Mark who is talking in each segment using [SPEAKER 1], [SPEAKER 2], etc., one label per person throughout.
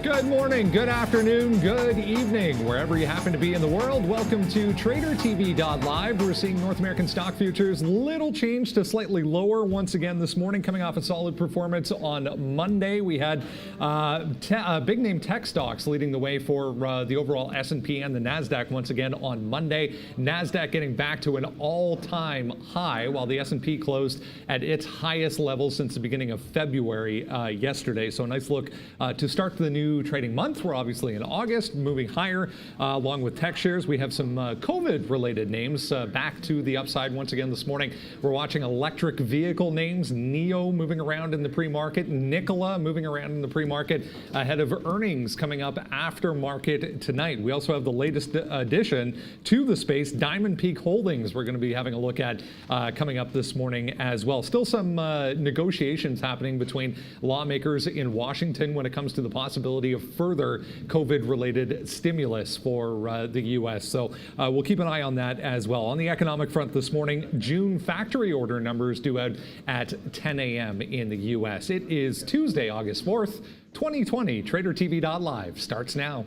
[SPEAKER 1] Good morning, good afternoon, good evening, wherever you happen to be in the world. Welcome to tradertv.live. We're seeing North American stock futures little change to slightly lower once again this morning, coming off a solid performance on Monday. We had big name tech stocks leading the way for the overall S&P and the NASDAQ once again on Monday. NASDAQ getting back to an all-time high, while the S&P closed at its highest level since the beginning of February yesterday. So a nice look to start the new trading month. We're obviously in August, moving higher along with tech shares. We have some COVID-related names back to the upside once again this morning. We're watching electric vehicle names, NIO moving around in the pre-market, Nikola moving around in the pre-market ahead of earnings coming up after market tonight. We also have the latest addition to the space, Diamond Peak Holdings. We're going to be having a look at coming up this morning as well. Still some negotiations happening between lawmakers in Washington when it comes to the possibility of further COVID-related stimulus for the U.S. So we'll keep an eye on that as well. On the economic front this morning, June factory order numbers due out at 10 a.m. in the U.S. It is Tuesday, August 4th, 2020. TraderTV.live starts now.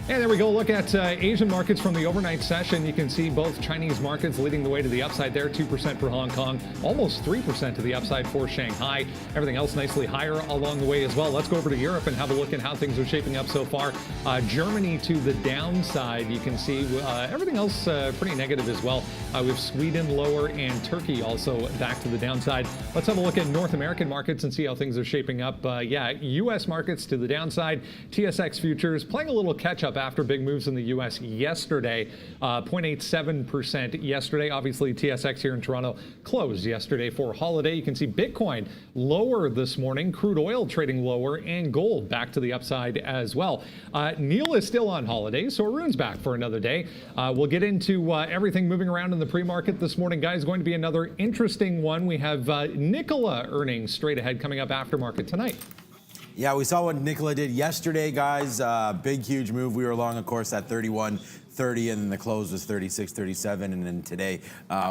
[SPEAKER 1] And there we go. Look at Asian markets from the overnight session. You can see both Chinese markets leading the way to the upside there, 2% for Hong Kong, almost 3% to the upside for Shanghai. Everything else nicely higher along the way as well. Let's go over to Europe and have a look at how things are shaping up so far. Germany to the downside. You can see everything else pretty negative as well. We have Sweden lower and Turkey also back to the downside. Let's have a look at North American markets and see how things are shaping up. U.S. markets to the downside. TSX futures playing a little catch up after big moves in the U.S. yesterday, 0.87% yesterday. Obviously, TSX here in Toronto closed yesterday for holiday. You can see Bitcoin lower this morning, crude oil trading lower, and gold back to the upside as well. Neil is still on holiday, so Arun's back for another day. We'll get into everything moving around in the pre-market this morning, guys. Going to be another interesting one. We have Nikola earnings straight ahead coming up after market tonight.
[SPEAKER 2] Yeah, we saw what Nikola did yesterday, guys. Big, huge move. We were long, of course, at 31.30, and then the close was 36.37, and then today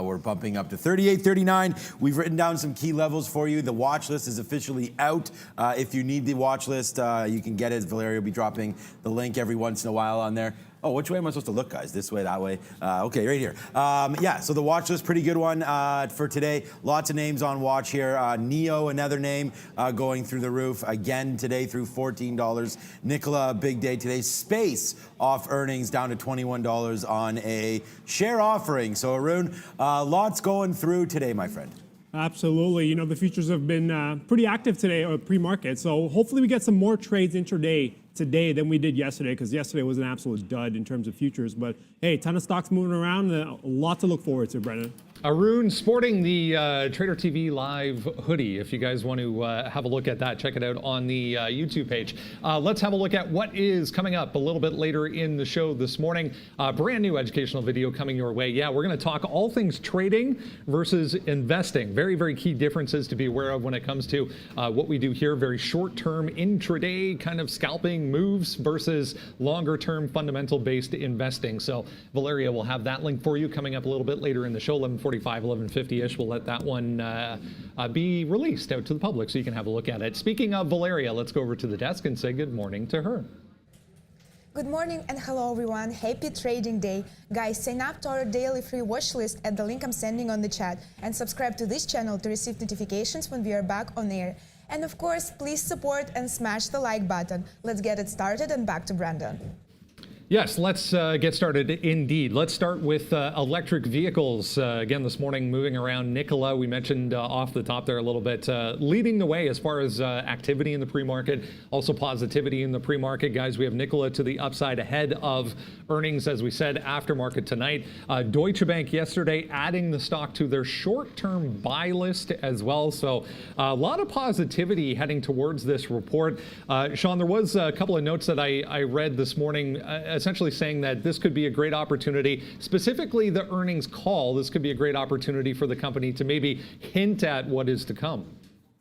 [SPEAKER 2] we're bumping up to 38.39. We've written down some key levels for you. The watch list is officially out. If you need the watch list, you can get it. Valeria will be dropping the link every once in a while on there. Oh, which way am I supposed to look, guys? This way, that way? Okay, right here. So the watch list, pretty good one for today. Lots of names on watch here. NIO, another name, going through the roof again today through $14. Nikola, big day today. Space off earnings down to $21 on a share offering. So Arun, lots going through today, my friend.
[SPEAKER 3] Absolutely. You know, the futures have been pretty active today, pre-market. So hopefully we get some more trades intraday today than we did yesterday, because yesterday was an absolute dud in terms of futures. But hey, ton of stocks moving around, and a lot to look forward to, Brendan.
[SPEAKER 1] Arun sporting the Trader TV Live hoodie. If you guys want to have a look at that, check it out on the YouTube page. Let's have a look at what is coming up a little bit later in the show this morning. Brand new educational video coming your way. Yeah, we're going to talk all things trading versus investing. Very, very key differences to be aware of when it comes to what we do here. Very short-term intraday kind of scalping moves versus longer-term fundamental-based investing. So Valeria will have that link for you coming up a little bit later in the show, 11:45, 11:50-ish. We'll let that one be released out to the public so you can have a look at it. Speaking of Valeria, let's go over to the desk and say good morning to her.
[SPEAKER 4] Good morning and hello everyone. Happy trading day. Guys, sign up to our daily free watch list at the link I'm sending on the chat, and subscribe to this channel to receive notifications when we are back on air. And of course, please support and smash the like button. Let's get it started, and back to Brandon.
[SPEAKER 1] Yes, let's get started indeed. Let's start with electric vehicles. Again, this morning, moving around Nikola, we mentioned off the top there a little bit, leading the way as far as activity in the pre-market, also positivity in the pre-market. Guys, we have Nikola to the upside ahead of earnings, as we said, after market tonight. Deutsche Bank yesterday adding the stock to their short-term buy list as well. So a lot of positivity heading towards this report. Sean, there was a couple of notes that I read this morning, essentially saying that this could be a great opportunity, specifically the earnings call. This could be a great opportunity for the company to maybe hint at what is to come.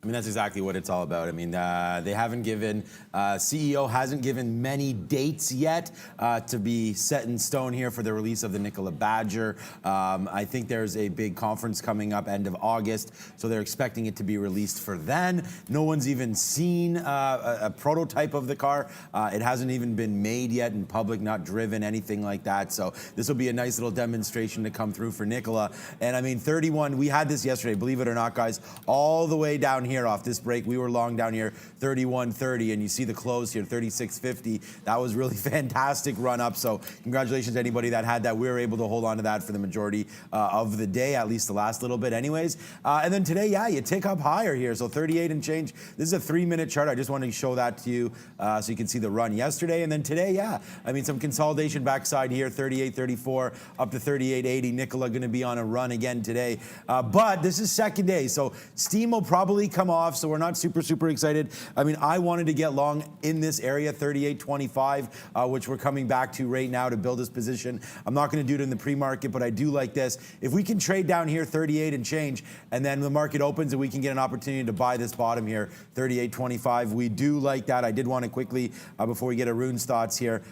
[SPEAKER 2] I mean, that's exactly what it's all about. I mean, they haven't given, CEO hasn't given many dates yet to be set in stone here for the release of the Nikola Badger. I think there's a big conference coming up end of August, so they're expecting it to be released for then. No one's even seen a prototype of the car. It hasn't even been made yet in public, not driven, anything like that. So this will be a nice little demonstration to come through for Nikola. And I mean, 31, we had this yesterday, believe it or not, guys, all the way down here off this break. We were long down here, 31.30, and you see the close here, 36.50. That was really fantastic run up. So congratulations to anybody that had that. We were able to hold on to that for the majority of the day, at least the last little bit anyways. And then today, yeah, you tick up higher here. So 38 and change. This is a 3-minute chart. I just wanted to show that to you so you can see the run yesterday. And then today, yeah, I mean, some consolidation backside here, 38.34 up to 38.80. Nikola going to be on a run again today. But this is second day, so steam will probably come off. So we're not super excited. I mean, I wanted to get long in this area, 38.25, which we're coming back to right now to build this position. I'm not going to do it in the pre-market, but I do like this. If we can trade down here 38 and change, and then the market opens and we can get an opportunity to buy this bottom here, 38.25, we do like that. I did want to quickly, before we get Arun's thoughts here,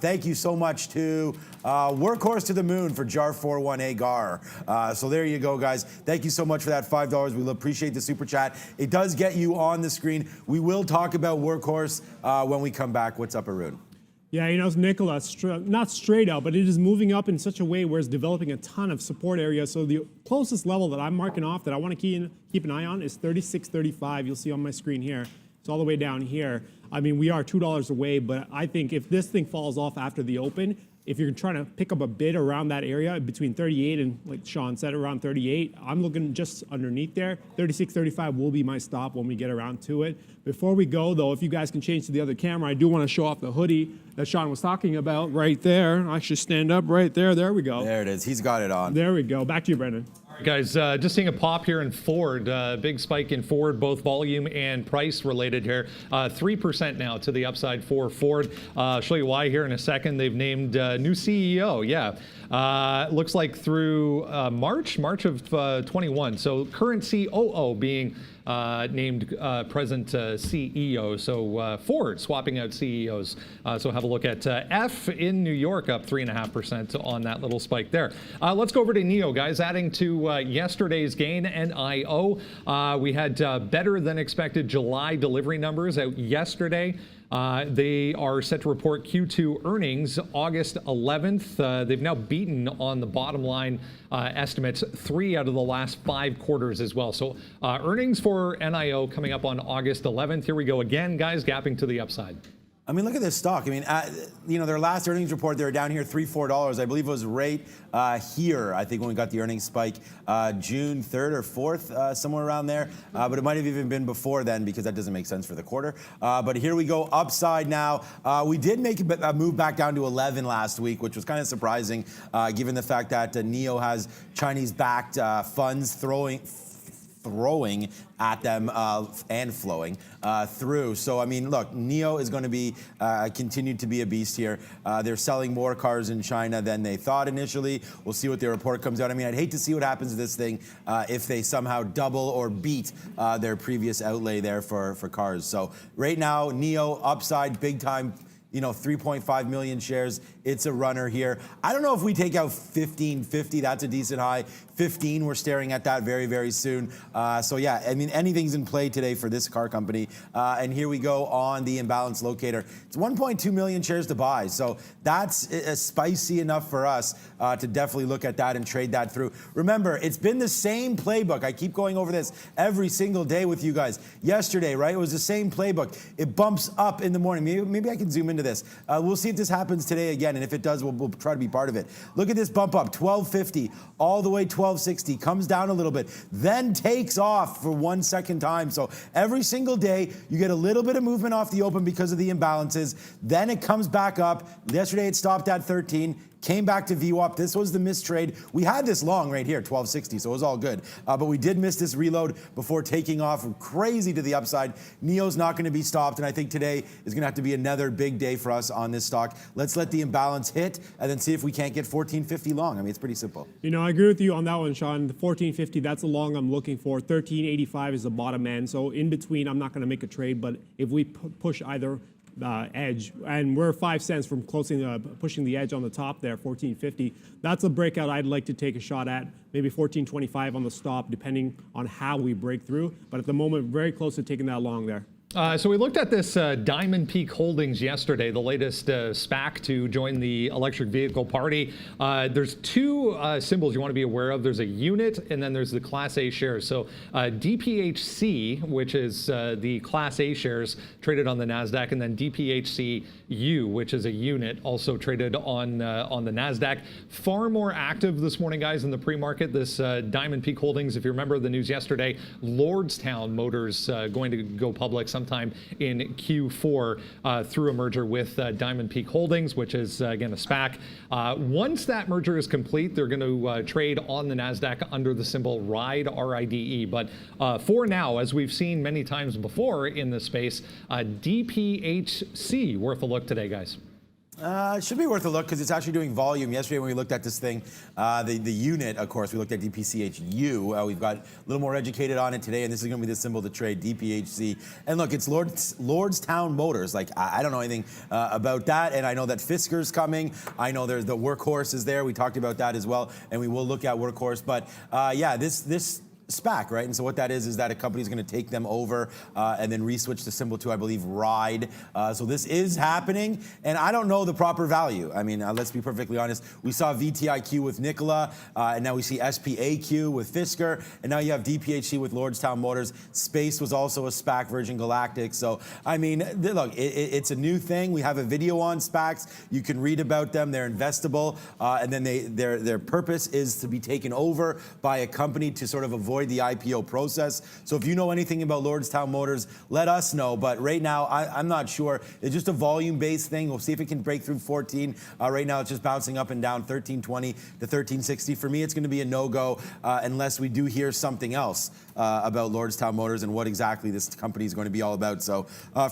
[SPEAKER 2] thank you so much to Workhorse to the Moon for JAR 41A GAR. So there you go, guys. Thank you so much for that $5. We appreciate the super chat. It does get you on the screen. We will talk about Workhorse when we come back. What's up, Arun?
[SPEAKER 3] Yeah, you know, it's Nikola, not straight out, but it is moving up in such a way where it's developing a ton of support areas. So the closest level that I'm marking off that I want to keep an eye on is 36.35. You'll see on my screen here. It's all the way down here. I mean, we are $2 away, but I think if this thing falls off after the open, if you're trying to pick up a bid around that area between 38 and, like Sean said, around 38, I'm looking just underneath there. 36.35 will be my stop when we get around to it. Before we go, though, if you guys can change to the other camera, I do want to show off the hoodie that Sean was talking about right there. I should stand up right there. There we go.
[SPEAKER 2] There it is. He's got it on.
[SPEAKER 3] There we go. Back to you, Brendan.
[SPEAKER 1] Guys, just seeing a pop here in Ford, big spike in Ford, both volume and price related here. 3% now to the upside for Ford. I'll show you why here in a second. They've named new CEO. Yeah, looks like through March of 21. So current COO being named present CEO. So Ford swapping out CEOs. So have a look at F in New York, up 3.5% on that little spike there. Let's go over to NIO, guys. Adding to yesterday's gain, NIO. We had better than expected July delivery numbers out yesterday. They are set to report Q2 earnings August 11th. They've now beaten on the bottom line estimates 3 out of the last 5 quarters as well. So earnings for NIO coming up on August 11th. Here we go again, guys, gapping to the upside.
[SPEAKER 2] I mean, look at this stock. I mean, you know, their last earnings report, they were down here $3-4. I believe it was right here, I think, when we got the earnings spike, June 3rd or 4th, somewhere around there. But it might have even been before then because that doesn't make sense for the quarter. But here we go, upside now. We did make a move back down to 11 last week, which was kind of surprising, given the fact that NIO has Chinese-backed funds throwing at them and flowing through. So, I mean, look, NIO is going to be continued to be a beast here. They're selling more cars in China than they thought initially. We'll see what their report comes out. I mean, I'd hate to see what happens to this thing if they somehow double or beat their previous outlay there for cars. So right now, NIO upside big time. You know, 3.5 million shares. It's a runner here. I don't know if we take out 1550. That's a decent high. 15, we're staring at that very soon. So yeah, I mean, anything's in play today for this car company. And here we go on the imbalance locator. It's 1.2 million shares to buy. So that's spicy enough for us to definitely look at that and trade that through. Remember, it's been the same playbook. I keep going over this every single day with you guys. Yesterday, right? It was the same playbook. It bumps up in the morning. Maybe I can zoom into this. We'll see if this happens today again, and if it does, we'll try to be part of it. Look at this bump up, 1250, all the way 1260, comes down a little bit, then takes off for 1 second time. So every single day, you get a little bit of movement off the open because of the imbalances. Then it comes back up. Yesterday, it stopped at 13. came back to VWAP. This was the missed trade. We had this long right here, 1260, so it was all good. But we did miss this reload before taking off crazy to the upside. NEO's not going to be stopped, and I think today is going to have to be another big day for us on this stock. Let's let the imbalance hit and then see if we can't get 1450 long. I mean, it's pretty simple.
[SPEAKER 3] You know, I agree with you on that one, Sean. The 1450, that's the long I'm looking for. 1385 is the bottom end. So in between, I'm not going to make a trade, but if we push either edge, and we're 5 cents from pushing the edge on the top there, 1450. That's a breakout I'd like to take a shot at. Maybe 1425 on the stop, depending on how we break through. But at the moment, very close to taking that long there.
[SPEAKER 1] So we looked at this Diamond Peak Holdings yesterday, the latest SPAC to join the electric vehicle party. There's two symbols you want to be aware of. There's a unit, and then there's the Class A shares. So DPHC, which is the Class A shares traded on the NASDAQ, and then DPHCU, which is a unit also traded on the NASDAQ. Far more active this morning, guys, in the pre-market. This Diamond Peak Holdings, if you remember the news yesterday, Lordstown Motors going to go public sometime in Q4 through a merger with Diamond Peak Holdings, which is, again, a SPAC. Once that merger is complete, they're going to trade on the NASDAQ under the symbol RIDE, R-I-D-E. But for now, as we've seen many times before in this space, DPHC, worth a look today, guys.
[SPEAKER 2] It should be worth a look because it's actually doing volume. Yesterday when we looked at this thing, the unit, of course, we looked at DPCHU. We've got a little more educated on it today, and this is going to be the symbol to trade, DPHC. And look, it's Lordstown Motors. Like, I don't know anything about that, and I know that Fisker's coming. I know there's the Workhorse is there. We talked about that as well, and we will look at Workhorse. But yeah, this SPAC, right? And so what that is that a company is going to take them over and then re-switch the symbol to, I believe, RIDE. So this is happening, and I don't know the proper value. I mean, let's be perfectly honest. We saw VTIQ with Nikola, and now we see SPAQ with Fisker, and now you have DPHC with Lordstown Motors. Space was also a SPAC, Virgin Galactic. So, I mean, look, it's a new thing. We have a video on SPACs. You can read about them. They're investable, and then their purpose is to be taken over by a company to sort of avoid the IPO process. So if you know anything about Lordstown Motors, let us know. But right now, I'm not sure. It's just a volume-based thing. We'll see if it can break through 14. Right now, it's just bouncing up and down, 1320 to 1360. For me, it's going to be a no-go unless we do hear something else about Lordstown Motors and what exactly this company is going to be all about. So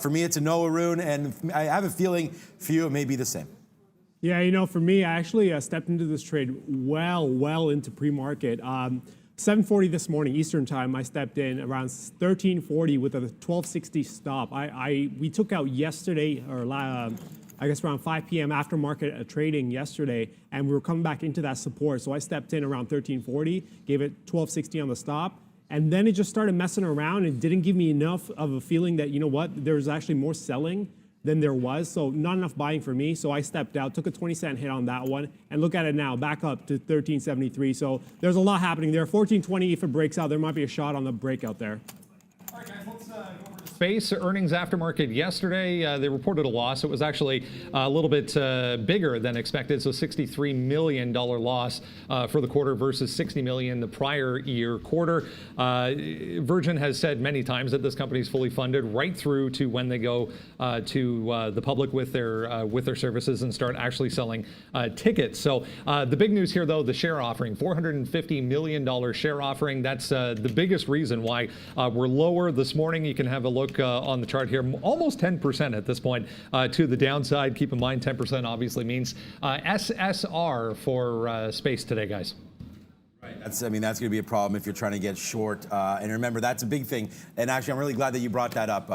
[SPEAKER 2] for me, it's a no, Arun, and I have a feeling for you it may be the same.
[SPEAKER 3] Yeah, you know, for me, I actually stepped into this trade well into pre-market. 7:40 this morning Eastern time, I stepped in around 13:40 with a 1260 stop. We took out yesterday, or I guess around 5 p.m. after market trading yesterday, and we were coming back into that support. So I stepped in around 13:40, gave it 1260 on the stop, and then it just started messing around and didn't give me enough of a feeling that, you know what, there's actually more selling than there was, so not enough buying for me. So I stepped out, took a 20-cent hit on that one, and look at it now, back up to 1373. So there's a lot happening there. 1420, if it breaks out, there might be a shot on the breakout there.
[SPEAKER 1] All right, guys, let's go over to Space earnings aftermarket yesterday. They reported a loss. It was actually a little bit bigger than expected, so $63 million loss for the quarter versus $60 million the prior year quarter. Virgin has said many times that this company is fully funded right through to when they go to the public with their services and start actually selling tickets. So the big news here, though, the share offering, $450 million share offering. That's the biggest reason why we're lower this morning. You can have a look on the chart here, almost 10% at this point to the downside. Keep in mind, 10% obviously means SSR for Space today, guys.
[SPEAKER 2] Right. That's going to be a problem if you're trying to get short. And remember, that's a big thing. And actually, I'm really glad that you brought that up,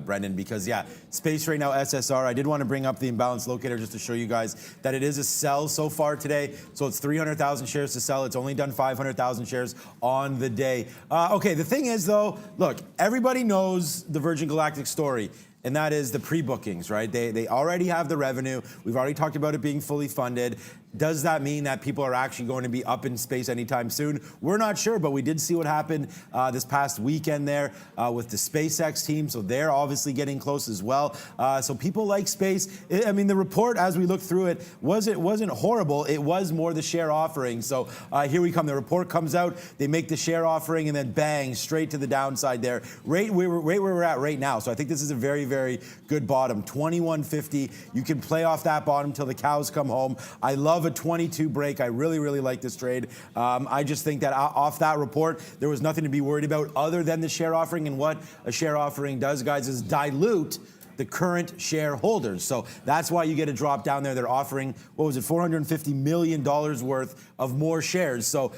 [SPEAKER 2] Brendan, because, yeah, Space right now, SSR. I did want to bring up the imbalance locator just to show you guys that it is a sell so far today. So it's 300,000 shares to sell. It's only done 500,000 shares on the day. Okay, the thing is, though, look, everybody knows the Virgin Galactic story. And that is the pre-bookings, right? They already have the revenue. We've already talked about it being fully funded. Does that mean that people are actually going to be up in space anytime soon? We're not sure, but we did see what happened this past weekend there with the SpaceX team. So they're obviously getting close as well. So people like space. I mean, the report, as we looked through it, wasn't horrible. It was more the share offering. So here we come. The report comes out. They make the share offering, and then bang, straight to the downside there. Right where we're at right now. So I think this is a very very good bottom. 21.50. You can play off that bottom till the cows come home. I love a 22 break. I really, really like this trade. I just think that off that report, there was nothing to be worried about other than the share offering. And what a share offering does, guys, is dilute the current shareholders. So that's why you get a drop down there. They're offering, what was it, $450 million worth of more shares. So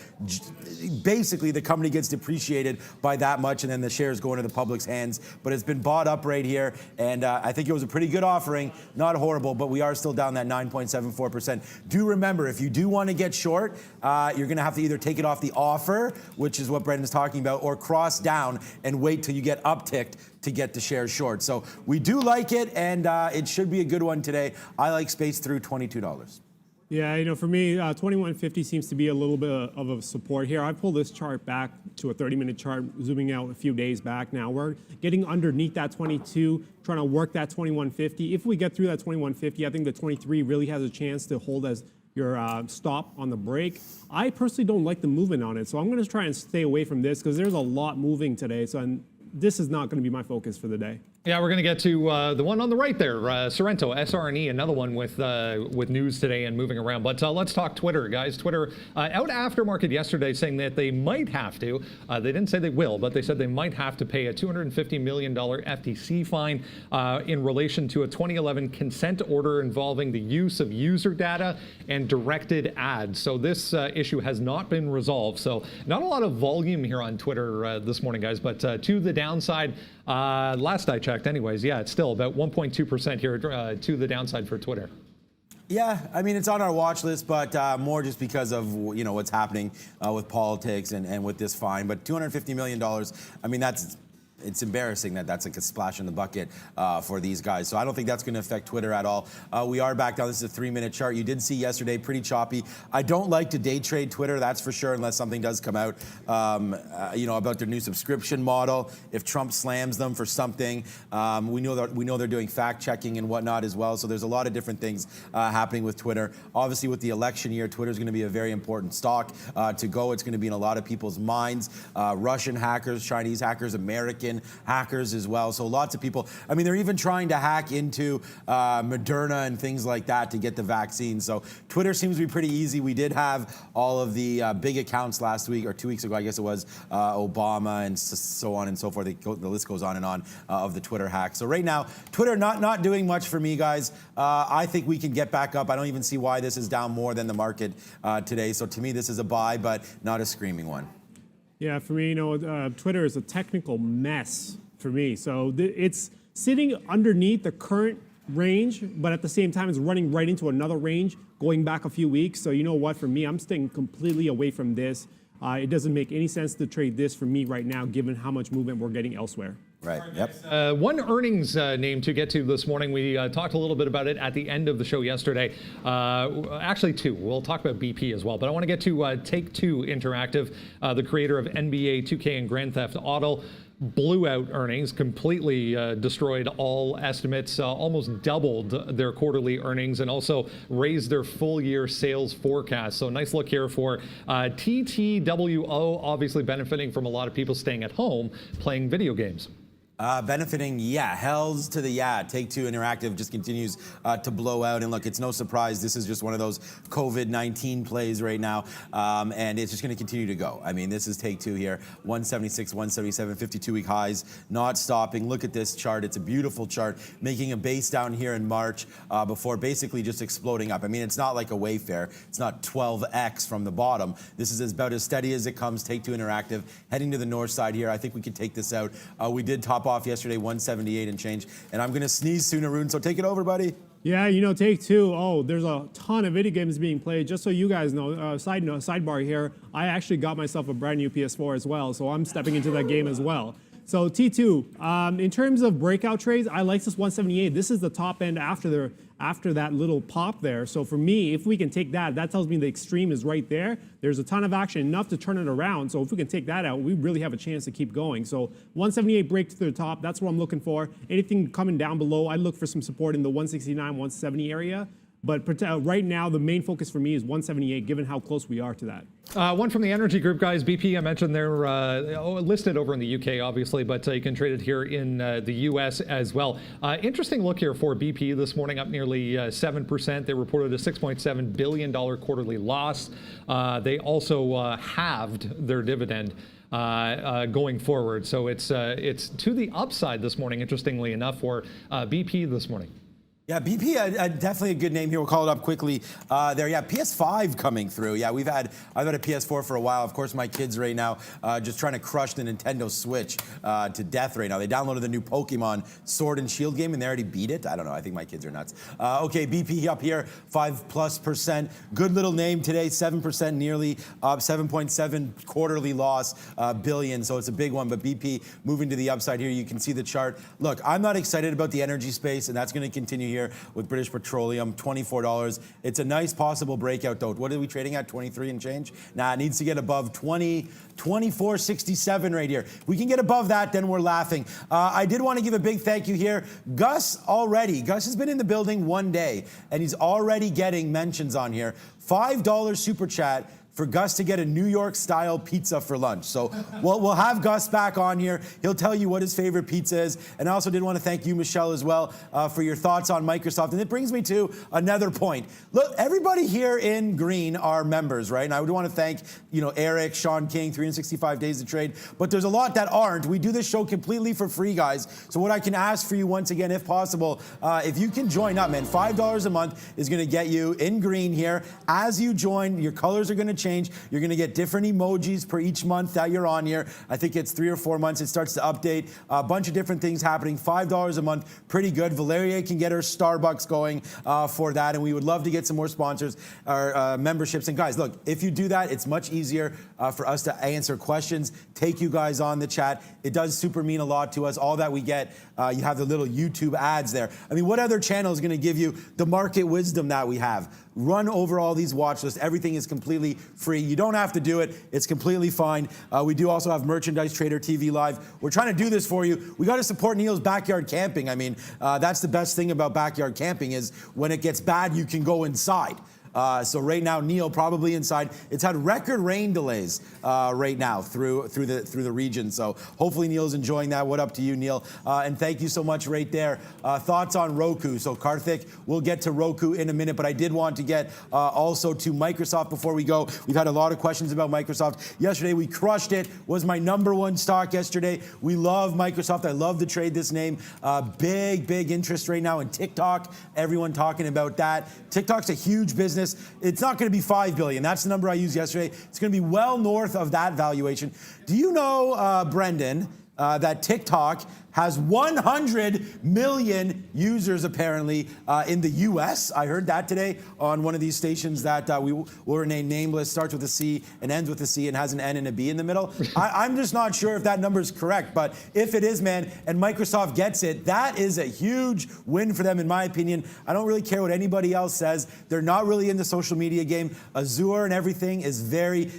[SPEAKER 2] basically the company gets depreciated by that much, and then the shares go into the public's hands. But it's been bought up right here, and I think it was a pretty good offering. Not horrible, but we are still down that 9.74%. Do remember, if you do want to get short, you're going to have to either take it off the offer, which is what Brendan's talking about, or cross down and wait till you get upticked to get the shares short. So we do like it, and it should be a good one today. I like space through $22.
[SPEAKER 3] Yeah, you know, for me, 2150 seems to be a little bit of a support here. I pulled this chart back to a 30-minute chart, zooming out a few days back now. We're getting underneath that 22, trying to work that 2150. If we get through that 2150, I think the 23 really has a chance to hold as your stop on the break. I personally don't like the movement on it, so I'm going to try and stay away from this because there's a lot moving today. So this is not going to be my focus for the day.
[SPEAKER 1] Yeah, we're going to get to the one on the right there, Sorrento, SRNE, another one with news today and moving around. But let's talk Twitter, guys. Twitter out after market yesterday saying that they might have to. They didn't say they will, but they said they might have to pay a $250 million FTC fine in relation to a 2011 consent order involving the use of user data and directed ads. So this issue has not been resolved. So not a lot of volume here on Twitter this morning, guys, but to the downside. Last I checked anyways, yeah, it's still about 1.2% here to the downside for Twitter.
[SPEAKER 2] Yeah, I mean, it's on our watch list, but more just because of, you know, what's happening with politics and with this fine. But $250 million, I mean, it's embarrassing that that's like a splash in the bucket for these guys. So I don't think that's going to affect Twitter at all. We are back down. This is a 3-minute chart. You did see yesterday, pretty choppy. I don't like to day trade Twitter, that's for sure, unless something does come out, you know, about their new subscription model. If Trump slams them for something, we know they're doing fact checking and whatnot as well. So there's a lot of different things happening with Twitter. Obviously, with the election year, Twitter is going to be a very important stock to go. It's going to be in a lot of people's minds. Russian hackers, Chinese hackers, American hackers as well. So lots of people, I mean, they're even trying to hack into Moderna and things like that to get the vaccine. So Twitter seems to be pretty easy. We did have all of the big accounts last week, or 2 weeks ago, I guess it was, Obama and so on and so forth. The list goes on and on of the Twitter hack. So right now, Twitter not doing much for me, guys. I think we can get back up. I don't even see why this is down more than the market today. So to me, this is a buy, but not a screaming one.
[SPEAKER 3] Yeah, for me, you know, Twitter is a technical mess for me. So it's sitting underneath the current range, but at the same time, it's running right into another range going back a few weeks. So you know what, for me, I'm staying completely away from this. It doesn't make any sense to trade this for me right now, given how much movement we're getting elsewhere.
[SPEAKER 2] Right, yep.
[SPEAKER 1] One earnings name to get to this morning. We talked a little bit about it at the end of the show yesterday. Actually, two. We'll talk about BP as well. But I want to get to Take-Two Interactive, the creator of NBA 2K and Grand Theft Auto. Blew out earnings, completely destroyed all estimates, almost doubled their quarterly earnings, and also raised their full-year sales forecast. So nice look here for TTWO, obviously benefiting from a lot of people staying at home playing video games.
[SPEAKER 2] Benefiting, yeah, hells to the yeah. Take-Two Interactive just continues to blow out. And look, it's no surprise. This is just one of those COVID-19 plays right now. And it's just going to continue to go. I mean, this is Take-Two here. 176, 177, 52-week highs, not stopping. Look at this chart. It's a beautiful chart, making a base down here in March before basically just exploding up. I mean, it's not like a Wayfair. It's not 12x from the bottom. This is about as steady as it comes. Take-Two Interactive heading to the north side here. I think we can take this out. We did top off yesterday, 178 and change. And I'm going to sneeze soon, Arun, so take it over, buddy.
[SPEAKER 3] Yeah, you know, Take-Two. Oh, there's a ton of video games being played. Just so you guys know, sidebar here, I actually got myself a brand new PS4 as well, so I'm stepping into that game as well. So T2, in terms of breakout trades, I like this 178. This is the top end after that little pop there. So for me, if we can take that, that tells me the extreme is right there. There's a ton of action, enough to turn it around. So if we can take that out, we really have a chance to keep going. So 178 break to the top, that's what I'm looking for. Anything coming down below, I look for some support in the 169, 170 area. But right now, the main focus for me is 178, given how close we are to that.
[SPEAKER 1] One from the energy group, guys. BP, I mentioned they're listed over in the UK, obviously, but you can trade it here in the US as well. Interesting look here for BP this morning, up nearly 7%. They reported a $6.7 billion quarterly loss. They also halved their dividend going forward. So it's to the upside this morning, interestingly enough, for BP this morning.
[SPEAKER 2] Yeah, BP, definitely a good name here. We'll call it up quickly there. Yeah, PS5 coming through. Yeah, I've had a PS4 for a while. Of course, my kids right now just trying to crush the Nintendo Switch to death right now. They downloaded the new Pokemon Sword and Shield game and they already beat it. I don't know. I think my kids are nuts. Okay, BP up here, 5+%. Good little name today, 7% nearly up, 7.7 quarterly loss billion. So it's a big one. But BP moving to the upside here. You can see the chart. Look, I'm not excited about the energy space, and that's going to continue here with British Petroleum, $24. It's a nice possible breakout, though. What are we trading at? 23 and change? Nah, it needs to get above 24.67 right here. If we can get above that, then we're laughing. I did want to give a big thank you here. Gus has been in the building one day, and he's already getting mentions on here. $5 super chat for Gus to get a New York-style pizza for lunch. So we'll have Gus back on here. He'll tell you what his favorite pizza is. And I also did want to thank you, Michelle, as well, for your thoughts on Microsoft. And it brings me to another point. Look, everybody here in green are members, right? And I would want to thank, Eric, Sean King, 365 Days to Trade. But there's a lot that aren't. We do this show completely for free, guys. So what I can ask for you once again, if possible, if you can join up, man, $5 a month is going to get you in green here. As you join, your colors are going to change. You're going to get different emojis per each month that you're on here. I think it's 3 or 4 months. It starts to update. A bunch of different things happening. $5 a month, pretty good. Valeria can get her Starbucks going for that, and we would love to get some more sponsors or memberships. And guys, look, if you do that, it's much easier for us to answer questions, take you guys on the chat. It does super mean a lot to us. All that we get, you have the little YouTube ads there. I mean, what other channel is going to give you the market wisdom that we have? Run over all these watch lists. Everything is completely free. You don't have to do it. It's completely fine. We do also have merchandise, Trader TV Live. We're trying to do this for you. We got to support Neil's backyard camping. I mean, that's the best thing about backyard camping is when it gets bad, you can go inside. So right now, Neil probably inside. It's had record rain delays right now through the region. So hopefully Neil's enjoying that. What up to you, Neil? And thank you so much right there. Thoughts on Roku? So Karthik, we'll get to Roku in a minute, but I did want to get also to Microsoft before we go. We've had a lot of questions about Microsoft. Yesterday we crushed it. Was my #1 stock yesterday. We love Microsoft. I love to trade this name. Big interest right now in TikTok. Everyone talking about that. TikTok's a huge business. It's not going to be $5 billion. That's the number I used yesterday. It's going to be well north of that valuation. Do you know, Brendan, that TikTok has 100 million users apparently in the US. I heard that today on one of these stations that we will remain nameless, starts with a C and ends with a C and has an N and a B in the middle. I'm just not sure if that number is correct, but if it is, man, and Microsoft gets it, that is a huge win for them in my opinion. I don't really care what anybody else says. They're not really in the social media game. Azure and everything is very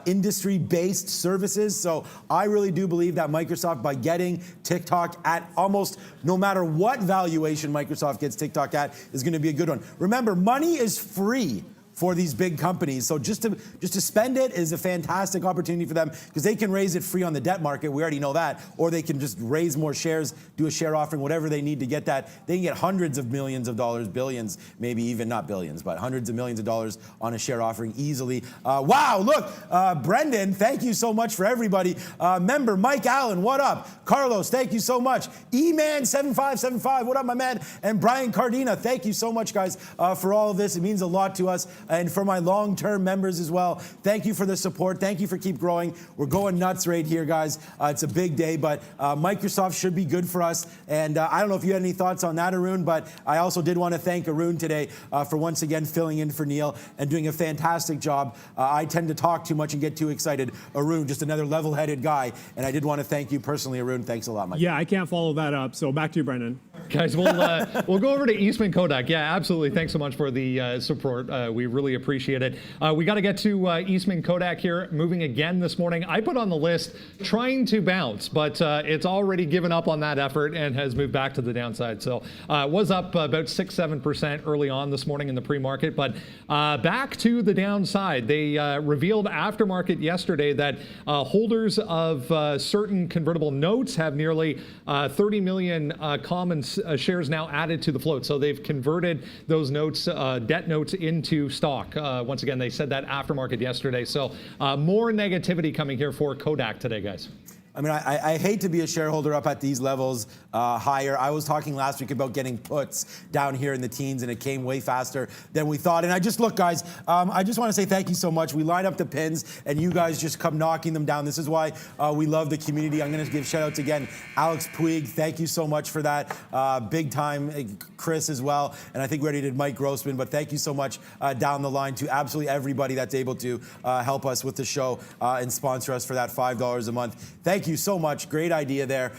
[SPEAKER 2] industry-based services, so I really do believe that Microsoft, by getting TikTok at almost no matter what valuation Microsoft gets TikTok at, is going to be a good one. Remember, money is free for these big companies. So just to spend it is a fantastic opportunity for them because they can raise it free on the debt market. We already know that. Or they can just raise more shares, do a share offering, whatever they need to get that. They can get hundreds of millions of dollars, billions, maybe even not billions, but hundreds of millions of dollars on a share offering easily. Wow, look, Brendan, thank you so much for everybody. Member Mike Allen, what up? Carlos, thank you so much. E-Man7575, what up, my man? And Brian Cardina, thank you so much, guys, for all of this. It means a lot to us. And for my long-term members as well, thank you for the support. Thank you for keep growing. We're going nuts right here, guys. It's a big day, but Microsoft should be good for us. And I don't know if you had any thoughts on that, Arun, but I also did want to thank Arun today for once again filling in for Neil and doing a fantastic job. I tend to talk too much and get too excited. Arun, just another level-headed guy. And I did want to thank you personally, Arun. Thanks a lot, Mike.
[SPEAKER 3] Yeah, I can't follow that up. So back to you, Brendan.
[SPEAKER 1] Guys, we'll go over to Eastman Kodak. Yeah, absolutely. Thanks so much for the support. We really appreciate it. We got to get to Eastman Kodak here, moving again this morning. I put on the list trying to bounce, but it's already given up on that effort and has moved back to the downside. So it was up about 6-7% early on this morning in the pre-market, but back to the downside. They revealed after market yesterday that holders of certain convertible notes have nearly 30 million common shares now added to the float. So they've converted those notes, debt notes, into stock. Once again, they said that after market yesterday. So more negativity coming here for Kodak today, guys.
[SPEAKER 2] I mean, I hate to be a shareholder up at these levels higher. I was talking last week about getting puts down here in the teens, and it came way faster than we thought. And I just, look, guys, I just want to say thank you so much. We line up the pins, and you guys just come knocking them down. This is why we love the community. I'm going to give shout-outs again. Alex Puig, thank you so much for that. Big time. Chris as well. And I think we already did Mike Grossman, but thank you so much down the line to absolutely everybody that's able to help us with the show and sponsor us for that $5 a month. Thank you so much. Great idea there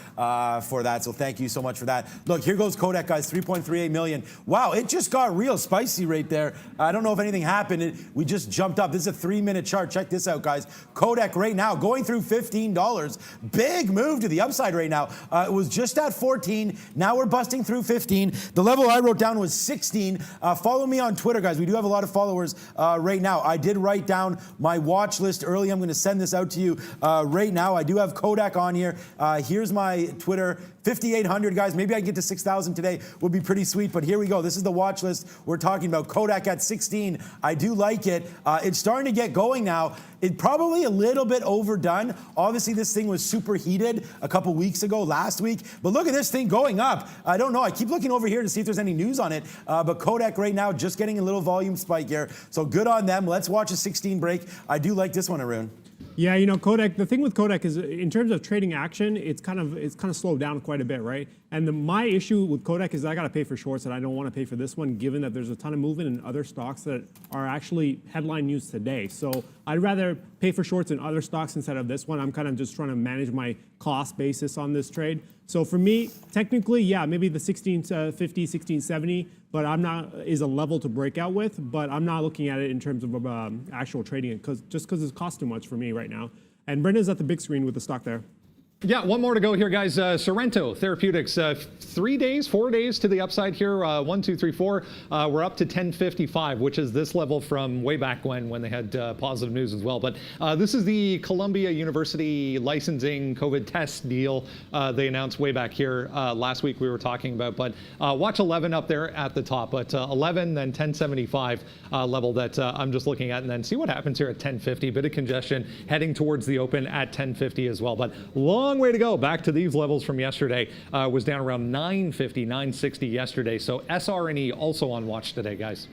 [SPEAKER 2] for that. So thank you so much for that. Look, here goes Kodak, guys. 3.38 million. Wow, it just got real spicy right there. I don't know if anything happened. We just jumped up. This is a 3-minute chart. Check this out, guys. Kodak right now going through $15. Big move to the upside right now. It was just at 14. Now we're busting through 15. The level I wrote down was 16. Follow me on Twitter, guys. We do have a lot of followers right now. I did write down my watch list early. I'm going to send this out to you right now. I do have Kodak on here. Here's my Twitter. 5,800, guys. Maybe I can get to 6,000 today. Would be pretty sweet, but here we go. This is the watch list we're talking about. Kodak at 16. I do like it. It's starting to get going now. It's probably a little bit overdone. Obviously, this thing was super heated a couple weeks ago, last week. But look at this thing going up. I don't know. I keep looking over here to see if there's any news on it. But Kodak right now just getting a little volume spike here. So good on them. Let's watch a 16 break. I do like this one, Arun.
[SPEAKER 3] Yeah, you know, Kodak, the thing with Kodak is in terms of trading action, it's kind of slowed down quite a bit, right? And my issue with Kodak is I got to pay for shorts, and I don't want to pay for this one, given that there's a ton of movement in other stocks that are actually headline news today. So I'd rather pay for shorts in other stocks instead of this one. I'm kind of just trying to manage my cost basis on this trade. So for me, technically, yeah, maybe the 1650, 1670, but I'm not is a level to break out with. But I'm not looking at it in terms of actual trading, because it's cost too much for me right now. And Brenda's at the big screen with the stock there.
[SPEAKER 1] Yeah, one more to go here, guys. Sorrento Therapeutics, 4 days to the upside here. 1, 2, 3, 4. We're up to 1055, which is this level from way back when they had positive news as well. But this is the Columbia University licensing COVID test deal they announced way back here last week. We were talking about, but watch 11 up there at the top. But 11, then 1075 level that I'm just looking at, and then see what happens here at 1050. Bit of congestion heading towards the open at 1050 as well. But long way to go back to these levels from yesterday. Was down around 950, 960 yesterday. So SRNE also on watch today, guys.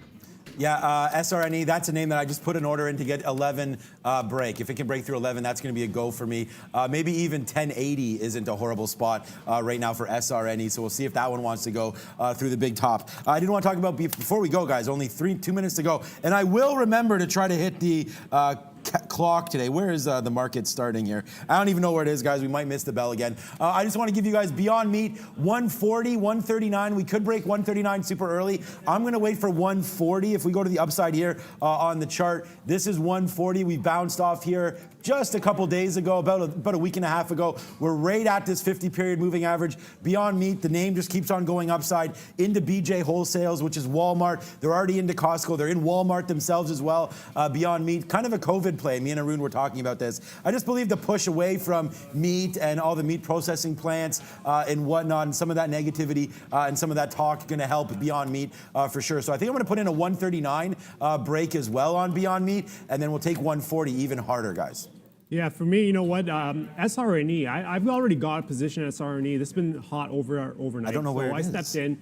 [SPEAKER 2] Yeah, SRNE, that's a name that I just put an order in to get 11 break. If it can break through 11, that's going to be a go for me. Maybe even 1080 isn't a horrible spot right now for SRNE, so we'll see if that one wants to go through the big top. I didn't want to talk about, before we go, guys, only 2 minutes to go, and I will remember to try to hit the clock today. Where is the market starting here? I don't even know where it is, guys. We might miss the bell again. I just want to give you guys Beyond Meat, 140, 139. We could break 139 super early. I'm going to wait for 140. If we go to the upside here on the chart, this is 140. We bounced off here just a couple days ago, about a week and a half ago. We're right at this 50-period moving average. Beyond Meat, the name just keeps on going upside into BJ Wholesales, which is Walmart. They're already into Costco. They're in Walmart themselves as well. Beyond Meat, kind of a COVID play. Me and Arun were talking about this. I just believe the push away from meat and all the meat processing plants and whatnot, and some of that negativity and some of that talk going to help Beyond Meat for sure. So I think I'm going to put in a 139 break as well on Beyond Meat, and then we'll take 140 even harder, guys.
[SPEAKER 3] Yeah, for me, you know what? SRNE, I've already got a position at SRNE. This has been hot overnight.
[SPEAKER 2] I don't know where it is.
[SPEAKER 3] I stepped in.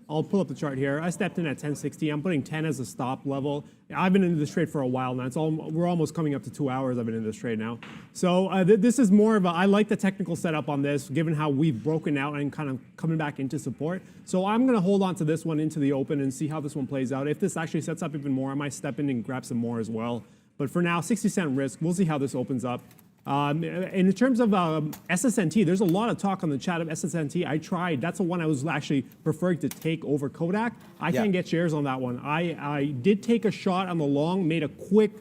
[SPEAKER 3] I'll pull up the chart here. I stepped in at 1060. I'm putting 10 as a stop level. I've been into this trade for a while now. We're almost coming up to 2 hours I've been in this trade now. So this is more of I like the technical setup on this, given how we've broken out and kind of coming back into support. So I'm going to hold on to this one into the open and see how this one plays out. If this actually sets up even more, I might step in and grab some more as well. But for now, 60-cent risk. We'll see how this opens up. And in terms of SSNT, there's a lot of talk on the chat of SSNT. I tried. That's the one I was actually preferring to take over Kodak. I can't get shares on that one. I did take a shot on the long, made a quick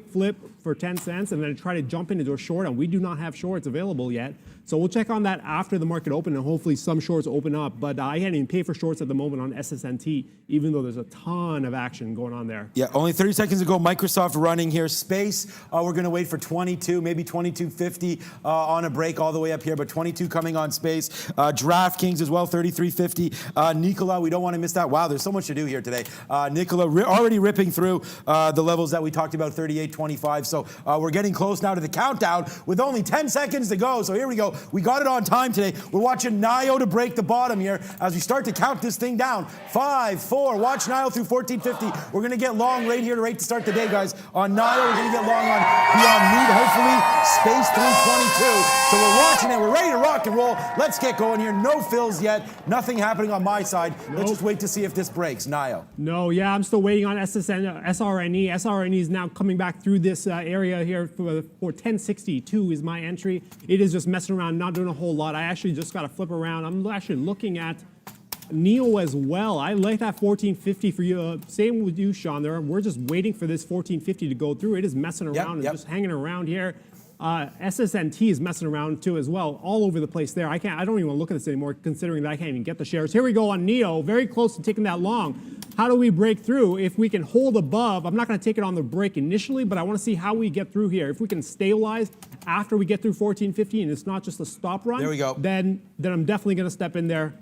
[SPEAKER 3] flip for 10 cents, and then try to jump into a short, and we do not have shorts available yet. So we'll check on that after the market open, and hopefully some shorts open up. But I can't even pay for shorts at the moment on SSNT, even though there's a ton of action going on there.
[SPEAKER 2] Yeah, only 30 seconds ago, Microsoft running here. Space, we're going to wait for 22, maybe 22.50 on a break all the way up here, but 22 coming on Space. DraftKings as well, 33.50. Nikola, we don't want to miss that. Wow, there's so much to do here today. Nikola already ripping through the levels that we talked about, 38.25. So we're getting close now to the countdown with only 10 seconds to go. So here we go. We got it on time today. We're watching NIO to break the bottom here as we start to count this thing down. 5, 4. Watch NIO through 14.50. We're going to get long right here to start the day, guys. On NIO, we're going to get long on Beyond Meat, hopefully. Space 322. So we're watching it. We're ready to rock and roll. Let's get going here. No fills yet. Nothing happening on my side. Nope. Let's just wait to see if this breaks. NIO.
[SPEAKER 3] No, yeah, I'm still waiting on SRNE. SRNE is now coming back through this area here for 1062 is my entry. It is just messing around, not doing a whole lot. I actually just got to flip around. I'm actually looking at NEO as well. I like that 1450 for you. Same with you, Sean. We're just waiting for this 1450 to go through. It is messing around and just hanging around here. SSNT is messing around too as well, all over the place there. I don't even look at this anymore, considering that I can't even get the shares. Here we go on NEO, very close to taking that long. How do we break through? If we can hold above, I'm not going to take it on the break initially, but I want to see how we get through here. If we can stabilize after we get through 1450 and it's not just a stop run,
[SPEAKER 2] there we go.
[SPEAKER 3] Then I'm definitely going to step in there.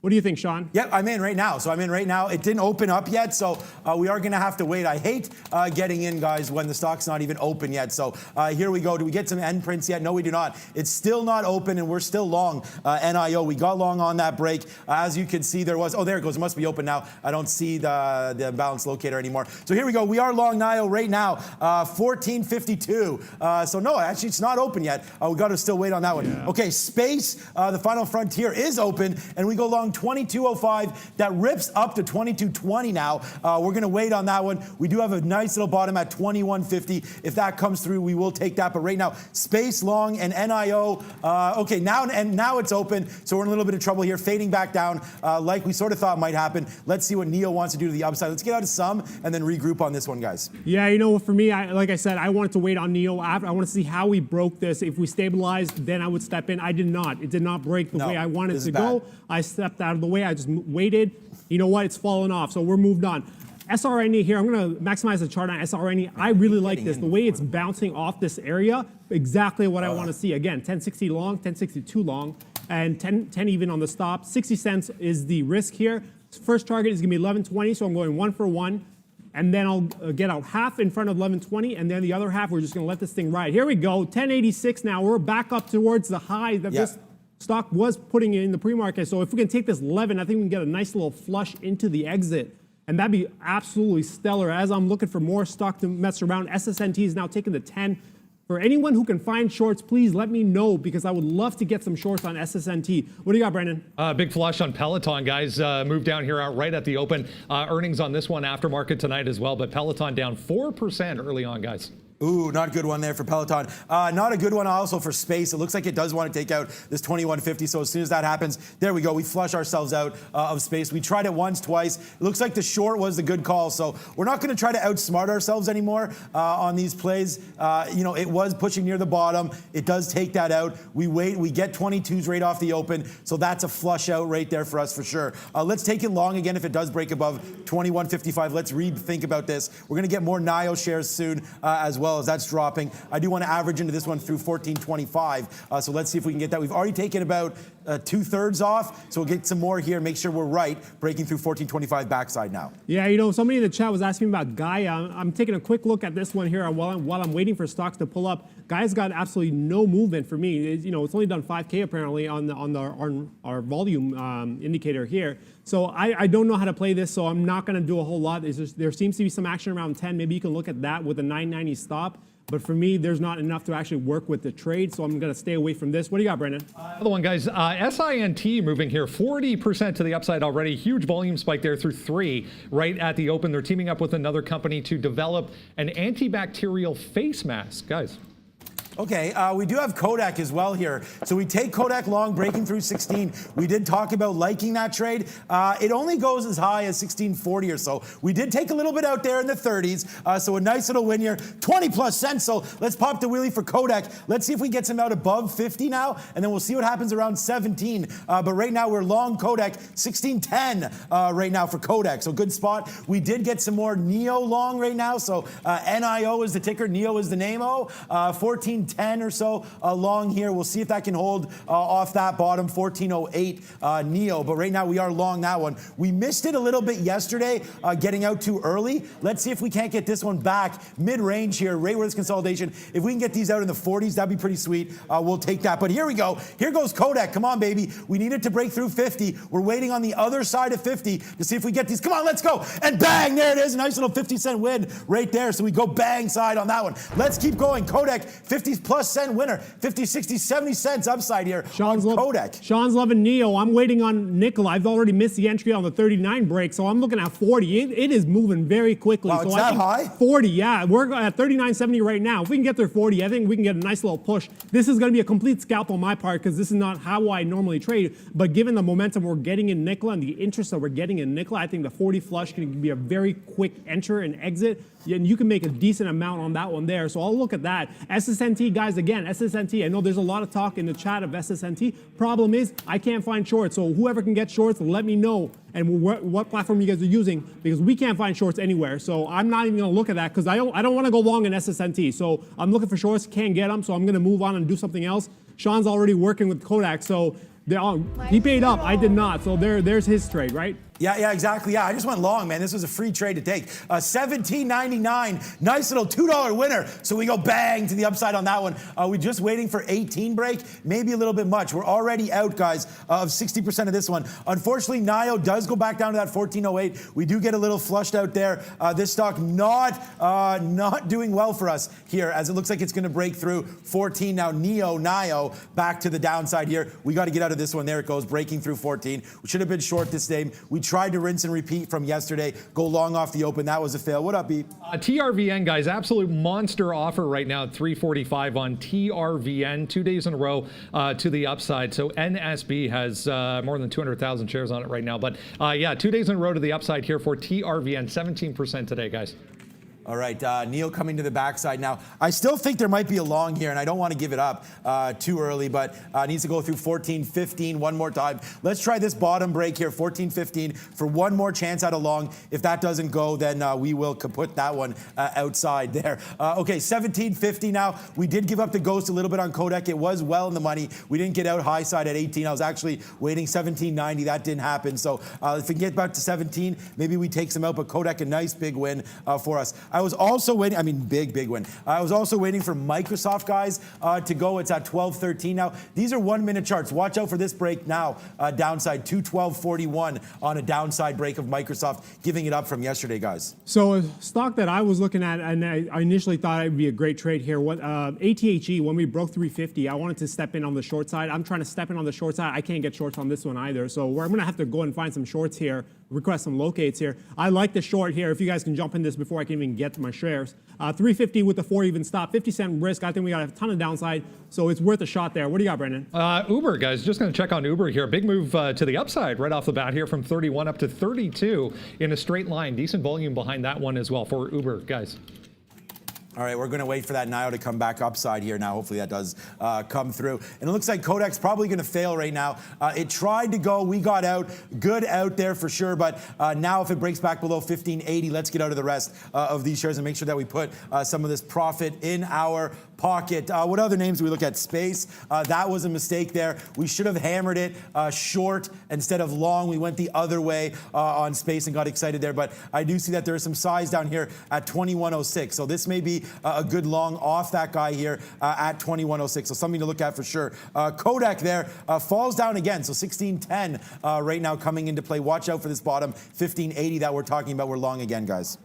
[SPEAKER 3] What do you think, Sean?
[SPEAKER 2] Yep, I'm in right now. It didn't open up yet, so we are going to have to wait. I hate getting in, guys, when the stock's not even open yet. So here we go. Do we get some end prints yet? No, we do not. It's still not open, and we're still long NIO. We got long on that break. As you can see, there was, there it goes. It must be open now. I don't see the balance locator anymore. So here we go. We are long NIO right now, 1452. So no, actually, it's not open yet. We got to still wait on that one.
[SPEAKER 3] Yeah.
[SPEAKER 2] Okay, Space, the final frontier is open, and we go long 22.05. That rips up to 22.20 now. We're going to wait on that one. We do have a nice little bottom at 21.50. If that comes through, we will take that. But right now, Space, long, and NIO. Okay, now it's open. So we're in a little bit of trouble here, fading back down like we sort of thought might happen. Let's see what NEO wants to do to the upside. Let's get out of some and then regroup on this one, guys.
[SPEAKER 3] Yeah, you know, for me, like I said, I wanted to wait on NEO. I want to see how we broke this. If we stabilized, then I would step in. I did not. It did not break the way I wanted to go. I stepped out of the way. I just waited. You know what? It's fallen off. So we're moved on. SRNE here. I'm going to maximize the chart on SRNE. I really like this. The way it's bouncing off this area, exactly what I want to see. Again, 1060 long, 1062 long, and 10 even on the stop. 60 cents is the risk here. First target is going to be 1120, so I'm going 1 for 1. And then I'll get out half in front of 1120, and then the other half, we're just going to let this thing ride. Here we go. 1086 now. We're back up towards the high that this stock was putting in the pre-market. So if we can take this 11, I think we can get a nice little flush into the exit. And that'd be absolutely stellar. As I'm looking for more stock to mess around, SSNT is now taking the 10. For anyone who can find shorts, please let me know, because I would love to get some shorts on SSNT. What do you got, Brandon?
[SPEAKER 1] Big flush on Peloton, guys. Moved down here right at the open. Earnings on this one aftermarket tonight as well, but Peloton down 4% early on, guys.
[SPEAKER 2] Ooh, not a good one there for Peloton. Not a good one also for Space. It looks like it does want to take out this 2150. So as soon as that happens, there we go. We flush ourselves out of Space. We tried it once, twice. It looks like the short was the good call. So we're not going to try to outsmart ourselves anymore on these plays. You know, it was pushing near the bottom. It does take that out. We wait. We get 22s right off the open. So that's a flush out right there for us for sure. Let's take it long again if it does break above 2155. Let's rethink about this. We're going to get more NIO shares soon as well. As that's dropping. I do want to average into this one through 1425. So let's see if we can get that. We've already taken about 2/3 off. So we'll get some more here. Make sure we're right. Breaking through 1425 backside now.
[SPEAKER 3] Yeah, you know, somebody in the chat was asking me about Gaia. I'm taking a quick look at this one here while I'm waiting for stocks to pull up. Gaia's got absolutely no movement for me. You know, it's only done 5K apparently on our volume indicator here. So I don't know how to play this, so I'm not going to do a whole lot. There seems to be some action around 10. Maybe you can look at that with a 990 stop. But for me, there's not enough to actually work with the trade, so I'm going to stay away from this. What do you got, Brendan?
[SPEAKER 1] Another one, guys. SINT moving here, 40% to the upside already. Huge volume spike there through 3 right at the open. They're teaming up with another company to develop an antibacterial face mask, guys.
[SPEAKER 2] Okay, we do have Kodak as well here. So we take Kodak long, breaking through 16. We did talk about liking that trade. It only goes as high as 1640 or so. We did take a little bit out there in the 30s, so a nice little win here. 20 plus cents, so let's pop the wheelie for Kodak. Let's see if we get some out above 50 now, and then we'll see what happens around 17. But right now we're long Kodak, 1610 right now for Kodak, so good spot. We did get some more NEO long right now, so NIO is the ticker, NEO is the name-o. 1410 or so long here. We'll see if that can hold off that bottom, 1408 NEO. But right now we are long that one. We missed it a little bit yesterday, getting out too early. Let's see if we can't get this one back mid-range here, right where this consolidation. If we can get these out in the 40s, that'd be pretty sweet. We'll take that. But here we go. Here goes Kodak. Come on, baby. We need it to break through 50. We're waiting on the other side of 50 to see if we get these. Come on, let's go. And bang, there it is. A nice little 50-cent win right there. So we go bang side on that one. Let's keep going. Kodak, 50 plus cent winner. 50, 60, 70 cents upside here on Kodak.
[SPEAKER 3] Sean's loving NEO. I'm waiting on nickel. I've already missed the entry on the 39 break, so I'm looking at 40. It is moving very quickly.
[SPEAKER 2] Wow,
[SPEAKER 3] so
[SPEAKER 2] it's that high?
[SPEAKER 3] 40, yeah. We're at 39.70 right now. If we can get there 40, I think we can get a nice little push. This is going to be a complete scalp on my part because this is not how I normally trade. But given the momentum we're getting in nickel and the interest that we're getting in nickel, I think the 40 flush can be a very quick enter and exit. And you can make a decent amount on that one there. So I'll look at that. SSNT, guys, again, SSNT. I know there's a lot of talk in the chat of SSNT. Problem is, I can't find shorts. So whoever can get shorts, let me know. And what platform you guys are using, because we can't find shorts anywhere. So I'm not even going to look at that because I don't want to go long in SSNT. So I'm looking for shorts, can't get them. So I'm going to move on and do something else. Sean's already working with Kodak. So he paid up. I did not. So there's his trade, right?
[SPEAKER 2] Yeah, exactly. Yeah, I just went long, man. This was a free trade to take. $17.99, nice little $2 winner. So we go bang to the upside on that one. We're just waiting for 18 break, maybe a little bit much. We're already out, guys, of 60% of this one. Unfortunately, NIO does go back down to that 1408. We do get a little flushed out there. This stock not doing well for us here, as it looks like it's going to break through 14 now. NIO back to the downside here. We got to get out of this one. There it goes, breaking through 14. We should have been short this day. We tried to rinse and repeat from yesterday, go long off the open. That was a fail. What up, Beep?
[SPEAKER 1] TRVN, guys, absolute monster offer right now at $345 on TRVN, 2 days in a row to the upside. So NSB has more than 200,000 shares on it right now. But yeah, 2 days in a row to the upside here for TRVN, 17% today, guys.
[SPEAKER 2] All right, Neil coming to the backside now. I still think there might be a long here, and I don't want to give it up too early, but needs to go through 14.15 one more time. Let's try this bottom break here, 14.15, for one more chance at a long. If that doesn't go, then we will kaput that one outside there. Okay, 17.50 now. We did give up the ghost a little bit on Kodak. It was well in the money. We didn't get out high side at 18. I was actually waiting 17.90. That didn't happen. So if we can get back to 17, maybe we take some out, but Kodak, a nice big win for us. I was also waiting, big win. I was also waiting for Microsoft, guys, to go. It's at 12.13 now. These are 1 minute charts. Watch out for this break now. Downside 212.41 on a downside break of Microsoft, giving it up from yesterday, guys.
[SPEAKER 3] So a stock that I was looking at, and I initially thought it would be a great trade here. ATHE, when we broke 350, I wanted to step in on the short side. I'm trying to step in on the short side. I can't get shorts on this one either. So I'm going to have to go and find some shorts here, request some locates here. I like the short here. If you guys can jump in this before I can even get to my shares. 350 with the 4 even stop, 50-cent risk. I think we got a ton of downside, so it's worth a shot there. What do you got, Brendan?
[SPEAKER 1] Uber, guys, just going to check on Uber here. Big move to the upside right off the bat here from 31 up to 32 in a straight line. Decent volume behind that one as well for Uber, guys.
[SPEAKER 2] All right, we're going to wait for that NIO to come back upside here now. Hopefully that does come through. And it looks like Kodak's probably going to fail right now. It tried to go. We got out. Good out there for sure. But now if it breaks back below 1580, let's get out of the rest of these shares and make sure that we put some of this profit in our pocket. What other names do we look at? Space. That was a mistake there. We should have hammered it short instead of long. We went the other way on Space and got excited there. But I do see that there is some size down here at 2106. So this may be a good long off that guy here at 2106. So something to look at for sure. Kodak there falls down again. So 1610 right now coming into play. Watch out for this bottom 1580 that we're talking about. We're long again, guys.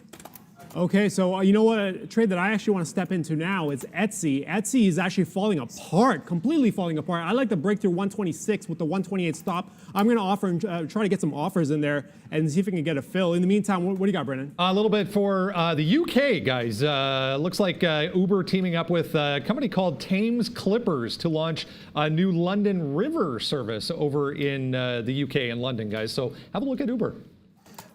[SPEAKER 3] Okay, so you know what? A trade that I actually want to step into now is Etsy. Etsy is actually falling apart, completely falling apart. I like to break through 126 with the 128 stop. I'm going to offer and try to get some offers in there and see if we can get a fill. In the meantime, what do you got, Brendan?
[SPEAKER 1] A little bit for the UK, guys. Looks like Uber teaming up with a company called Thames Clippers to launch a new London River service over in the UK in London, guys. So have a look at Uber.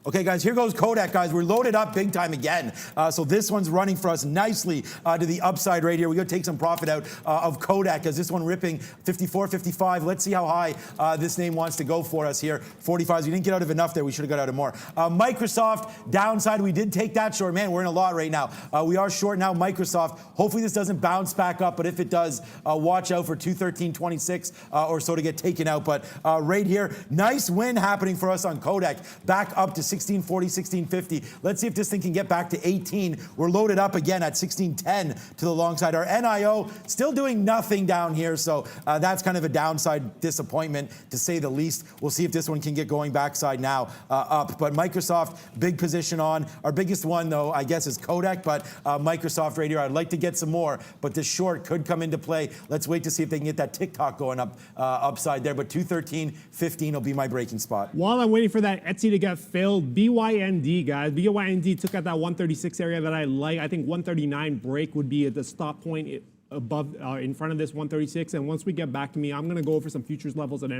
[SPEAKER 2] Okay, guys, here goes Kodak, guys. We're loaded up big time again. So this one's running for us nicely to the upside right here. We're going to take some profit out of Kodak as this one ripping 54, 55. Let's see how high this name wants to go for us here. 45s. We didn't get out of enough there. We should have got out of more. Microsoft, downside. We did take that short. Man, we're in a lot right now. We are short now, Microsoft. Hopefully this doesn't bounce back up, but if it does, watch out for 213.26 or so to get taken out. But right here, nice win happening for us on Kodak. Back up to 1640, 1650. Let's see if this thing can get back to 18. We're loaded up again at 1610 to the long side. Our NIO still doing nothing down here, so that's kind of a downside disappointment to say the least. We'll see if this one can get going backside now up. But Microsoft, big position on. Our biggest one, though, I guess, is Kodak, but Microsoft right here. I'd like to get some more, but this short could come into play. Let's wait to see if they can get that TikTok going up upside there. But 213.15 will be my breaking spot.
[SPEAKER 3] While I'm waiting for that Etsy to get filled, BYND, guys. BYND took out that 136 area that I like. I think 139 break would be at the stop point above, in front of this 136. And once we get back to me, I'm going to go over some futures levels that I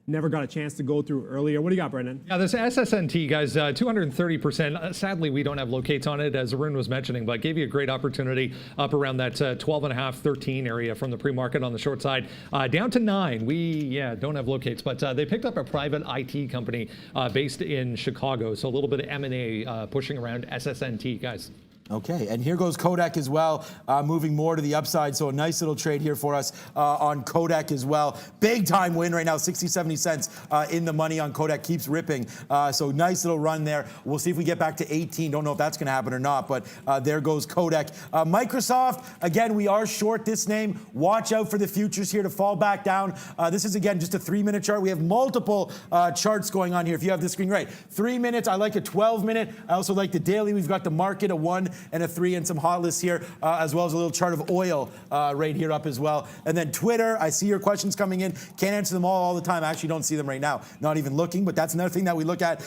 [SPEAKER 3] never got a chance to go through earlier. What do you got, Brendan?
[SPEAKER 1] Yeah, this SSNT, guys, 230%. Sadly, we don't have locates on it, as Arun was mentioning, but gave you a great opportunity up around that 12.5, 13 area from the pre-market on the short side. Down to 9. We, don't have locates, but they picked up a private IT company based in Chicago. So a little bit of M&A pushing around SSNT, guys.
[SPEAKER 2] Okay, and here goes Kodak as well, moving more to the upside. So a nice little trade here for us on Kodak as well. Big time win right now, 60, 70 cents in the money on Kodak. Keeps ripping. So nice little run there. We'll see if we get back to 18. Don't know if that's going to happen or not, but there goes Kodak. Microsoft, again, we are short this name. Watch out for the futures here to fall back down. This is, again, just a 3-minute chart. We have multiple charts going on here. If you have the screen right, 3 minutes. I like a 12-minute. I also like the daily. We've got the market, a 1 and a 3 and some hot lists here, as well as a little chart of oil right here up as well. And then Twitter, I see your questions coming in. Can't answer them all the time. I actually don't see them right now. Not even looking, but that's another thing that we look at.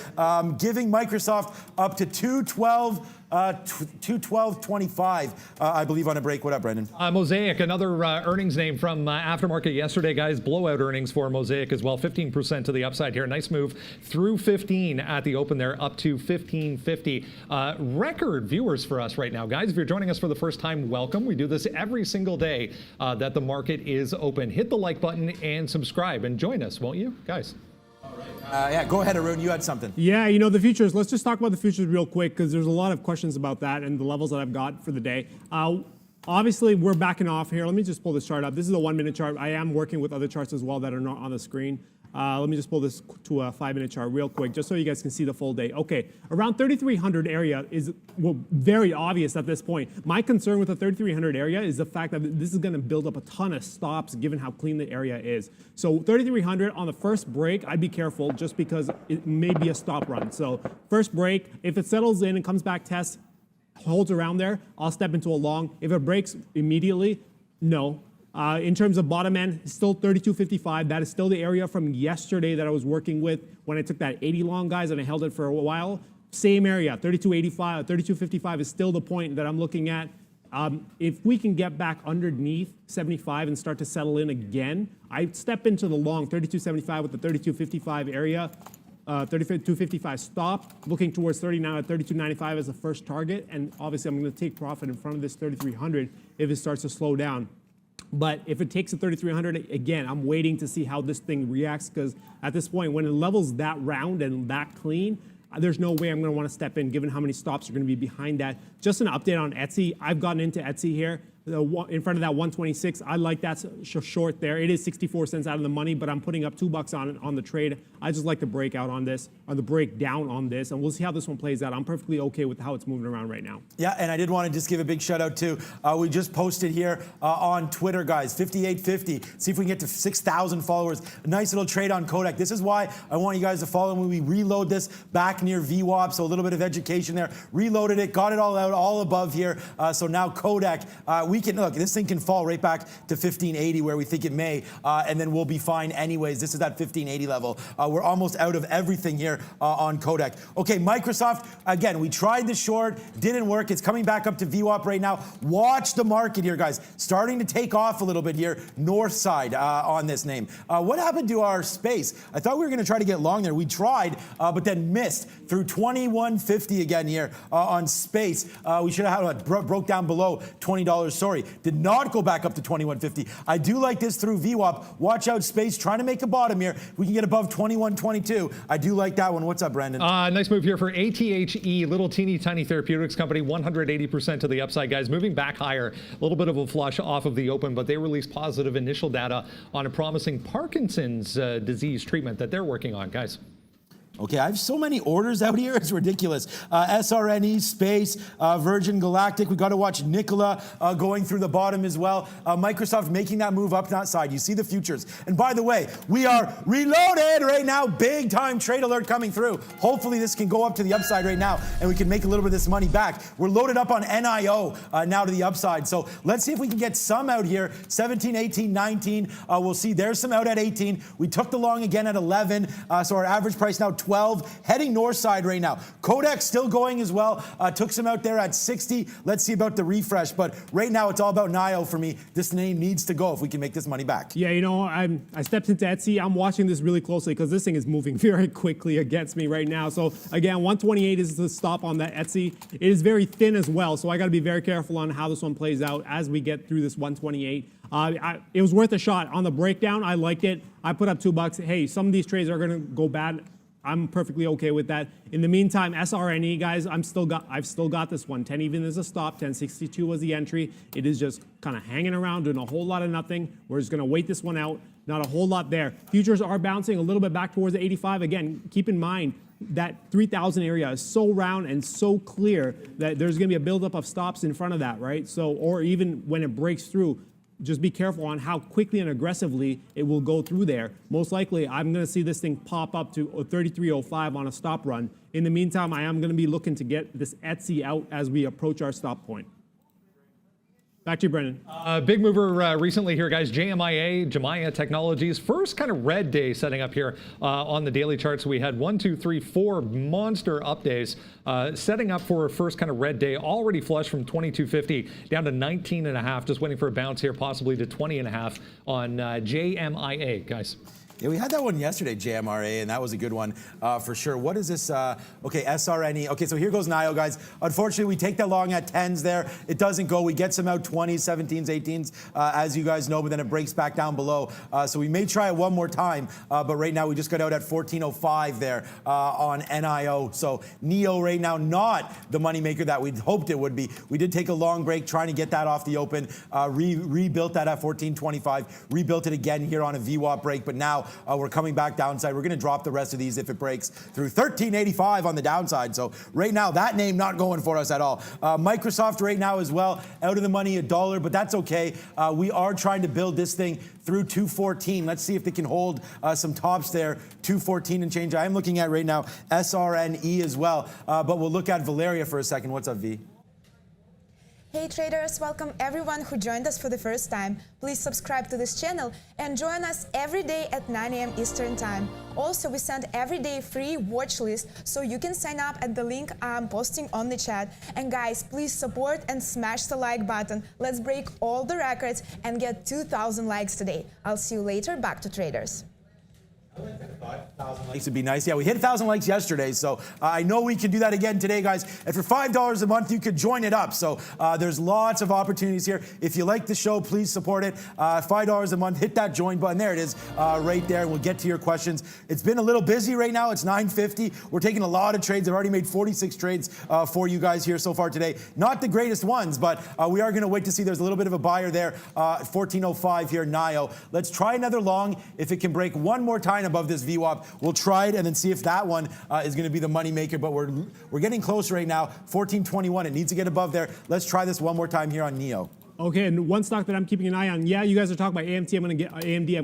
[SPEAKER 2] Giving Microsoft up to 212.25, I believe, on a break. What up, Brendan?
[SPEAKER 1] Mosaic, another earnings name from aftermarket yesterday, guys. Blowout earnings for Mosaic as well. 15% to the upside here. Nice move through 15 at the open there, up to 1550. Record viewers for us right now, guys. If you're joining us for the first time, welcome. We do this every single day that the market is open. Hit the like button and subscribe and join us, won't you, guys?
[SPEAKER 2] Yeah, go ahead, Arun. You had something.
[SPEAKER 3] Yeah, the futures. Let's just talk about the futures real quick because there's a lot of questions about that and the levels that I've got for the day. Obviously, we're backing off here. Let me just pull this chart up. This is a 1-minute chart. I am working with other charts as well that are not on the screen. Let me just pull this to a 5-minute chart real quick, just so you guys can see the full day. Okay, around 3,300 area is very obvious at this point. My concern with the 3,300 area is the fact that this is going to build up a ton of stops given how clean the area is. So 3,300 on the first break, I'd be careful just because it may be a stop run. So first break, if it settles in and comes back, tests, holds around there, I'll step into a long. If it breaks immediately, no. In terms of bottom end, still 32.55. That is still the area from yesterday that I was working with when I took that 80 long, guys, and I held it for a while. Same area, 32.85, 32.55 is still the point that I'm looking at. If we can get back underneath 75 and start to settle in again, I step into the long 32.75 with the 32.55 area. 32.55 stop, looking towards 39 at 32.95 as the first target, and obviously I'm going to take profit in front of this 3,300 if it starts to slow down. But if it takes a 3,300, again, I'm waiting to see how this thing reacts because at this point, when it levels that round and that clean, there's no way I'm going to want to step in given how many stops are going to be behind that. Just an update on Etsy. I've gotten into Etsy here. in front of that 126. I like that short there. It is 64 cents out of the money, but I'm putting up $2 on the trade. I just like the breakout on this, or the breakdown on this, and we'll see how this one plays out. I'm perfectly okay with how it's moving around right now.
[SPEAKER 2] Yeah, and I did want to just give a big shout out to, we just posted here on Twitter, guys, 5850. See if we can get to 6,000 followers. A nice little trade on Kodak. This is why I want you guys to follow when we reload this back near VWAP, so a little bit of education there. Reloaded it, got it all out, all above here. So now Kodak, we can, look, this thing can fall right back to 1580 where we think it may, and then we'll be fine anyways. This is that 1580 level. We're almost out of everything here on Kodak. Okay, Microsoft, again, we tried the short, didn't work. It's coming back up to VWAP right now. Watch the market here, guys. Starting to take off a little bit here, north side on this name. What happened to our space? I thought we were going to try to get long there. We tried, but then missed through 2150 again here on space. We should have had broke down below $20. Sorry, did not go back up to 2150. I do like this through VWAP. Watch out, space trying to make a bottom here. We can get above 2122. I do like that one. What's up, Brandon?
[SPEAKER 1] Nice move here for ATHE, little teeny tiny therapeutics company, 180% to the upside, guys. Moving back higher, a little bit of a flush off of the open, but they released positive initial data on a promising Parkinson's disease treatment that they're working on, guys.
[SPEAKER 2] Okay, I have so many orders out here, it's ridiculous. SRNE, Space, Virgin Galactic. We got to watch Nikola going through the bottom as well. Microsoft making that move up that side. You see the futures. And by the way, we are reloaded right now. Big time trade alert coming through. Hopefully this can go up to the upside right now and we can make a little bit of this money back. We're loaded up on NIO now to the upside. So let's see if we can get some out here. 17, 18, 19. We'll see there's some out at 18. We took the long again at 11. So our average price now 12, heading north side right now. Kodak still going as well. Took some out there at 60. Let's see about the refresh. But right now it's all about NIO for me. This name needs to go if we can make this money back.
[SPEAKER 3] Yeah, you know, I stepped into Etsy. I'm watching this really closely because this thing is moving very quickly against me right now. So again, 128 is the stop on that Etsy. It is very thin as well. So I got to be very careful on how this one plays out as we get through this 128. It was worth a shot. On the breakdown, I liked it. I put up $2. Hey, some of these trades are going to go bad. I'm perfectly okay with that. In the meantime, SRNE, guys, I've still got this one. 10 even is a stop. 1062 was the entry. It is just kind of hanging around, doing a whole lot of nothing. We're just going to wait this one out. Not a whole lot there. Futures are bouncing a little bit back towards the 85. Again, keep in mind that 3,000 area is so round and so clear that there's going to be a buildup of stops in front of that, right? So, or even when it breaks through, just be careful on how quickly and aggressively it will go through there. Most likely, I'm going to see this thing pop up to 33.05 on a stop run. In the meantime, I am going to be looking to get this Etsy out as we approach our stop point. Back to you, Brendan.
[SPEAKER 1] Big mover recently here, guys. Jemiah Technologies. First kind of red day setting up here on the daily charts. We had 1, 2, 3, 4 monster up days setting up for a first kind of red day. Already flushed from 22.50 down to 19.5. Just waiting for a bounce here, possibly to 20.5 on JMIA, guys.
[SPEAKER 2] Yeah, we had that one yesterday, JMRA, and that was a good one for sure. What is this? Okay, SRNE. Okay, so here goes NIO, guys. Unfortunately, we take that long at 10s there. It doesn't go. We get some out 20s, 17s, 18s, as you guys know, but then it breaks back down below. So we may try it one more time, but right now we just got out at 14.05 there on NIO. So NEO right now, not the moneymaker that we'd hoped it would be. We did take a long break trying to get that off the open, rebuilt that at 14.25, rebuilt it again here on a VWAP break, but now we're coming back downside. We're going to drop the rest of these if it breaks through 13.85 on the downside. So right now, that name not going for us at all. Microsoft right now as well, out of the money $1, but that's okay. We are trying to build this thing through 214. Let's see if they can hold some tops there. 214 and change. I am looking at right now SRNE as well, but we'll look at Valeria for a second. What's up, V?
[SPEAKER 4] Hey traders, welcome everyone who joined us for the first time. Please subscribe to this channel and join us every day at 9 a.m. Eastern Time. Also, we send everyday free watch list, so you can sign up at the link I'm posting on the chat. And guys, please support and smash the like button. Let's break all the records and get 2,000 likes today. I'll see you later. Back to traders.
[SPEAKER 2] 1,000 likes would be nice. Yeah, we hit 1,000 likes yesterday, so I know we can do that again today, guys. And for $5 a month, you could join it up. So there's lots of opportunities here. If you like the show, please support it. $5 a month, hit that join button. There it is, right there. We'll get to your questions. It's been a little busy right now. It's 9:50. We're taking a lot of trades. I've already made 46 trades for you guys here so far today. Not the greatest ones, but we are going to wait to see. There's a little bit of a buyer there. 1405 here, NIO. Let's try another long. If it can break one more time above this VWAP, we'll try it and then see if that one is going to be the money maker. But we're getting close right now. 1421. It needs to get above there. Let's try this one more time here on NIO.
[SPEAKER 3] Okay, and one stock that I'm keeping an eye on. Yeah, you guys are talking about AMD. I'm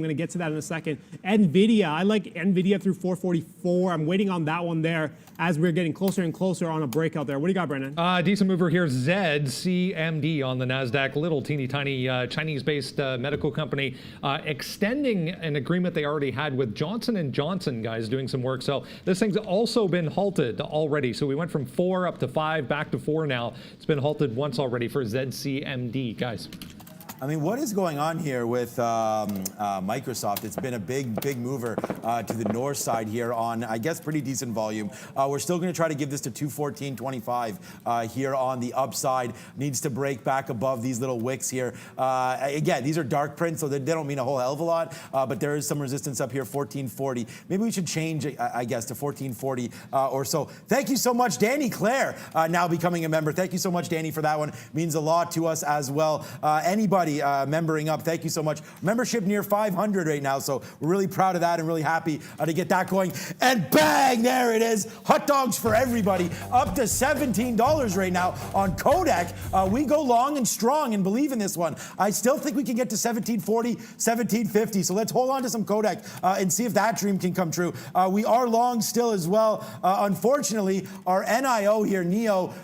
[SPEAKER 3] going to get to that in a second. NVIDIA. I like NVIDIA through 444. I'm waiting on that one there as we're getting closer and closer on a breakout there. What do you got, Brendan?
[SPEAKER 1] Decent mover here. ZCMD on the NASDAQ. Little teeny tiny Chinese-based medical company extending an agreement they already had with Johnson & Johnson, guys, doing some work. So this thing's also been halted already. So we went from 4 up to 5, back to 4 now. It's been halted once already for ZCMD. Guys.
[SPEAKER 2] I mean, what is going on here with Microsoft? It's been a big mover to the north side here on, I guess, pretty decent volume. We're still going to try to give this to 214.25 here on the upside. Needs to break back above these little wicks here. Again, these are dark prints, so they don't mean a whole hell of a lot, but there is some resistance up here, 1440. Maybe we should change, I guess, to 1440 or so. Thank you so much, Danny Claire, now becoming a member. Thank you so much, Danny, for that one. Means a lot to us as well. Anybody membering up, thank you so much. Membership near 500 right now, so we're really proud of that and really happy to get that going. And bang, there it is. Hot dogs for everybody, up to $17 right now on Kodak. We go long and strong and believe in this one. I still think we can get to 1740, 1750, so let's hold on to some Kodak and see if that dream can come true. We are long still as well. Unfortunately, our NIO here, NIO,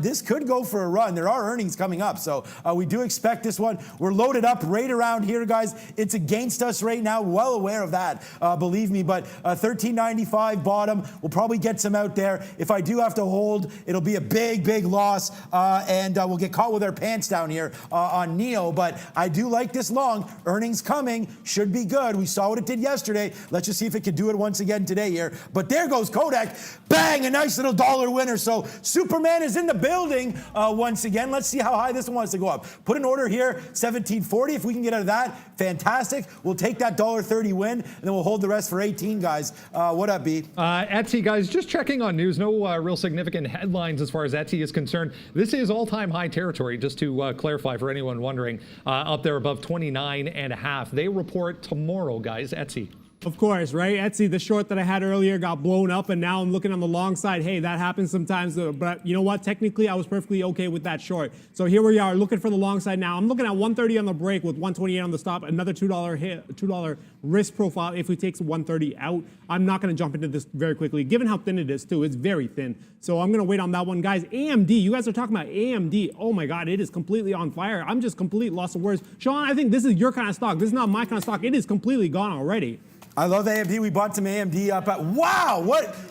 [SPEAKER 2] this could go for a run. There are earnings coming up, so we do expect this one. We're loaded up right around here, guys. It's against us right now. Well aware of that, believe me. But 1395 bottom. We'll probably get some out there. If I do have to hold, it'll be a big loss, and we'll get caught with our pants down here on NIO. But I do like this long. Earnings coming. Should be good. We saw what it did yesterday. Let's just see if it can do it once again today here. But there goes Kodak. Bang! A nice little dollar winner. So Superman is in the building once again. Let's see how high this one wants to go up. Put an order here. 1740. If we can get out of that, fantastic. We'll take that $1.30 win, and then we'll hold the rest for 18, guys. What up, B?
[SPEAKER 1] Etsy, guys, just checking on news. No real significant headlines as far as Etsy is concerned. This is all-time high territory, just to clarify for anyone wondering, up there above 29.5. They report tomorrow, guys, Etsy.
[SPEAKER 3] Of course, right? Etsy, the short that I had earlier got blown up, and now I'm looking on the long side. Hey, that happens sometimes, but you know what? Technically, I was perfectly okay with that short. So here we are looking for the long side now. I'm looking at 130 on the break with 128 on the stop, another $2 hit, $2 risk profile if we take 130 out. I'm not going to jump into this very quickly, given how thin it is, too. It's very thin. So I'm going to wait on that one. Guys, AMD, you guys are talking about AMD. Oh, my God, it is completely on fire. I'm just completely lost of words. Sean, I think this is your kind of stock. This is not my kind of stock. It is completely gone already.
[SPEAKER 2] I love AMD. We bought some AMD up at, wow,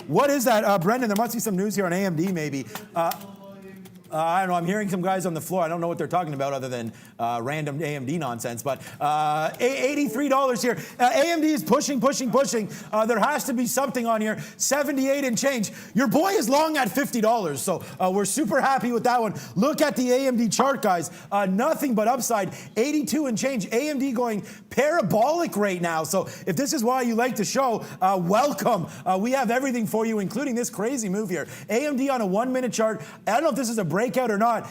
[SPEAKER 2] what is that? Brendan, there must be some news here on AMD maybe. I don't know. I'm hearing some guys on the floor. I don't know what they're talking about other than random AMD nonsense. But $83 here. AMD is pushing. There has to be something on here. 78 and change. Your boy is long at $50. So we're super happy with that one. Look at the AMD chart, guys. Nothing but upside. 82 and change. AMD going parabolic right now. So if this is why you like the show, welcome. We have everything for you, including this crazy move here. AMD on a 1-minute chart. I don't know if this is a breakout or not.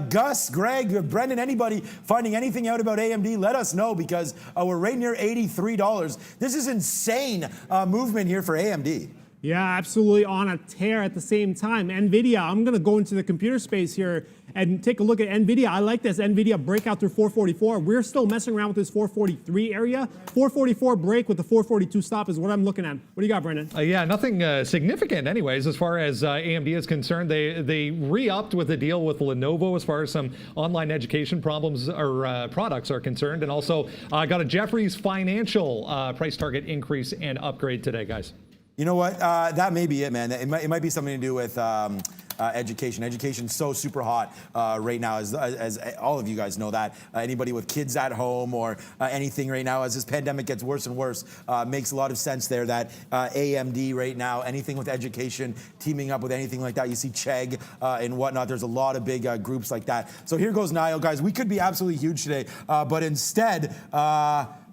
[SPEAKER 2] Gus, Greg, Brendan, anybody finding anything out about AMD, let us know, because we're right near $83. This is insane movement here for AMD.
[SPEAKER 3] Yeah, absolutely on a tear at the same time. NVIDIA, I'm going to go into the computer space here and take a look at NVIDIA. I like this NVIDIA breakout through 444. We're still messing around with this 443 area. 444 break with the 442 stop is what I'm looking at. What do you got, Brendan?
[SPEAKER 1] Yeah, nothing significant anyways as far as AMD is concerned. They re-upped with a deal with Lenovo as far as some online education problems or products are concerned, and also got a Jefferies financial price target increase and upgrade today, guys.
[SPEAKER 2] You know what? That may be it, man. It might be something to do with education. Education's so super hot right now, as all of you guys know that. Anybody with kids at home or anything right now, as this pandemic gets worse and worse, makes a lot of sense there that AMD right now, anything with education, teaming up with anything like that. You see Chegg and whatnot. There's a lot of big groups like that. So here goes Niall, guys. We could be absolutely huge today, but instead,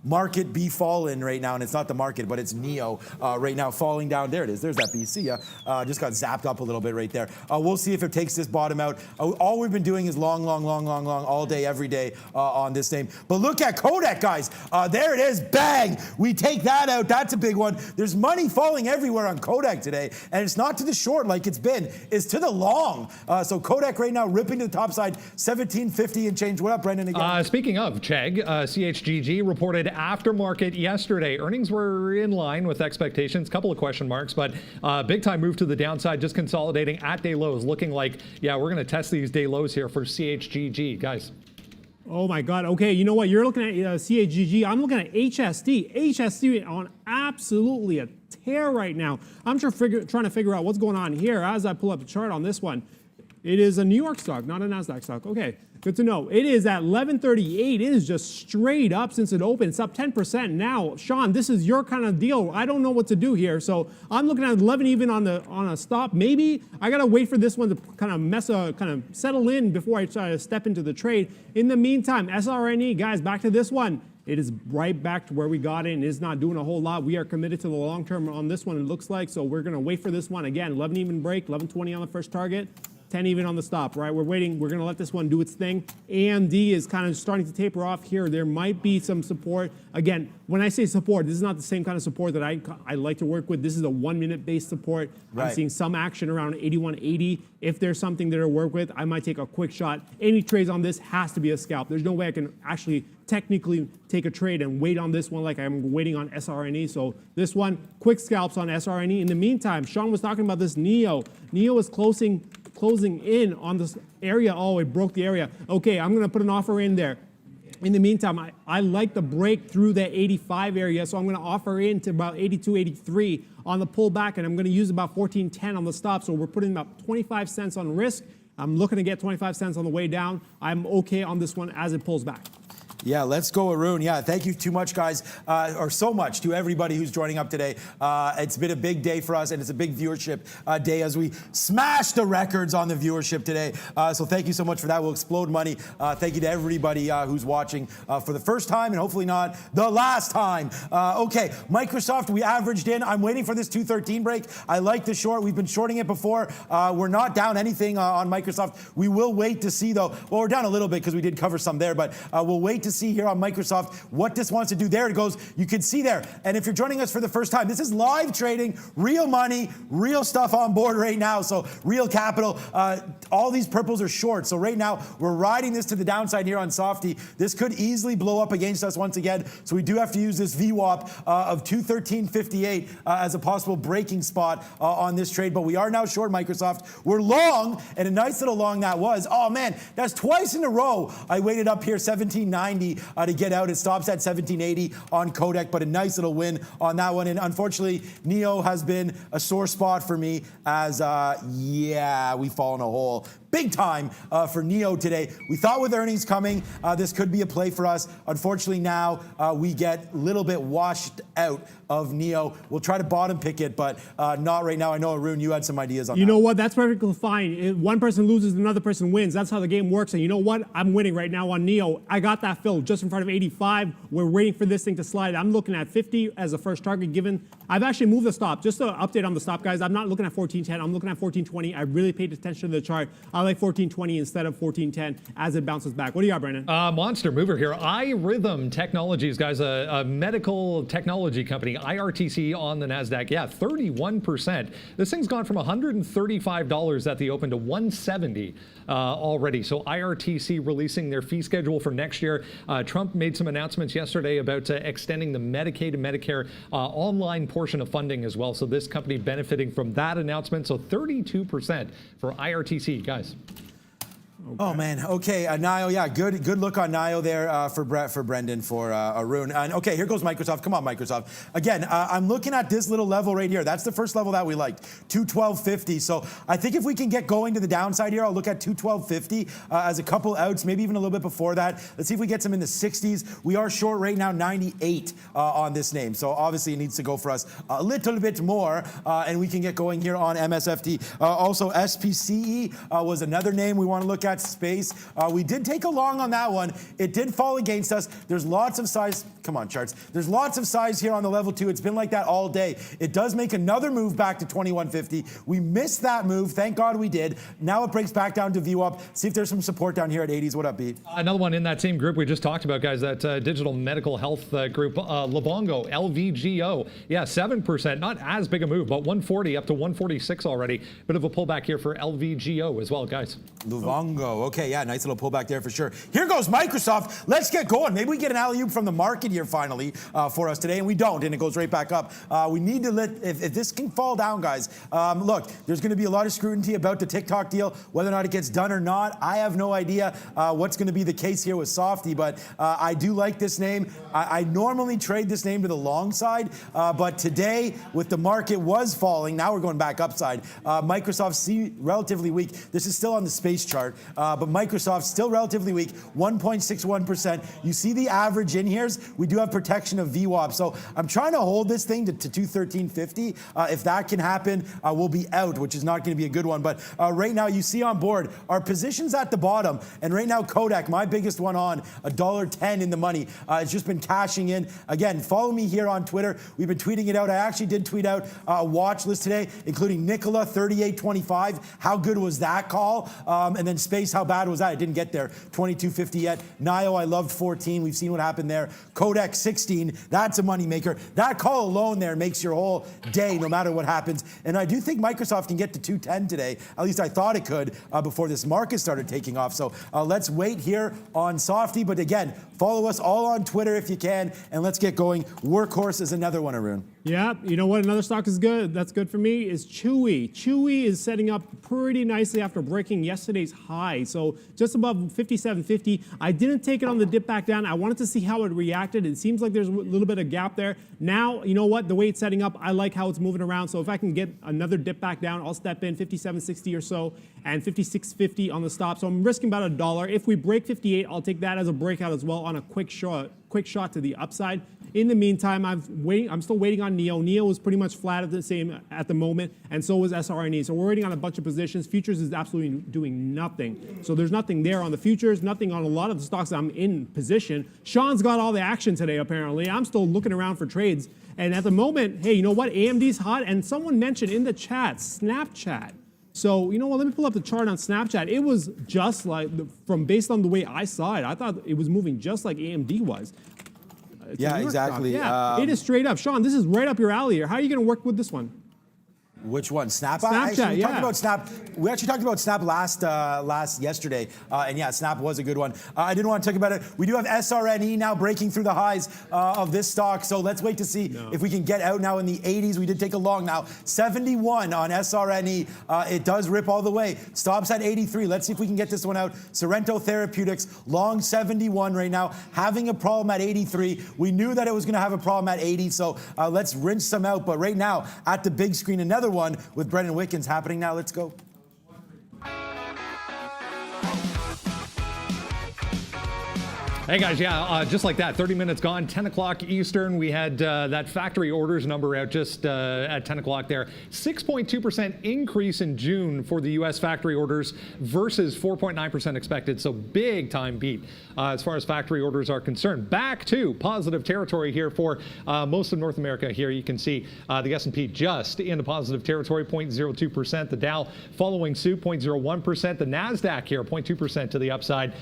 [SPEAKER 2] market be fallen right now, and it's not the market, but it's NEO right now falling down. There it is. There's that B. See ya. Just got zapped up a little bit right there. We'll see if it takes this bottom out. All we've been doing is long, all day, every day on this name. But look at Kodak, guys. There it is. Bang. We take that out. That's a big one. There's money falling everywhere on Kodak today, and it's not to the short like it's been. It's to the long. So Kodak right now ripping to the top side, 1750 and change. What up, Brendan? Again.
[SPEAKER 1] Speaking of Chegg, CHGG reported aftermarket yesterday. Earnings were in line with expectations. Couple of question marks, but big time move to the downside, just consolidating at day lows, looking like, yeah, we're going to test these day lows here for CHGG. Guys.
[SPEAKER 3] Oh my God. Okay, you know what? You're looking at CHGG. I'm looking at HSD. HSD on absolutely a tear right now. I'm trying to figure out what's going on here as I pull up the chart on this one. It is a New York stock, not a NASDAQ stock. Okay, good to know. It is at 1138. It is just straight up since it opened. It's up 10% now. Sean, this is your kind of deal. I don't know what to do here. So I'm looking at 11 even on a stop. Maybe I got to wait for this one to kind of settle in before I try to step into the trade. In the meantime, SRNE, guys, back to this one. It is right back to where we got in. It is not doing a whole lot. We are committed to the long term on this one, it looks like. So we're going to wait for this one. Again, 11 even break, 1120 on the first target. 10 even on the stop, right? We're waiting. We're going to let this one do its thing. AMD is kind of starting to taper off here. There might be some support. Again, when I say support, this is not the same kind of support that I like to work with. This is a 1 minute based support. Right. I'm seeing some action around 81.80. If there's something there to work with, I might take a quick shot. Any trades on this has to be a scalp. There's no way I can actually technically take a trade and wait on this one like I'm waiting on SRNE. So this one, quick scalps on SRNE. In the meantime, Sean was talking about this NEO. NEO is closing in on this area. Oh, it broke the area. Okay, I'm going to put an offer in there. In the meantime, I like the break through that 85 area, so I'm going to offer in to about 82, 83 on the pullback, and I'm going to use about 14.10 on the stop. So we're putting about 25 cents on risk. I'm looking to get 25 cents on the way down. I'm okay on this one as it pulls back.
[SPEAKER 2] Yeah, let's go, Arun. Yeah, thank you too much, guys, or so much to everybody who's joining up today. It's been a big day for us, and it's a big viewership day as we smash the records on the viewership today. So thank you so much for that. We'll explode money. Thank you to everybody who's watching for the first time and hopefully not the last time. Okay, Microsoft, we averaged in. I'm waiting for this 213 break. I like the short. We've been shorting it before. We're not down anything on Microsoft. We will wait to see, though. Well, we're down a little bit because we did cover some there, but we'll wait to see here on Microsoft what this wants to do. There it goes. You can see there. And if you're joining us for the first time, this is live trading, real money, real stuff on board right now. So real capital. All these purples are short. So right now we're riding this to the downside here on Softy. This could easily blow up against us once again. So we do have to use this VWAP of 213.58 as a possible breaking spot on this trade. But we are now short Microsoft. We're long, and a nice little long that was. Oh man, that's twice in a row. I waited up here 1790 to get out. It stops at 1780 on Kodak, but a nice little win on that one. And unfortunately, NEO has been a sore spot for me as, yeah, we fall in a hole. Big time for NEO today. We thought with earnings coming, this could be a play for us. Unfortunately, now we get a little bit washed out of NEO. We'll try to bottom pick it, but not right now. I know, Arun, you had some ideas on that.
[SPEAKER 3] You know what? That's perfectly fine. If one person loses, another person wins. That's how the game works. And you know what? I'm winning right now on NEO. I got that filled just in front of 85. We're waiting for this thing to slide. I'm looking at 50 as a first target given. I've actually moved the stop. Just an update on the stop, guys. I'm not looking at 1410. I'm looking at 1420. I really paid attention to the chart. I like 1420 instead of 1410 as it bounces back. What do you got, Brandon?
[SPEAKER 1] Monster mover here. iRhythm Technologies, guys, a medical technology company. IRTC on the NASDAQ. Yeah, 31%. This thing's gone from $135 at the open to $170 already. So IRTC releasing their fee schedule for next year. Trump made some announcements yesterday about extending the Medicaid and Medicare online portion of funding as well. So this company benefiting from that announcement. So 32% for IRTC, guys.
[SPEAKER 2] Oh man. Okay, Nio. Yeah, good look on Nio there for Brendan, for Arun. And okay, here goes Microsoft. Come on, Microsoft. Again, I'm looking at this little level right here. That's the first level that we liked, 212.50. So I think if we can get going to the downside here, I'll look at 212.50 as a couple outs, maybe even a little bit before that. Let's see if we get some in the 60s. We are short right now 98 on this name. So obviously it needs to go for us a little bit more, and we can get going here on MSFT. Also, SPCE was another name we want to look at. Space. We did take a long on that one. It did fall against us. There's lots of size. Come on, charts. There's lots of size here on the level 2. It's been like that all day. It does make another move back to 21.50. We missed that move. Thank God we did. Now it breaks back down to VWAP. See if there's some support down here at 80s. What up, B?
[SPEAKER 1] Another one in that same group we just talked about, guys, that digital medical health group, Livongo, LVGO. Yeah, 7%. Not as big a move, but 140 up to 146 already. Bit of a pullback here for LVGO as well, guys.
[SPEAKER 2] Livongo. Okay, yeah, nice little pullback there for sure. Here goes Microsoft. Let's get going. Maybe we get an alley-oop from the market here finally for us today, and we don't, and it goes right back up. We need to if this can fall down, guys. Look, there's going to be a lot of scrutiny about the TikTok deal, whether or not it gets done or not. I have no idea what's going to be the case here with Softy, but I do like this name. I normally trade this name to the long side, but today, with the market was falling, now we're going back upside. Microsoft relatively weak. This is still on the space chart, but Microsoft still relatively weak, 1.61%. You see the average in here. We do have protection of VWAP, so I'm trying to hold this thing to 213.50. If that can happen, we'll be out, which is not going to be a good one. But right now, you see on board our positions at the bottom, and right now Kodak, my biggest one on $1.10 in the money. It's just been cashing in. Again, follow me here on Twitter. We've been tweeting it out. I actually did tweet out a watch list today, including Nikola 38.25. How good was that call? And then Space, how bad was that? It didn't get there. 22.50 yet. Nio, I loved 14. We've seen what happened there. Kodak 16. That's a moneymaker. That call alone there makes your whole day, no matter what happens. And I do think Microsoft can get to 210 today. At least I thought it could before this market started taking off. So let's wait here on Softy. But again, follow us all on Twitter if you can, and let's get going. Workhorse is another one, Arun.
[SPEAKER 3] Yeah, you know what? Another stock is good. That's good for me. Is Chewy. Chewy is setting up pretty nicely after breaking yesterday's high. So just above 57.50. I didn't take it on the dip back down. I wanted to see how it reacted. It seems like there's a little bit of gap there. Now, you know what? The way it's setting up, I like how it's moving around. So if I can get another dip back down, I'll step in 57.60 or so and 56.50 on the stop. So I'm risking about $1. If we break 58, I'll take that as a breakout as well on a quick shot to the upside. In the meantime, I'm still waiting on NEO. NEO is pretty much flat at the moment, and so was SRNE. So we're waiting on a bunch of positions. Futures is absolutely doing nothing. So there's nothing there on the futures, nothing on a lot of the stocks I'm in position. Sean's got all the action today, apparently. I'm still looking around for trades. And at the moment, hey, you know what? AMD's hot, and someone mentioned in the chat, Snapchat. So, you know what, let me pull up the chart on Snapchat. It was just like, based on the way I saw it, I thought it was moving just like AMD was.
[SPEAKER 2] Yeah, exactly.
[SPEAKER 3] Yeah, it is straight up. Sean, this is right up your alley here. How are you going to work with this one?
[SPEAKER 2] Which one? Snap?
[SPEAKER 3] Snapchat,
[SPEAKER 2] We actually talked about Snap yesterday, and yeah, Snap was a good one. I didn't want to talk about it. We do have SRNE now breaking through the highs of this stock, so let's wait to see if we can get out now in the 80s. We did take a long now. 71 on SRNE. It does rip all the way. Stops at 83. Let's see if we can get this one out. Sorrento Therapeutics, long 71 right now, having a problem at 83. We knew that it was going to have a problem at 80, so let's rinse some out. But right now, at the big screen, another one with Brendan Wickens happening now. Let's go.
[SPEAKER 1] Hey guys, yeah, just like that, 30 minutes gone, 10 o'clock Eastern. We had that factory orders number out just at 10 o'clock there. 6.2% increase in June for the U.S. factory orders versus 4.9% expected. So big time beat as far as factory orders are concerned. Back to positive territory here for most of North America. Here you can see the S&P just into positive territory, 0.02%. The Dow following suit, 0.01%. The NASDAQ here, 0.2% to the upside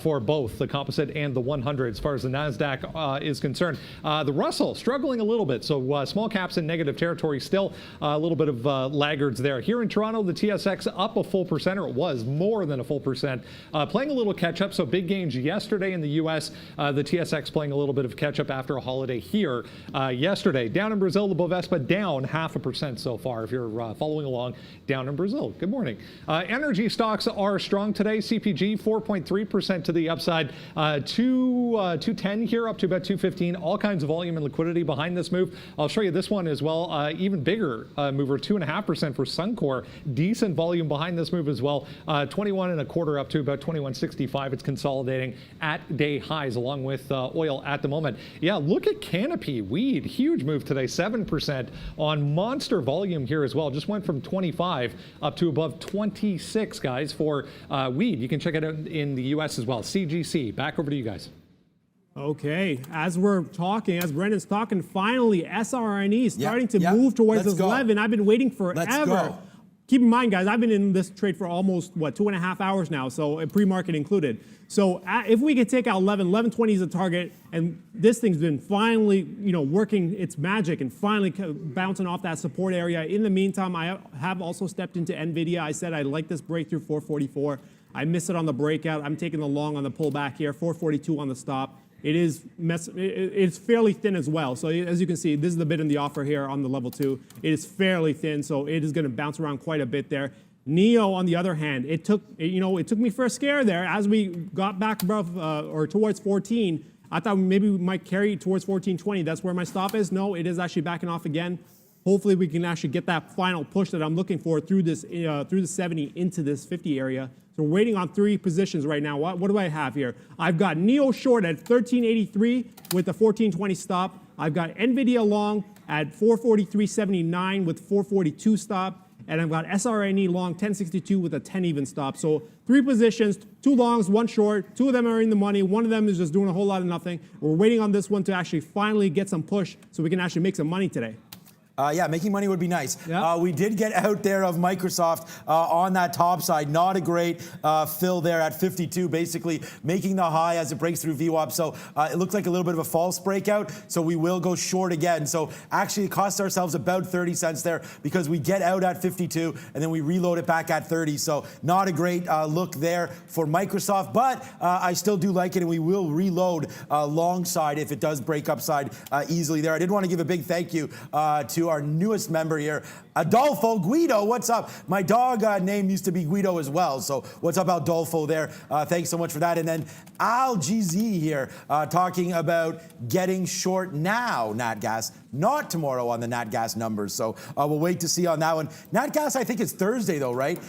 [SPEAKER 1] for both the composite composite and the 100 as far as the NASDAQ is concerned. The Russell struggling a little bit, so small caps in negative territory still. A little bit of laggards there. Here in Toronto, the TSX up a full percent, or it was more than a full percent. Playing a little catch up, so big gains yesterday in the U.S. The TSX playing a little bit of catch up after a holiday here yesterday. Down in Brazil, the BOVESPA down 0.5% so far. If you're following along, down in Brazil. Good morning. Energy stocks are strong today. CPG 4.3% to the upside. 210 here up to about 215. All kinds of volume and liquidity behind this move. I'll show you this one as well. Even bigger mover, 2.5% for Suncor. Decent volume behind this move as well. 21.25 up to about 21.65. It's consolidating at day highs along with oil at the moment. Yeah, look at Canopy Weed. Huge move today, 7% on monster volume here as well. Just went from 25 up to above 26, guys, for weed. You can check it out in the U.S. as well. CGC, back over to you guys.
[SPEAKER 3] Okay, as we're talking, as Brendan's talking, finally SRNE is starting to move towards this 11. I've been waiting forever. Keep in mind, guys, I've been in this trade for almost, 2.5 hours now, so pre-market included. So if we could take out 1120 is a target, and this thing's been finally, working its magic and finally bouncing off that support area. In the meantime, I have also stepped into NVIDIA. I said I like this breakthrough 444. I missed it on the breakout. I'm taking the long on the pullback here, 442 on the stop. It's fairly thin as well. So as you can see, this is the bid in the offer here on the level 2. It is fairly thin, so it is going to bounce around quite a bit there. NEO, on the other hand, it took me for a scare there as we got back above or towards 14. I thought maybe we might carry towards 14.20. That's where my stop is. No, it is actually backing off again. Hopefully, we can actually get that final push that I'm looking for through this through the 70 into this 50 area. So we're waiting on 3 positions right now. What do I have here? I've got NEO short at 1383 with a 1420 stop. I've got NVIDIA long at 443.79 with 442 stop. And I've got SRNE long 1062 with a 10 even stop. So 3 positions, 2 longs, 1 short. 2 of them are in the money. 1 of them is just doing a whole lot of nothing. We're waiting on this one to actually finally get some push so we can actually make some money today.
[SPEAKER 2] Yeah, making money would be nice.
[SPEAKER 3] Yep.
[SPEAKER 2] We did get out there of Microsoft on that top side. Not a great fill there at 52, basically making the high as it breaks through VWAP. So it looks like a little bit of a false breakout. So we will go short again. So actually it costs ourselves about 30 cents there because we get out at 52 and then we reload it back at 30. So not a great look there for Microsoft, but I still do like it, and we will reload long side if it does break upside easily there. I did want to give a big thank you to our newest member here, Adolfo Guido. What's up? My dog name used to be Guido as well. So what's up, Adolfo there? Thanks so much for that. And then Al GZ here talking about getting short now, Nat Gas, not tomorrow on the Nat Gas numbers. So we'll wait to see on that one. Nat Gas, I think it's Thursday though, right?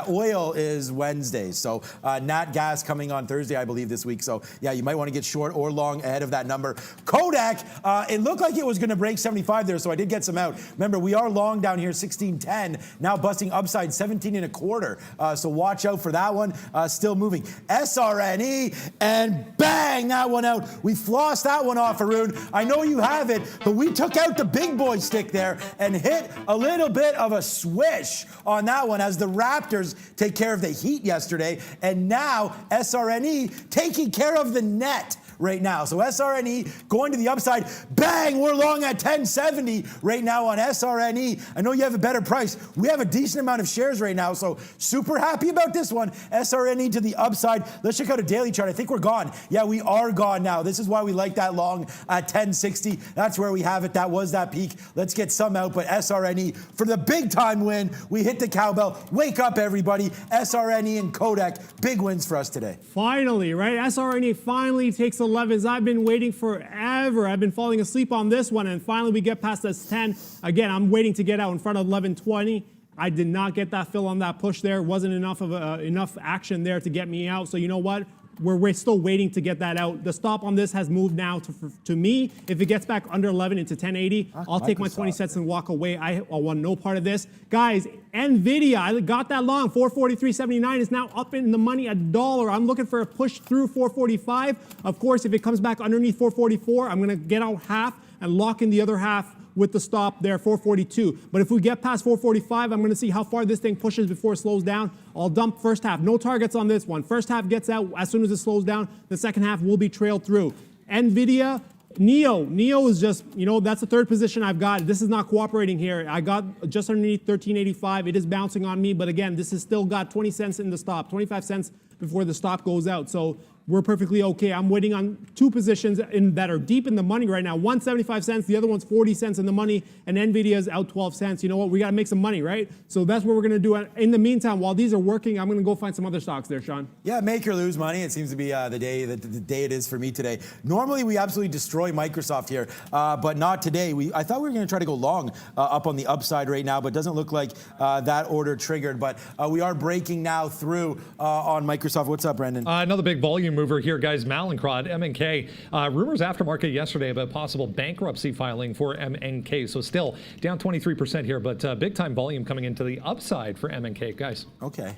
[SPEAKER 2] Oil is Wednesday. So Nat Gas coming on Thursday, I believe, this week. So yeah, you might want to get short or long ahead of that number. Kodak, it looked like it was going to break 75 there, so I did get some out. Remember, we are long down here, 16.10, now busting upside 17.25. So watch out for that one. Still moving. SRNE, and bang, that one out. We flossed that one off, Arun. I know you have it, but we took out the big boy stick there and hit a little bit of a swish on that one as the Raptors take care of the Heat yesterday, and now SRNE taking care of the net right now. So SRNE going to the upside. Bang, we're long at 1070 right now on SRNE. I know you have a better price. We have a decent amount of shares right now, so super happy about this one. SRNE to the upside. Let's check out a daily chart. I think we're gone. Yeah, we are gone now. This is why we like that long at 1060. That's where we have it. That was that peak. Let's get some out, but SRNE for the big time win. We hit the cowbell. Wake up, everybody. SRNE and Kodak, big wins for us today.
[SPEAKER 3] Finally, right? SRNE finally takes 11s. I've been waiting forever. I've been falling asleep on this one, and finally we get past this 10. Again, I'm waiting to get out in front of 1120. I did not get that fill on that push there. Wasn't enough of enough action there to get me out. So you know what? We're still waiting to get that out. The stop on this has moved now to me. If it gets back under 11 into 1080, I'll take my 20 cents and walk away. I want no part of this. Guys, NVIDIA, I got that long. 443.79 is now up in the money $1. I'm looking for a push through 445. Of course, if it comes back underneath 444, I'm going to get out half and lock in the other half with the stop there, 442. But if we get past 445, I'm going to see how far this thing pushes before it slows down. I'll dump first half. No targets on this one. First half gets out as soon as it slows down. The second half will be trailed through. NVIDIA, Neo is just, that's the third position I've got. This is not cooperating here. I got just underneath 1385. It is bouncing on me, but again, this has still got 20 cents in the stop, 25 cents before the stop goes out. So we're perfectly okay. I'm waiting on two positions that are deep in the money right now. One 75 cents, the other one's 40 cents in the money, and NVIDIA's out 12 cents. You know what? We got to make some money, right? So that's what we're going to do. In the meantime, while these are working, I'm going to go find some other stocks there, Sean.
[SPEAKER 2] Yeah, make or lose money. It seems to be the day it is for me today. Normally, we absolutely destroy Microsoft here, but not today. I thought we were going to try to go long up on the upside right now, but it doesn't look like that order triggered. But we are breaking now through on Microsoft. What's up, Brendan?
[SPEAKER 1] Another big volume mover here, guys. Mallinckrodt, MNK. Rumors aftermarket yesterday about possible bankruptcy filing for MNK. So still down 23% here, but big time volume coming into the upside for MNK, guys.
[SPEAKER 2] Okay.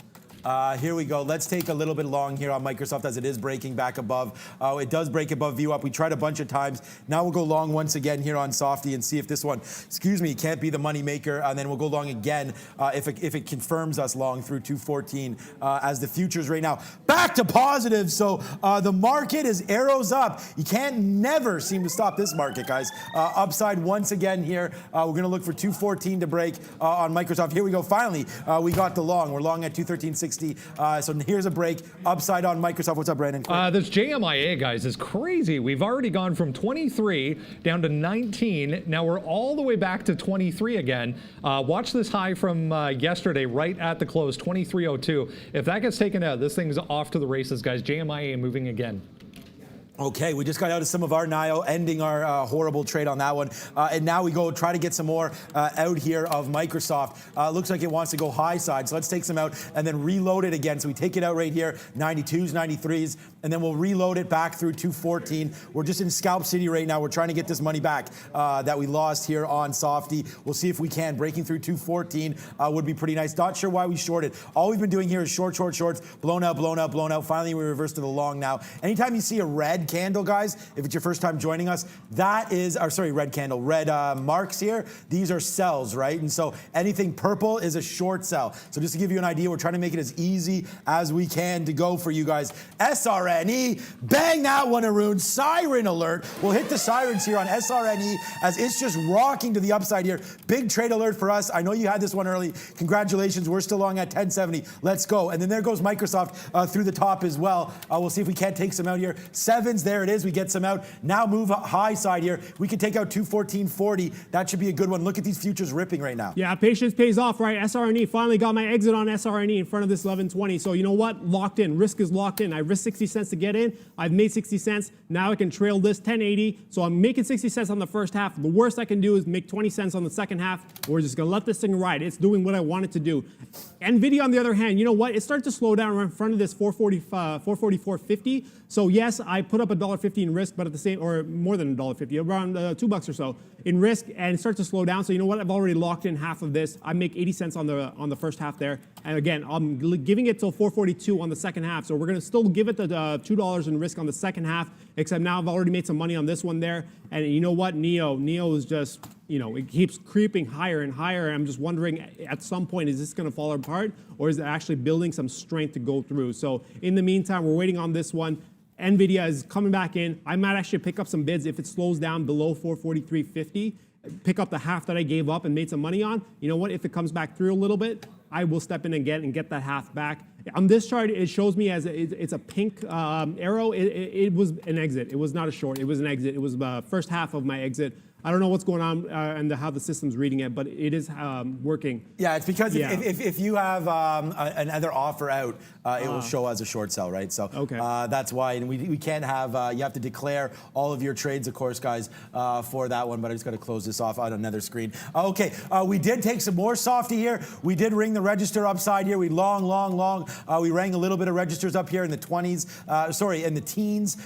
[SPEAKER 2] Here we go. Let's take a little bit long here on Microsoft as it is breaking back above. It does break above view up. We tried a bunch of times. Now we'll go long once again here on Softy and see if this one, can't be the money maker. And then we'll go long again if it confirms us long through 214 as the futures right now. Back to positive. So the market is arrows up. You can't never seem to stop this market, guys. Upside once again here. We're going to look for 214 to break on Microsoft. Here we go. Finally, we got the long. We're long at 213.60. So here's a break. Upside on Microsoft. What's up, Brandon?
[SPEAKER 1] This JMIA, guys, is crazy. We've already gone from 23 down to 19. Now we're all the way back to 23 again. Watch this high from yesterday right at the close, 23.02. If that gets taken out, this thing's off to the races, guys. JMIA moving again.
[SPEAKER 2] Okay, we just got out of some of our NIO, ending our horrible trade on that one. And now we go try to get some more out here of Microsoft. Looks like it wants to go high side, so let's take some out and then reload it again. So we take it out right here, 92s, 93s, and then we'll reload it back through 214. We're just in Scalp City right now. We're trying to get this money back that we lost here on Softy. We'll see if we can. Breaking through 214 would be pretty nice. Not sure why we shorted. All we've been doing here is shorts, blown out, blown out, blown out. Finally, we reverse to the long now. Anytime you see a red candle, guys, if it's your first time joining us, that is, red candle, red marks here, these are sells, right? And so anything purple is a short sell. So just to give you an idea, we're trying to make it as easy as we can to go for you guys. SRNE, bang that one, Arun. Siren alert. We'll hit the sirens here on SRNE as it's just rocking to the upside here. Big trade alert for us. I know you had this one early. Congratulations. We're still long at 1070. Let's go. And then there goes Microsoft through the top as well. We'll see if we can't take some out here. Sevens, there it is. We get some out. Now move high side here. We can take out 214.40. That should be a good one. Look at these futures ripping right now.
[SPEAKER 3] Yeah, patience pays off, right? SRNE, finally got my exit on SRNE in front of this 1120. So you know what? Locked in. Risk is locked in. I risked 60 cents to get in. I've made 60 cents. Now I can trail this 1080. So I'm making 60 cents on the first half. The worst I can do is make 20 cents on the second half. We're just going to let this thing ride. It's doing what I want it to do. NVIDIA, on the other hand, you know what? It started to slow down right in front of this 444.50. So yes, I put up $1.50 in risk, but at the same, or more than $1.50, around $2 or so in risk, and it starts to slow down. So you know what? I've already locked in half of this. I make 80 cents on the first half there, and again, I'm giving it till 442 on the second half. So we're gonna still give it the $2 in risk on the second half, except now I've already made some money on this one there. And you know what? Neo is just, it keeps creeping higher and higher. I'm just wondering, at some point, is this gonna fall apart, or is it actually building some strength to go through? So in the meantime, we're waiting on this one. NVIDIA is coming back in. I might actually pick up some bids if it slows down below 443.50, pick up the half that I gave up and made some money on. You know what? If it comes back through a little bit, I will step in again and get that half back. On this chart, it shows me as it's a pink arrow. It was an exit. It was not a short. It was an exit. It was the first half of my exit. I don't know what's going on and how the system's reading it, but it is working.
[SPEAKER 2] Yeah, it's because if you have another offer out, it will show as a short sell, right? So that's why, and we can't have, you have to declare all of your trades, of course, guys, for that one, but I just got to close this off on another screen. Okay, we did take some more Softy here. We did ring the register upside here. We long. We rang a little bit of registers up here in the 20s, in the teens.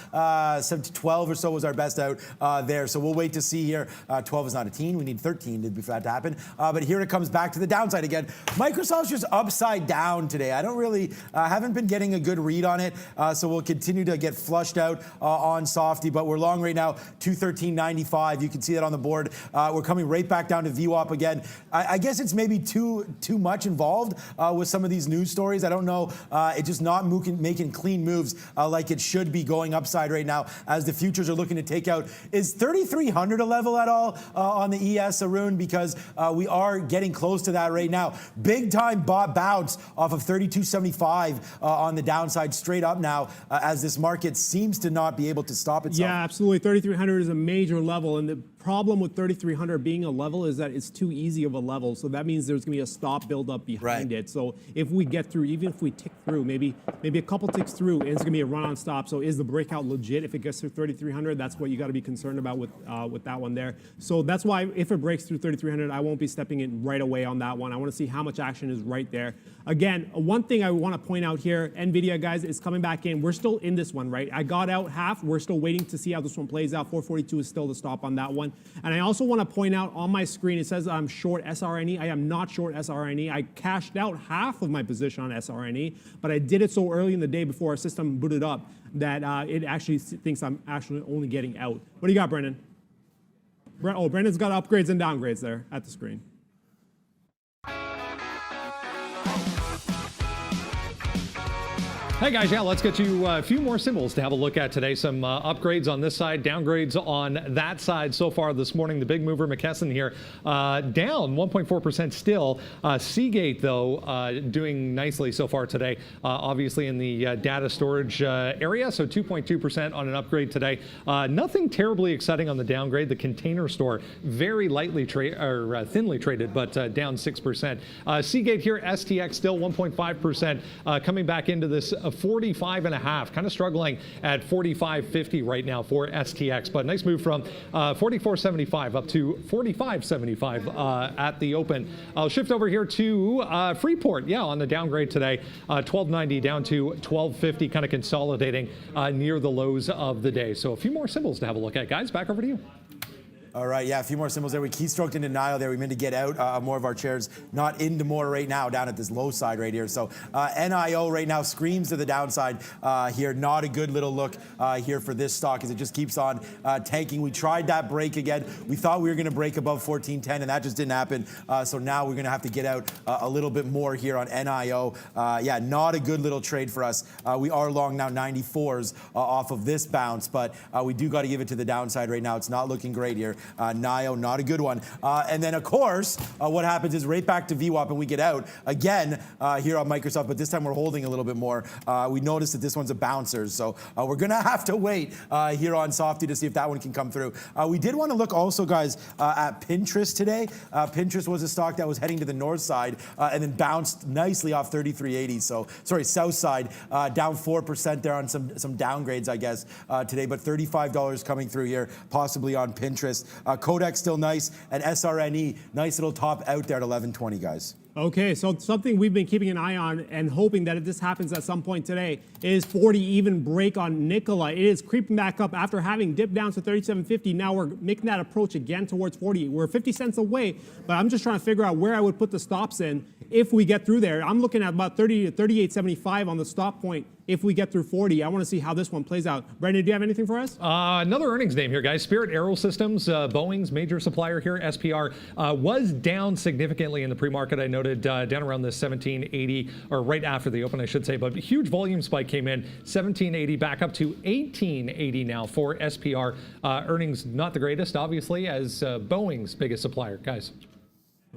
[SPEAKER 2] 7 to 12 or so was our best out there. So we'll wait to see here 12 is not a teen. We need 13 for that to happen. But here it comes back to the downside again. Microsoft's just upside down today. I don't really, haven't been getting a good read on it. So we'll continue to get flushed out on Softy, but we're long right now, 213.95. You can see that on the board. We're coming right back down to VWAP again. I guess it's maybe too much involved with some of these news stories. I don't know. It's just not making clean moves like it should be going upside right now as the futures are looking to take out. Is 3,300 a level at all on the ES, Arun? Because we are getting close to that right now. Big time bounce off of 32.75 on the downside straight up now as this market seems to not be able to stop itself.
[SPEAKER 3] Yeah, absolutely. 3,300 is a major level, and the problem with 3,300 being a level is that it's too easy of a level. So that means there's going to be a stop build up behind it. So if we get through, even if we tick through, maybe a couple ticks through, and it's going to be a run on stop. So is the breakout legit? If it gets through 3,300, that's what you got to be concerned about with that one there. So that's why if it breaks through 3,300, I won't be stepping in right away on that one. I want to see how much action is right there. Again, one thing I want to point out here, NVIDIA guys is coming back in. We're still in this one, right? I got out half. We're still waiting to see how this one plays out. 442 is still the stop on that one. And I also want to point out on my screen, it says I'm short SRNE. I am not short SRNE. I cashed out half of my position on SRNE, but I did it so early in the day before our system booted up that it actually thinks I'm actually only getting out. What do you got, Brendan? Oh, Brendan's got upgrades and downgrades there at the screen.
[SPEAKER 1] Hey guys, yeah, let's get you a few more symbols to have a look at today. Some upgrades on this side, downgrades on that side so far this morning. The big mover, McKesson here, down 1.4% still. Seagate, though, doing nicely so far today, obviously in the data storage area, so 2.2% on an upgrade today. Nothing terribly exciting on the downgrade. The container store, very lightly thinly traded, but down 6%. Seagate here, STX still 1.5%, coming back into this 45.5, kind of struggling at 45.50 right now for STX, but nice move from 44.75 up to 45.75 at the open. I'll shift over here to Freeport, yeah, on the downgrade today, 12.90 down to 12.50, kind of consolidating near the lows of the day. So a few more symbols to have a look at, guys. Back over to you.
[SPEAKER 2] All right, yeah, a few more symbols there. We keystroked into denial there. We meant to get out more of our chairs, not into more right now, down at this low side right here. So NIO right now screams to the downside here. Not a good little look here for this stock as it just keeps on tanking. We tried that break again. We thought we were going to break above 14.10, and that just didn't happen. So now we're going to have to get out a little bit more here on NIO. Yeah, not a good little trade for us. We are long now 94s off of this bounce, but we do got to give it to the downside right now. It's not looking great here. NIO, not a good one. And then, of course, what happens is right back to VWAP and we get out again here on Microsoft, but this time we're holding a little bit more. We noticed that this one's a bouncer, so we're going to have to wait here on Softy to see if that one can come through. We did want to look also, guys, at Pinterest today. Pinterest was a stock that was heading to the north side and then bounced nicely off 33.80. So, sorry, south side, down 4% there on some downgrades, I guess, today, but $35 coming through here, possibly on Pinterest. Kodak still nice, and SRNE, nice little top out there at 11.20, guys.
[SPEAKER 3] Okay, so something we've been keeping an eye on and hoping that if this happens at some point today is 40 even break on Nikola. It is creeping back up after having dipped down to 37.50. Now we're making that approach again towards 40. We're 50 cents away, but I'm just trying to figure out where I would put the stops in if we get through there. I'm looking at about 30 to 38.75 on the stop point if we get through 40. I want to see how this one plays out. Brendan, do you have anything for us?
[SPEAKER 1] Another earnings name here, guys. Spirit Aerosystems, Boeing's major supplier here, SPR, was down significantly in the pre-market. I noted down around the 1780, or right after the open, I should say, but a huge volume spike came in, 1780 back up to 1880 now for SPR. Earnings not the greatest, obviously, as Boeing's biggest supplier. Guys.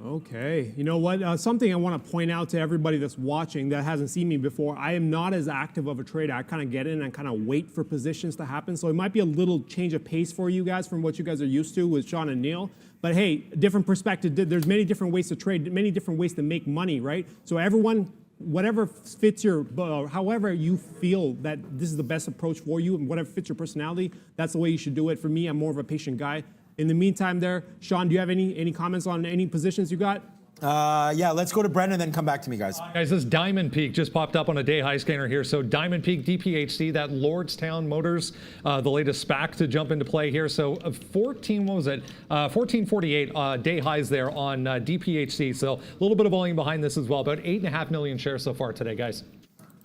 [SPEAKER 3] Okay, you know what? Something I want to point out to everybody that's watching that hasn't seen me before, I am not as active of a trader. I kind of get in and kind of wait for positions to happen. So it might be a little change of pace for you guys from what you guys are used to with Sean and Neil. But hey, different perspective. There's many different ways to trade, many different ways to make money, right? So everyone, whatever fits your, however you feel that this is the best approach for you and whatever fits your personality, that's the way you should do it. For me, I'm more of a patient guy. In the meantime there, Sean, do you have any comments on any positions you got?
[SPEAKER 2] Yeah, let's go to Brendan and then come back to me, guys.
[SPEAKER 1] Guys, this Diamond Peak just popped up on a day high scanner here. So Diamond Peak, DPHC, that Lordstown Motors, the latest SPAC to jump into play here. So 1448 day highs there on DPHC. So a little bit of volume behind this as well. About 8.5 million shares so far today, guys.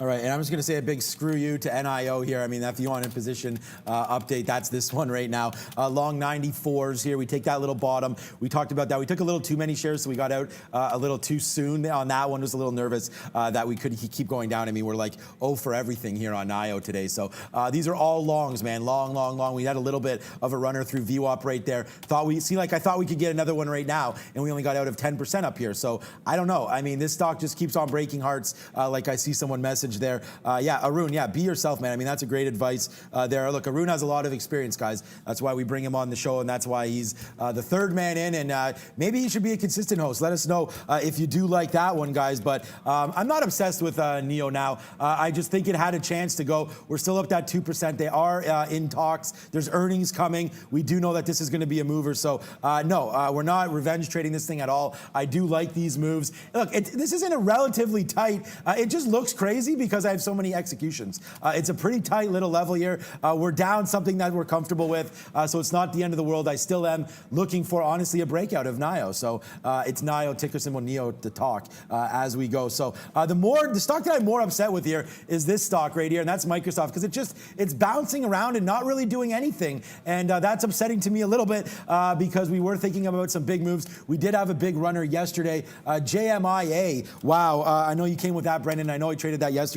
[SPEAKER 2] All right, and I'm just going to say a big screw you to NIO here. I mean, if you want in position update, that's this one right now. Long 94s here. We take that little bottom. We talked about that. We took a little too many shares, so we got out a little too soon on that one. Was a little nervous that we could keep going down. I mean, we're like, oh, for everything here on NIO today. So these are all longs, man. Long, long, long. We had a little bit of a runner through VWAP right there. I thought we could get another one right now, and we only got out of 10% up here. So I don't know. I mean, this stock just keeps on breaking hearts. Like I see someone message there. Yeah, Arun, yeah, be yourself, man. I mean, that's a great advice there. Look, Arun has a lot of experience, guys. That's why we bring him on the show, and that's why he's the third man in, and maybe he should be a consistent host. Let us know if you do like that one, guys. But I'm not obsessed with NIO now. I just think it had a chance to go. We're still up that 2%. They are in talks. There's earnings coming. We do know that this is going to be a mover. So, no, we're not revenge trading this thing at all. I do like these moves. Look, this isn't a relatively tight. It just looks crazy because I have so many executions. It's a pretty tight little level here. We're down something that we're comfortable with, so it's not the end of the world. I still am looking for, honestly, a breakout of NIO. So it's NIO, ticker symbol NIO to talk as we go. So the stock that I'm more upset with here is this stock right here, and that's Microsoft, because it's bouncing around and not really doing anything. And that's upsetting to me a little bit because we were thinking about some big moves. We did have a big runner yesterday. JMIA, wow, I know you came with that, Brendan. I know I traded that yesterday.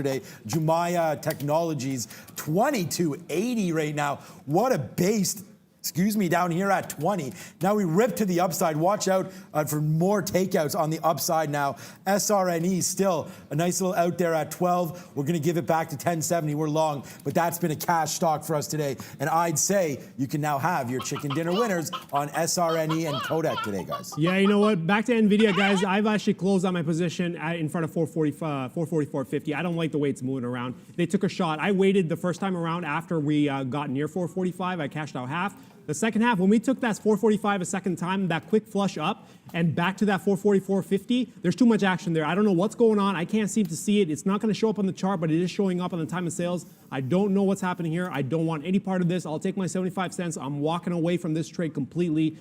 [SPEAKER 2] Jumaya Technologies, 2280 right now. What a base. Excuse me, down here at 20. Now we rip to the upside. Watch out for more takeouts on the upside now. SRNE still a nice little out there at 12. We're going to give it back to 1070. We're long, but that's been a cash stock for us today. And I'd say you can now have your chicken dinner winners on SRNE and Kodak today, guys.
[SPEAKER 3] Yeah, you know what? Back to NVIDIA, guys. I've actually closed out my position in front of 444.50. I don't like the way it's moving around. They took a shot. I waited the first time around after we got near 445. I cashed out half. The second half, when we took that 445 a second time, that quick flush up and back to that 444.50, there's too much action there. I don't know what's going on. I can't seem to see it. It's not going to show up on the chart, but it is showing up on the time of sales. I don't know what's happening here. I don't want any part of this. I'll take my 75 cents. I'm walking away from this trade completely.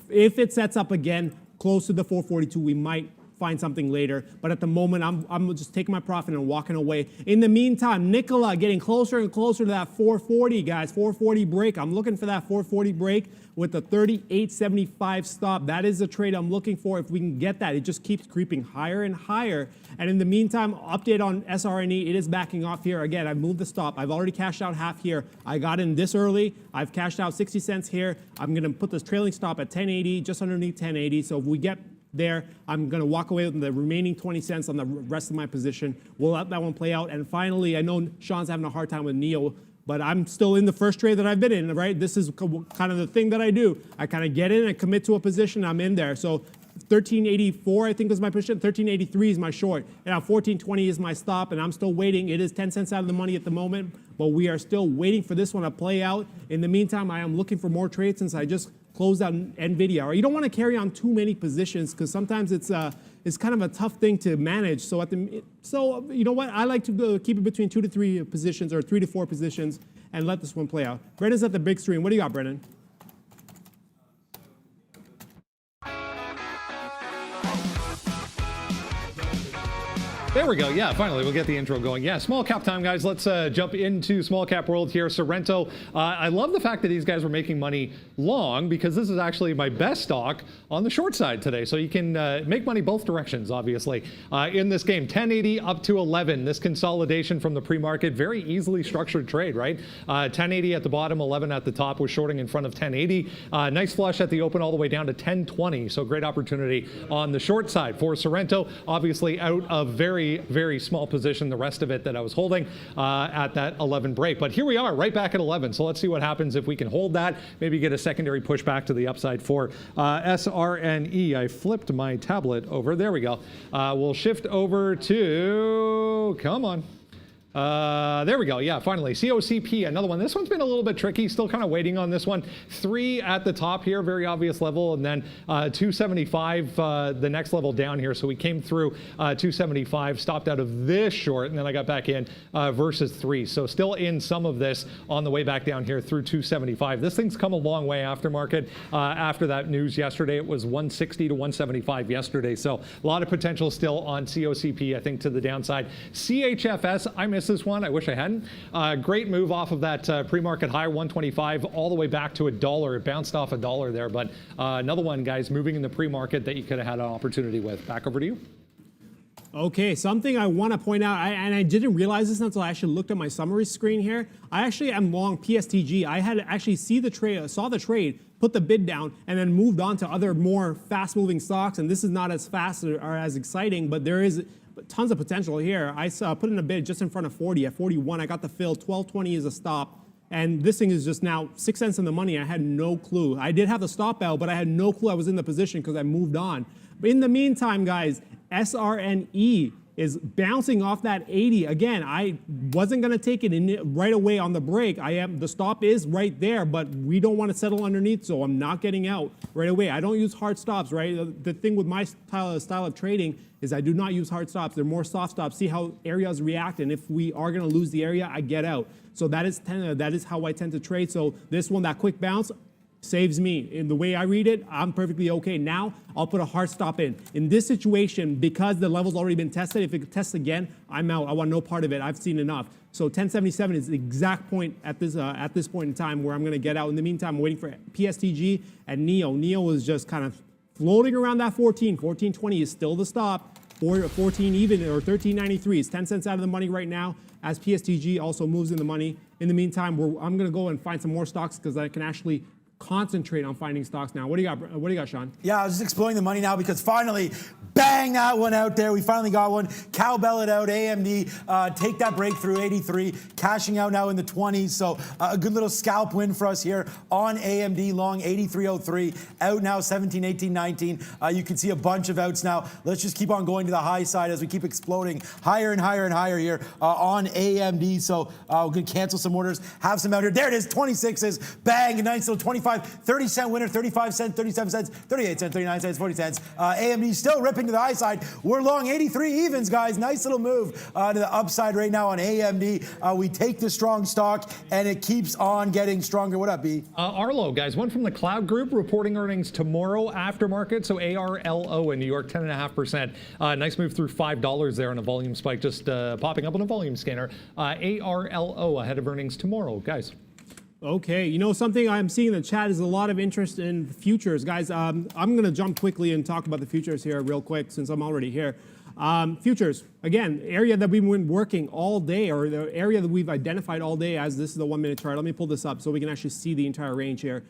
[SPEAKER 3] If it sets up again close to the 442, we might find something later, but at the moment I'm just taking my profit and walking away. In the meantime, Nikola getting closer and closer to that 440, guys. 440 break. I'm looking for that 440 break with the 38.75 stop. That is the trade I'm looking for. If we can get that, it just keeps creeping higher and higher. And in the meantime, update on SRNE. It is backing off here. Again, I've moved the stop. I've already cashed out half here. I got in this early. I've cashed out 60 cents here. I'm going to put this trailing stop at 1080, just underneath 1080. So if we get there, I'm going to walk away with the remaining 20 cents on the rest of my position. We'll let that one play out. And finally, I know Sean's having a hard time with NIO, but I'm still in the first trade that I've been in, right? This is kind of the thing that I do. I kind of get in and commit to a position. I'm in there. So 1384, I think, is my position. 1383 is my short. And now 1420 is my stop, and I'm still waiting. It is 10 cents out of the money at the moment, but we are still waiting for this one to play out. In the meantime, I am looking for more trades since I just closed out NVIDIA. Or you don't want to carry on too many positions because sometimes it's kind of a tough thing to manage. So you know what? I like to keep it between 2 to 3 positions or 3 to 4 positions and let this one play out. Brendan's at the big screen. What do you got, Brendan?
[SPEAKER 1] There we go. Yeah, finally, we'll get the intro going. Yeah, small cap time, guys. Let's jump into small cap world here. Sorrento. I love the fact that these guys were making money long because this is actually my best stock on the short side today. So you can make money both directions, obviously, in this game. 1080 up to 11. This consolidation from the pre-market, very easily structured trade, right? 1080 at the bottom, 11 at the top. We're shorting in front of 1080. Nice flush at the open all the way down to 1020. So great opportunity on the short side for Sorrento. Obviously out of very small position, the rest of it that I was holding at that 11 break. But here we are right back at 11. So let's see what happens if we can hold that, maybe get a secondary push back to the upside for SRNE. I flipped my tablet over. There we go. We'll shift over to, come on. There we go. Yeah, finally. COCP, another one. This one's been a little bit tricky. Still kind of waiting on this one. 3 at the top here, very obvious level, and then 275, the next level down here. So we came through 275, stopped out of this short, and then I got back in versus 3. So still in some of this on the way back down here through 275. This thing's come a long way aftermarket. After that news yesterday, it was 160 to 175 yesterday. So a lot of potential still on COCP, I think, to the downside. CHFS, I missed this one. I wish I hadn't. Great move off of that pre-market high, 125, all the way back to $1. It bounced off $1 there, but another one, guys, moving in the pre-market that you could have had an opportunity with. Back over to you.
[SPEAKER 3] Okay, something I want to point out, and I didn't realize this until I actually looked at my summary screen here. I actually am long PSTG. I had to actually saw the trade, put the bid down, and then moved on to other more fast-moving stocks. And this is not as fast or as exciting, but there is tons of potential here. I put in a bid just in front of 40 at 41. I got the fill. 12.20 is a stop. And this thing is just now 6 cents in the money. I had no clue. I did have the stop out, but I had no clue I was in the position because I moved on. But in the meantime, guys, SRNE is bouncing off that 80. Again, I wasn't going to take it in right away on the break. The stop is right there, but we don't want to settle underneath, so I'm not getting out right away. I don't use hard stops, right? The thing with my style of trading is I do not use hard stops. They're more soft stops. See how areas react, and if we are going to lose the area, I get out. So that is how I tend to trade. So this one, that quick bounce, saves me. In the way I read it, I'm perfectly okay. Now, I'll put a hard stop in. In this situation, because the level's already been tested, if it tests again, I'm out. I want no part of it. I've seen enough. So 1077 is the exact point at this point in time where I'm going to get out. In the meantime, I'm waiting for PSTG and NEO. NEO is just kind of floating around that 14. 14.20 is still the stop. 14 even, or 13.93 is 10 cents out of the money right now, as PSTG also moves in the money. In the meantime, I'm going to go and find some more stocks because I can actually concentrate on finding stocks now. What do you got, Sean?
[SPEAKER 2] Yeah, I was just exploring the money now because finally, bang, that one out there. We finally got one. Cowbell it out. AMD, take that breakthrough, 83. Cashing out now in the 20s. So a good little scalp win for us here on AMD, long 83.03. Out now 17, 18, 19. You can see a bunch of outs now. Let's just keep on going to the high side as we keep exploding higher and higher and higher here on AMD. So we're going to cancel some orders, have some out here. There it is, 26s. Bang, a nice little 25. 30 cent winner, 35 cents, 37 cents, 38 cents, 39 cents, 40 cents. AMD still ripping to the high side. We're long 83 evens, guys. Nice little move to the upside right now on AMD. We take the strong stock, and it keeps on getting stronger. What up, B?
[SPEAKER 1] Arlo, guys, one from the Cloud Group reporting earnings tomorrow aftermarket. So ARLO in New York, 10.5%. Nice move through $5 there on a volume spike, just popping up on a volume scanner. ARLO ahead of earnings tomorrow, guys.
[SPEAKER 3] Okay, you know something I'm seeing in the chat is a lot of interest in futures. Guys, I'm going to jump quickly and talk about the futures here real quick since I'm already here. Futures, again, area that we've been working all day, or the area that we've identified all day as this is the 1 minute chart. Let me pull this up so we can actually see the entire range here.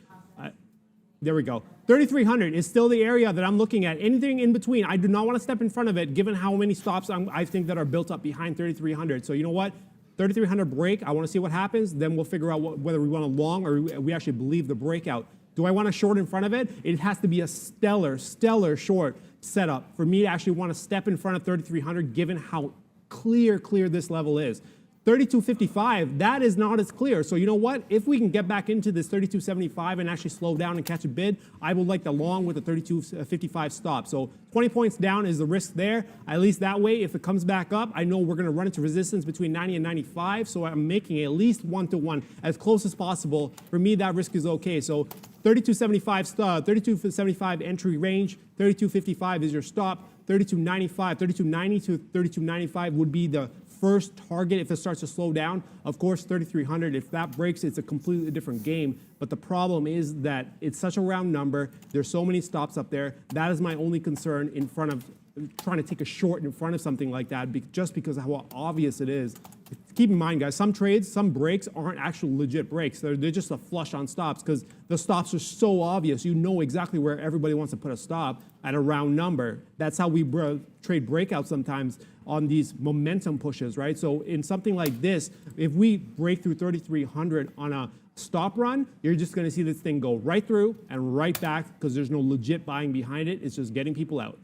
[SPEAKER 3] There we go. 3,300 is still the area that I'm looking at. Anything in between, I do not want to step in front of it given how many stops I think that are built up behind 3,300. So you know what? 3,300 break, I want to see what happens, then we'll figure out whether we want a long or we actually believe the breakout. Do I want a short in front of it? It has to be a stellar short setup for me to actually want to step in front of 3,300 given how clear this level is. 32.55, that is not as clear. So you know what? If we can get back into this 32.75 and actually slow down and catch a bid, I would like the long with the 32.55 stop. So 20 points down is the risk there. At least that way, if it comes back up, I know we're going to run into resistance between 90 and 95. So I'm making at least 1-to-1 as close as possible. For me, that risk is okay. So 32.75 entry range, 32.55 is your stop. 32.95, 32.90 to 32.95 would be the first target if it starts to slow down. Of course, 3,300, if that breaks, it's a completely different game. But the problem is that it's such a round number. There's so many stops up there. That is my only concern in front of trying to take a short in front of something like that, just because of how obvious it is. Keep in mind, guys, some trades, some breaks aren't actual legit breaks. They're just a flush on stops because the stops are so obvious. You know exactly where everybody wants to put a stop at a round number. That's how we trade breakouts sometimes on these momentum pushes, right? So in something like this, if we break through 3,300 on a stop run, you're just going to see this thing go right through and right back because there's no legit buying behind it. It's just getting people out.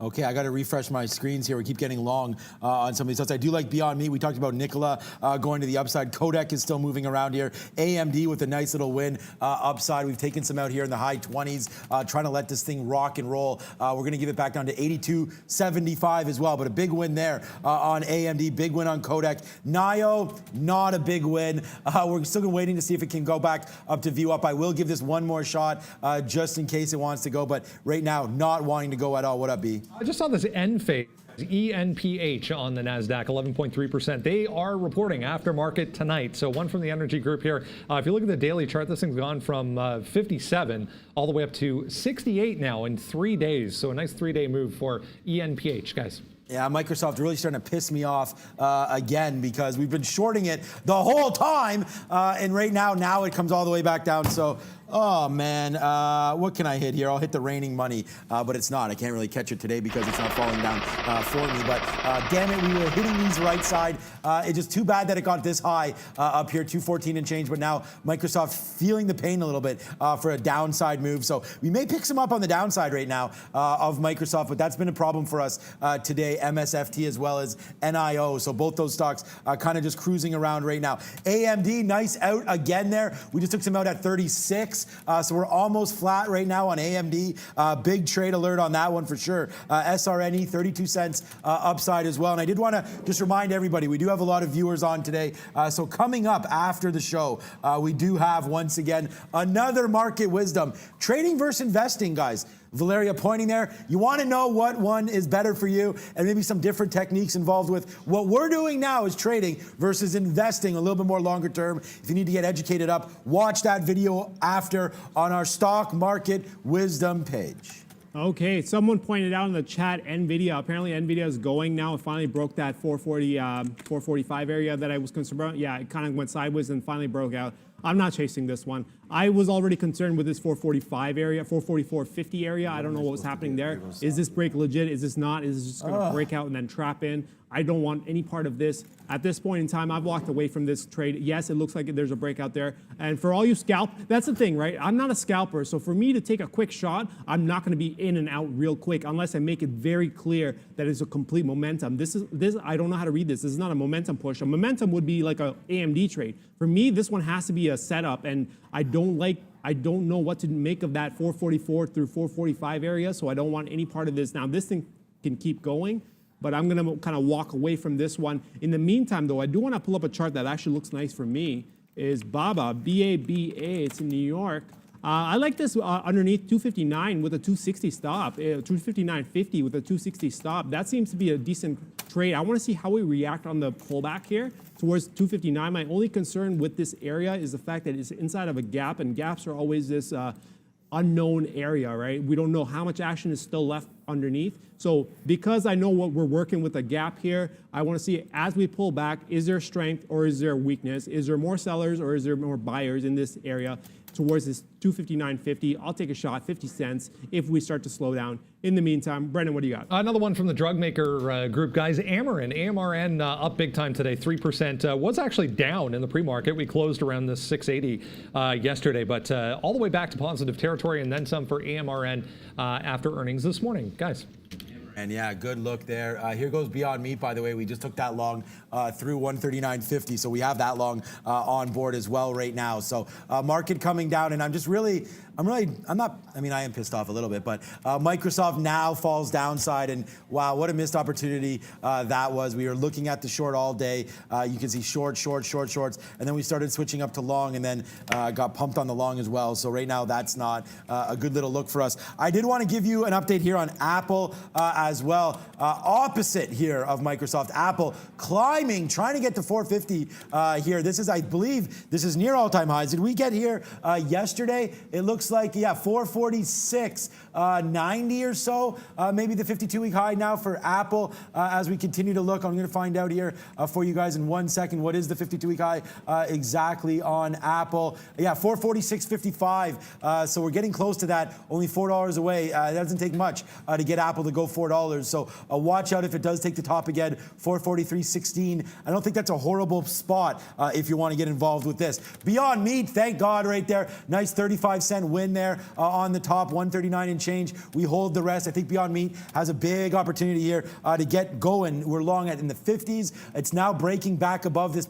[SPEAKER 2] Okay, I got to refresh my screens here. We keep getting long on some of these stocks. I do like Beyond Meat. We talked about Nikola going to the upside. Kodak is still moving around here. AMD with a nice little win upside. We've taken some out here in the high 20s, trying to let this thing rock and roll. We're going to give it back down to 82.75 as well, but a big win there on AMD, big win on Kodak. NIO, not a big win. We're still waiting to see if it can go back up to view up. I will give this one more shot just in case it wants to go, but right now, not wanting to go at all. What up, B?
[SPEAKER 1] I just saw this ENPH, ENPH on the NASDAQ, 11.3%. They are reporting after market tonight. So one from the energy group here. If you look at the daily chart, this thing's gone from 57 all the way up to 68 now in 3 days. So a nice 3-day move for ENPH, guys.
[SPEAKER 2] Yeah, Microsoft really starting to piss me off again because we've been shorting it the whole time. And right now it comes all the way back down. So, oh, man, what can I hit here? I'll hit the raining money, but it's not. I can't really catch it today because it's not falling down for me. But damn it, we were hitting these right side. It's just too bad that it got this high up here, 214 and change. But now Microsoft feeling the pain a little bit for a downside move. So we may pick some up on the downside right now of Microsoft, but that's been a problem for us today. MSFT as well as NIO. So both those stocks kind of just cruising around right now. AMD, nice out again there. We just took some out at 36. So we're almost flat right now on AMD. Big trade alert on that one for sure. SRNE, 32 cents upside as well. And I did want to just remind everybody, we do have a lot of viewers on today. So coming up after the show, we do have, once again, another market wisdom. Trading versus investing, guys. Valeria pointing there. You want to know what one is better for you and maybe some different techniques involved with what we're doing now is trading versus investing a little bit more longer term. If you need to get educated up, watch that video after on our stock market wisdom page.
[SPEAKER 3] Okay, someone pointed out in the chat, NVIDIA. Apparently, NVIDIA is going now. It finally broke that 445 area that I was concerned about. Yeah, it kind of went sideways and finally broke out. I'm not chasing this one. I was already concerned with this 445 area, 444.50 area. I don't know what was happening there. Is this break legit? Is this not? Is this just going to break out and then trap in? I don't want any part of this. At this point in time, I've walked away from this trade. Yes, it looks like there's a breakout there. And for all you scalp, that's the thing, right? I'm not a scalper. So for me to take a quick shot, I'm not going to be in and out real quick unless I make it very clear that it's a complete momentum. This I don't know how to read this. This is not a momentum push. A momentum would be like a AMD trade. For me, this one has to be a setup, and I don't know what to make of that 444 through 445 area, so I don't want any part of this. Now, this thing can keep going, but I'm going to kind of walk away from this one. In the meantime, though, I do want to pull up a chart that actually looks nice for me. Is BABA, B-A-B-A. It's in New York. I like this underneath 259 with a 260 stop, 259.50 with a 260 stop. That seems to be a decent trade. I want to see how we react on the pullback here towards 259. My only concern with this area is the fact that it's inside of a gap, and gaps are always this unknown area, right? We don't know how much action is still left underneath. So because I know what we're working with a gap here, I want to see as we pull back, is there strength or is there weakness? Is there more sellers or is there more buyers in this area towards this 259.50? I'll take a shot, 50 cents, if we start to slow down. In the meantime, Brendan, what do you got?
[SPEAKER 1] Another one from the drug maker group, guys. AMRN up big time today, 3%. Was actually down in the pre-market. We closed around this 680 yesterday, but all the way back to positive territory and then some for AMRN after earnings this morning. Guys.
[SPEAKER 2] And yeah, good look there. Here goes Beyond Meat, by the way. We just took that long through 139.50, so we have that long on board as well right now. So market coming down, and I'm not, I mean, I am pissed off a little bit, but Microsoft now falls downside, and wow, what a missed opportunity that was. We were looking at the short all day. You can see shorts, and then we started switching up to long, and then got pumped on the long as well. So right now, that's not a good little look for us. I did want to give you an update here on Apple as well. Opposite here of Microsoft, Apple climbing, trying to get to 450 here. This is, I believe, this is near all-time highs. Did we get here yesterday? It looks like, yeah, 446.90 or so. Maybe the 52-week high now for Apple as we continue to look. I'm going to find out here for you guys in 1 second. What is the 52-week high exactly on Apple? Yeah, 446.55. So we're getting close to that. Only $4 away. It doesn't take much to get Apple to go $4. $4. So watch out if it does take the top again, 443.16. I don't think that's a horrible spot if you want to get involved with this. Beyond Meat, thank God right there. Nice 35-cent win there on the top, 139 and change. We hold the rest. I think Beyond Meat has a big opportunity here to get going. We're long at in the 50s. It's now breaking back above this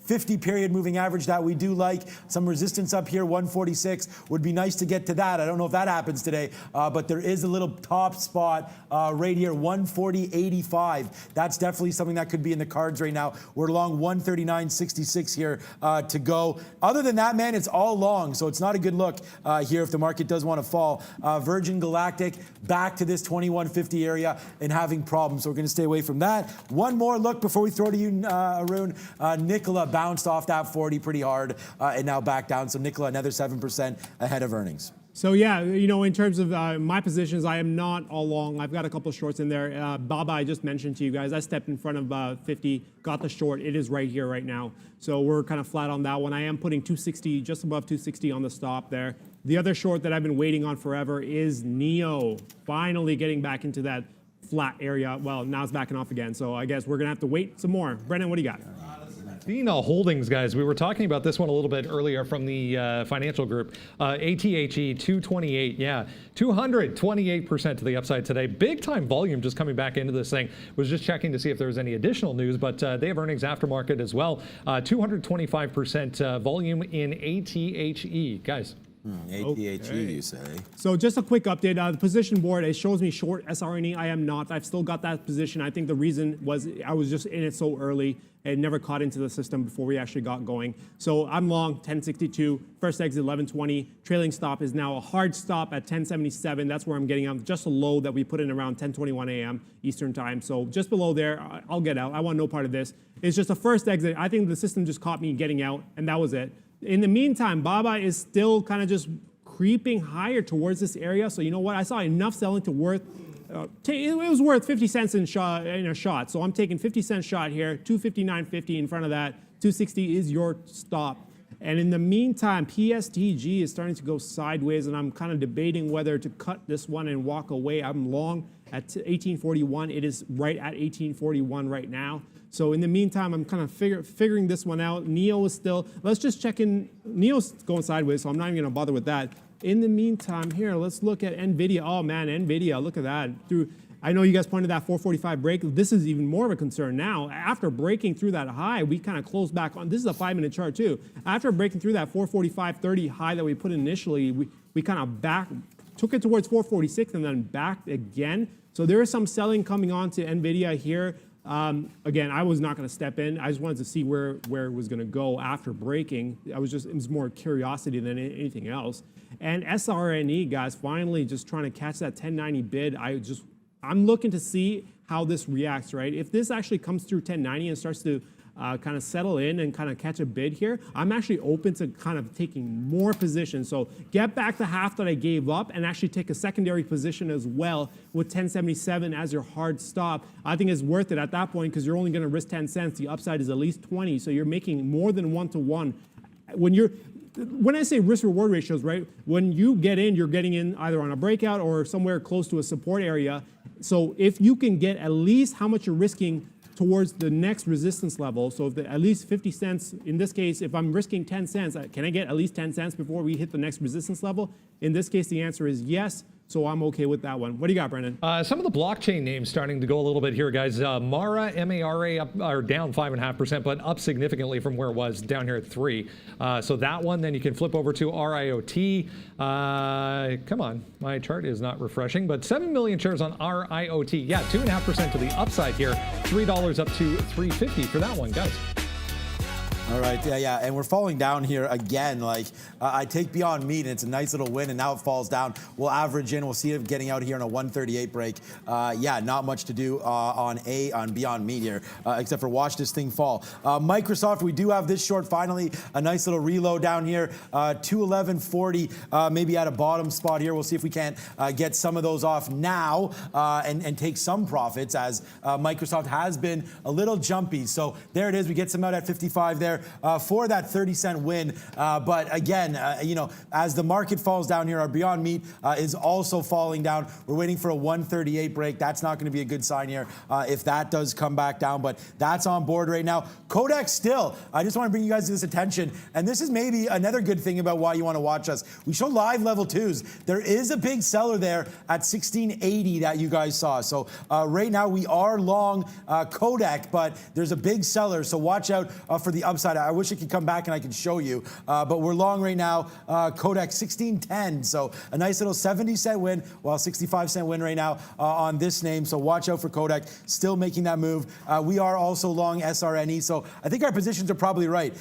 [SPEAKER 2] 50 period moving average that we do like. Some resistance up here, 146. Would be nice to get to that. I don't know if that happens today, but there is a little top spot right here, 140.85. That's definitely something that could be in the cards right now. We're long 139.66 here to go. Other than that, man, it's all long, so it's not a good look here if the market does want to fall. Virgin Galactic back to this 2150 area and having problems, so we're going to stay away from that. One more look before we throw to you, Arun. Nikola bounced off that 40 pretty hard and now back down. So Nikola, another 7% ahead of earnings.
[SPEAKER 3] So yeah, you know, in terms of my positions, I am not all long. I've got a couple of shorts in there. Baba, I just mentioned to you guys, I stepped in front of 50, got the short. It is right here right now. So we're kind of flat on that one. I am putting 260, just above 260 on the stop there. The other short that I've been waiting on forever is NEO, finally getting back into that flat area. Well, now it's backing off again. So I guess we're going to have to wait some more. Brendan, what do you got?
[SPEAKER 1] Athena Holdings, guys. We were talking about this one a little bit earlier from the financial group. ATHE 228, yeah, 228% to the upside today. Big time volume just coming back into this thing. Was just checking to see if there was any additional news, but they have earnings aftermarket as well. 225% volume in ATHE, guys.
[SPEAKER 2] ATHE, you say.
[SPEAKER 3] So just a quick update. The position board, it shows me short SRNE. I am not. I've still got that position. I think the reason was I was just in it so early and never caught into the system before we actually got going. So I'm long 1062, first exit 1120, trailing stop is now a hard stop at 1077. That's where I'm getting out, just a low that we put in around 1021 a.m. Eastern time. So just below there, I'll get out. I want no part of this. It's just a first exit. I think the system just caught me getting out, and that was it. In the meantime, Baba is still kind of just creeping higher towards this area. So you know what? I saw enough selling to worth, it was worth 50 cents in a shot. So I'm taking 50-cent shot here, 259.50 in front of that. 260 is your stop. And in the meantime, PSTG is starting to go sideways, and I'm kind of debating whether to cut this one and walk away. I'm long at 1841. It is right at 1841 right now. So in the meantime, I'm kind of figuring this one out. NEO is still, let's just check in. NEO's going sideways, so I'm not even going to bother with that. In the meantime here, let's look at NVIDIA. Oh man, NVIDIA, look at that. I know you guys pointed that 445 break. This is even more of a concern now. After breaking through that high, we kind of closed back on. This is a 5-minute chart too. After breaking through that 445.30 high that we put in initially, we kind of took it towards 446 and then backed again. So there is some selling coming on to NVIDIA here. Again, I was not going to step in. I just wanted to see where it was going to go after breaking. It was more curiosity than anything else. And SRNE, guys, finally just trying to catch that 1090 bid. I'm looking to see how this reacts, right? If this actually comes through 1090 and starts to kind of settle in and kind of catch a bid here, I'm actually open to kind of taking more positions. So get back the half that I gave up and actually take a secondary position as well with 1077 as your hard stop. I think it's worth it at that point because you're only going to risk 10 cents. The upside is at least 20, so you're making more than 1-to-1. When I say risk-reward ratios, right, when you get in, you're getting in either on a breakout or somewhere close to a support area. So if you can get at least how much you're risking towards the next resistance level, so if at least 50 cents, in this case, if I'm risking 10 cents, can I get at least 10 cents before we hit the next resistance level? In this case, the answer is yes. So I'm okay with that one. What do you got, Brendan?
[SPEAKER 1] Some of the blockchain names starting to go a little bit here, guys. Mara, M-A-R-A, are down 5.5%, but up significantly from where it was down here at 3. So that one, then you can flip over to RIOT. Come on, my chart is not refreshing, but 7 million shares on RIOT. Yeah, 2.5% to the upside here. $3 up to $3.50 for that one, guys.
[SPEAKER 2] All right, yeah, and we're falling down here again. Like, I take Beyond Meat, and it's a nice little win, and now it falls down. We'll average in. We'll see it getting out here on a 138 break. Yeah, not much to do on Beyond Meat here, except for watch this thing fall. Microsoft, we do have this short finally. A nice little reload down here, 211.40, maybe at a bottom spot here. We'll see if we can't get some of those off now and take some profits, as Microsoft has been a little jumpy. So there it is. We get some out at 55 there. there for that 30-cent win. But again, as the market falls down here, our Beyond Meat is also falling down. We're waiting for a 138 break. That's not going to be a good sign here if that does come back down, but that's on board right now. Kodak still, I just want to bring you guys to this attention, and this is maybe another good thing about why you want to watch us. We show live level 2s. There is a big seller there at 1680 that you guys saw. So right now we are long Kodak, but there's a big seller, so watch out for the upside. I wish it could come back and I could show you, but we're long right now Kodak 1610. So a nice little 70-cent win, well, 65-cent win right now on this name. So watch out for Kodak, still making that move. We are also long SRNE, so I think our positions are probably right.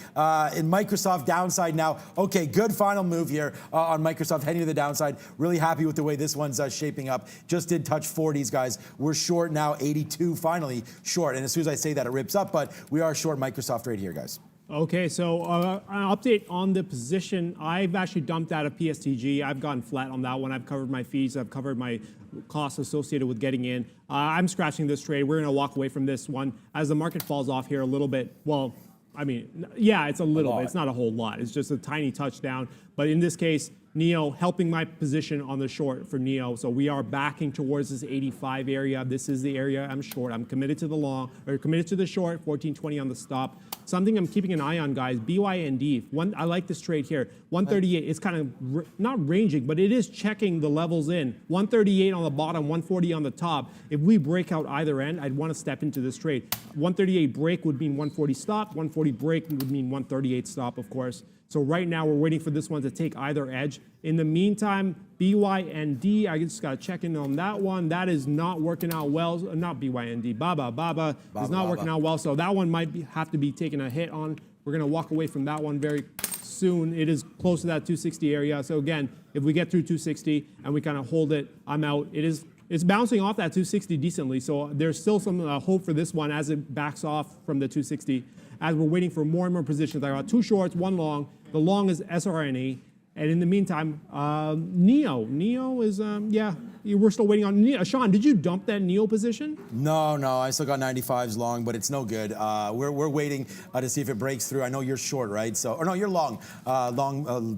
[SPEAKER 2] In Microsoft, downside now. Okay, good final move here on Microsoft, heading to the downside. Really happy with the way this one's shaping up. Just did touch 40s, guys. We're short now, 82, finally short. And as soon as I say that, it rips up, but we are short Microsoft right here, guys.
[SPEAKER 3] Okay, so an update on the position. I've actually dumped out of PSTG. I've gone flat on that one. I've covered my fees. I've covered my costs associated with getting in. I'm scratching this trade. We're going to walk away from this one as the market falls off here a little bit. Well, I mean, yeah, it's a little bit. It's not a whole lot. It's just a tiny touchdown. But in this case, NEO helping my position on the short for NEO. So we are backing towards this 85 area. This is the area I'm short. I'm committed to the long, or committed to the short, 1420 on the stop. Something I'm keeping an eye on, guys, BYND. I like this trade here. 138, it's kind of not ranging, but it is checking the levels in. 138 on the bottom, 140 on the top. If we break out either end, I'd want to step into this trade. 138 break would mean 140 stop. 140 break would mean 138 stop, of course. So right now we're waiting for this one to take either edge. In the meantime, BYND, I just got to check in on that one. That is not working out well. Not BYND, BABA is not working out well. So that one might have to be taking a hit on. We're going to walk away from that one very soon. It is close to that 260 area. So again, if we get through 260 and we kind of hold it, I'm out. It's bouncing off that 260 decently. So there's still some hope for this one as it backs off from the 260. As we're waiting for more and more positions. I got 2 shorts, 1 long. The long is SRNE. And in the meantime, NEO. NEO is, yeah, we're still waiting on NEO. Sean, did you dump that NEO position?
[SPEAKER 2] No, I still got 95s long, but it's no good. We're waiting to see if it breaks through. I know you're short, right? So, or no, you're long.